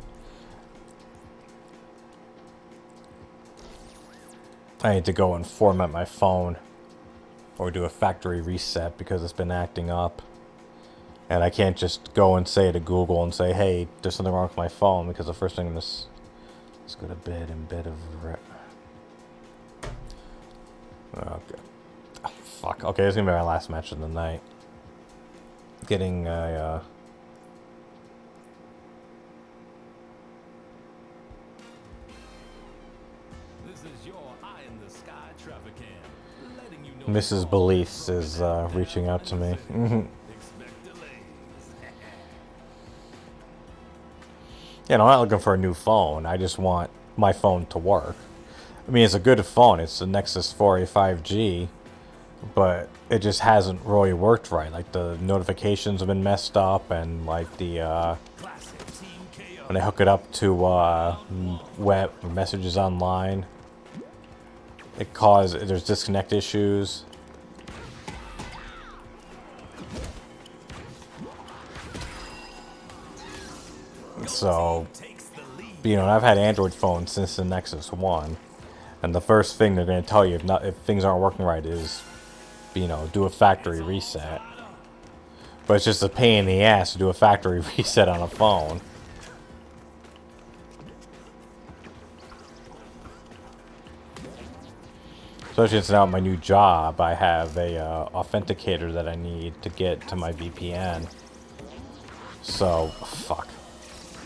I need to go and format my phone or do a factory reset because it's been acting up. And I can't just go and say to Google and say, hey, there's something wrong with my phone, because the first thing in this, let's go to bed and bed of okay. Fuck. Okay, this is gonna be my last match of the night. Getting a, This is your eye in the sky traffic cam, letting you know Mrs. Beliefs is reaching out to me. expect delays. You know, I'm not looking for a new phone. I just want my phone to work. I mean, it's a good phone. It's the Nexus 4A 5G, but it just hasn't really worked right. Like, the notifications have been messed up, and like the Classic Team KO. when I hook it up to web messages online, there's disconnect issues. So, Takes the lead. you know, I've had Android phones since the Nexus 1, and the first thing they're going to tell you if things aren't working right is, you know, do a factory reset. But it's just a pain in the ass to do a factory reset on a phone. Especially since now at my new job, I have a authenticator that I need to get to my VPN. So, fuck.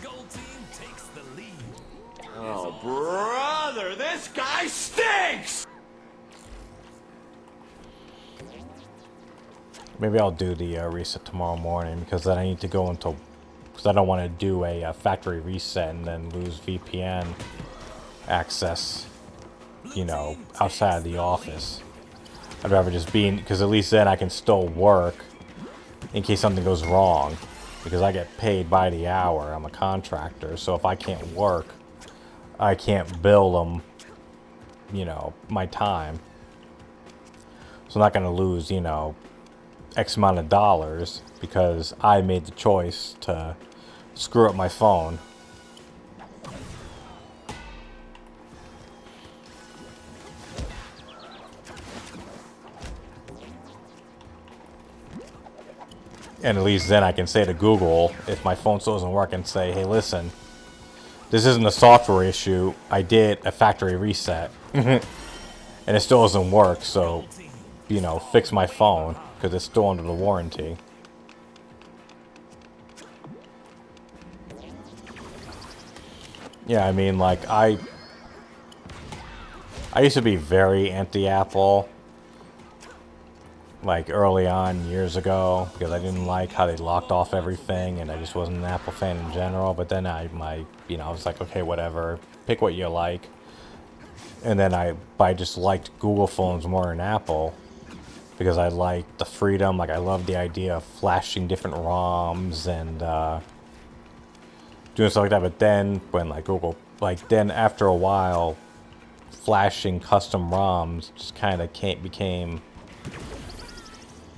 Gold team takes the lead. Oh, brother, this guy stinks! Maybe I'll do the reset tomorrow morning, because then I need to go until... Because I don't want to do a factory reset and then lose VPN access, you know, outside of the office. I'd rather just be in... Because at least then I can still work in case something goes wrong. Because I get paid by the hour. I'm a contractor. So if I can't work, I can't bill them, you know, my time. So I'm not going to lose, you know, X amount of dollars because I made the choice to screw up my phone. And at least then I can say to Google, if my phone still doesn't work, and say, hey, listen, this isn't a software issue. I did a factory reset. And it still doesn't work, so, you know, fix my phone, because it's still under the warranty. Yeah, I mean, like, I used to be very anti-Apple, like, early on, years ago, because I didn't like how they locked off everything, and I just wasn't an Apple fan in general. But then I was like, okay, whatever, pick what you like. And then I just liked Google phones more than Apple, because I liked the freedom. Like, I loved the idea of flashing different ROMs and doing stuff like that. But then when like Google, then after a while, flashing custom ROMs just kind of became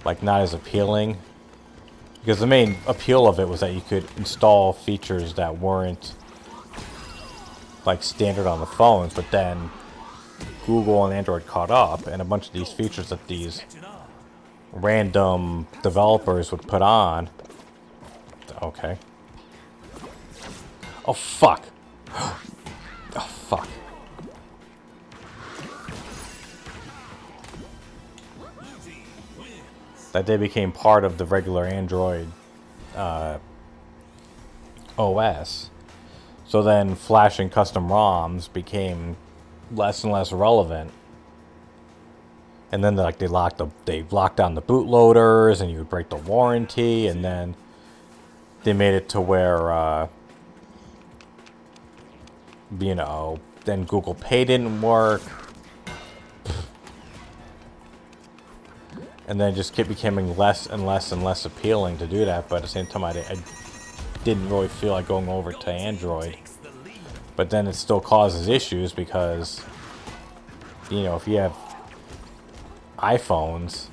like not as appealing, because the main appeal of it was that you could install features that weren't like standard on the phones. But then Google and Android caught up, and a bunch of these features that these random developers would put on. Okay. Oh fuck. Oh fuck. That they became part of the regular Android OS. So then flashing custom ROMs became less and less relevant. And then they locked down the bootloaders, and you would break the warranty, and then they made it to where you know, then Google Pay didn't work. And then it just kept becoming less and less and less appealing to do that. But at the same time, I didn't really feel like going over to Android. But then it still causes issues because, you know, if you have iPhones,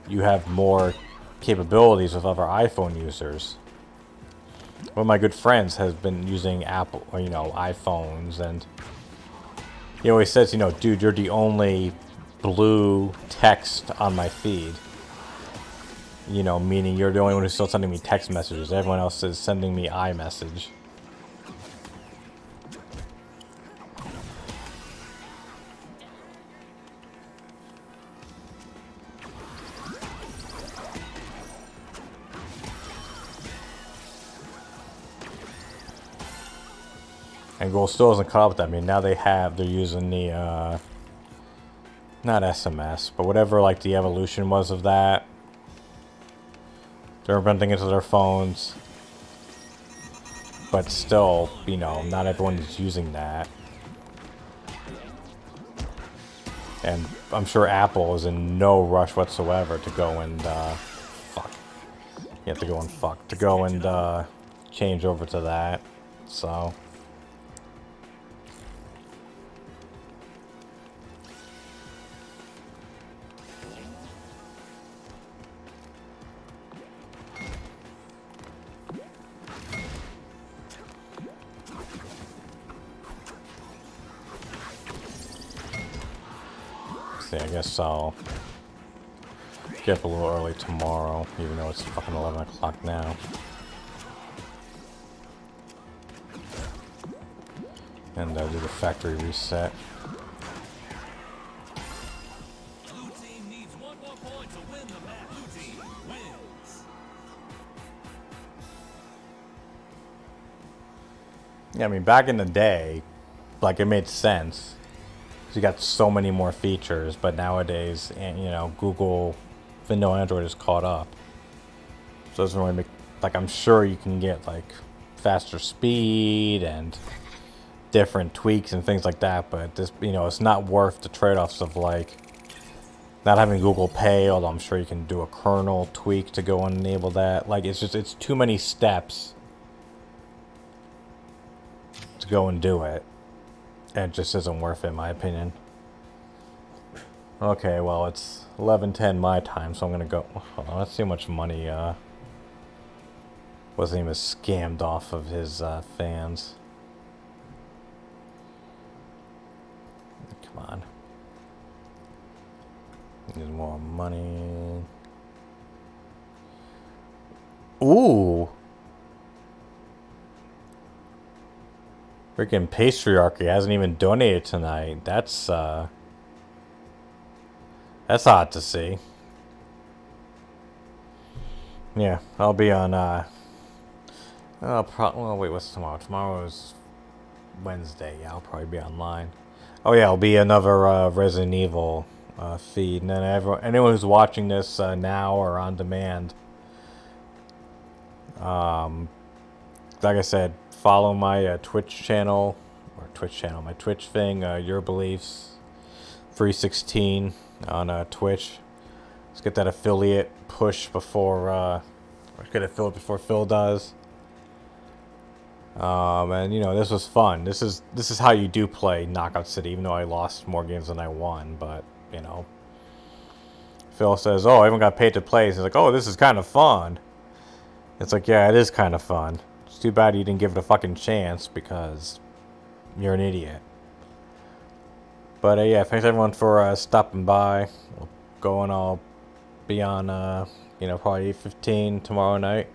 you have more capabilities with other iPhone users. One of my good friends has been using Apple, or, you know, iPhones, and he always says, you know, dude, you're the only blue text on my feed. You know, meaning you're the only one who's still sending me text messages. Everyone else is sending me iMessage. And Google still hasn't caught up with that. I mean, now they're using the, not SMS, but whatever, like, the evolution was of that. They're implementing it to their phones. But still, you know, not everyone is using that. And I'm sure Apple is in no rush whatsoever to go and, You have to go and to go and, change over to that. So... I guess I'll get up a little early tomorrow, even though it's fucking 11 o'clock now. And do the factory reset. Blue team needs one more point to win the match. Blue team wins. Yeah, I mean, back in the day, like, it made sense. You got so many more features, but nowadays, and you know, Google, Windows, Android is caught up. So it doesn't really make, like, I'm sure you can get like faster speed and different tweaks and things like that, but this, you know, it's not worth the trade-offs of like not having Google Pay. Although I'm sure you can do a kernel tweak to go and enable that. Like, it's too many steps to go and do it. And it just isn't worth it, in my opinion. Okay, well, it's 11:10 my time, so I'm gonna go. Hold on, let's see how much money wasn't even scammed off of his fans. Come on. Need more money. Ooh. Freaking Patriarchy hasn't even donated tonight. That's odd to see. Yeah, I'll be on, well, wait, what's tomorrow? Tomorrow is Wednesday. Yeah, I'll probably be online. Oh yeah, I'll be another Resident Evil feed. And then anyone who's watching this now or on demand, like I said, follow my Twitch channel, my Twitch thing, Your Beliefs 316 on Twitch. Let's get that affiliate push before, get affiliate before Phil does. And you know, this was fun. This is how you do play Knockout City, even though I lost more games than I won. But you know, Phil says, "Oh, I haven't got paid to play." He's like, "Oh, this is kind of fun." It's like, yeah, it is kind of fun. It's too bad you didn't give it a fucking chance because you're an idiot. But yeah, thanks everyone for stopping by. We'll go and I'll be on, you know, probably 8:15 tomorrow night.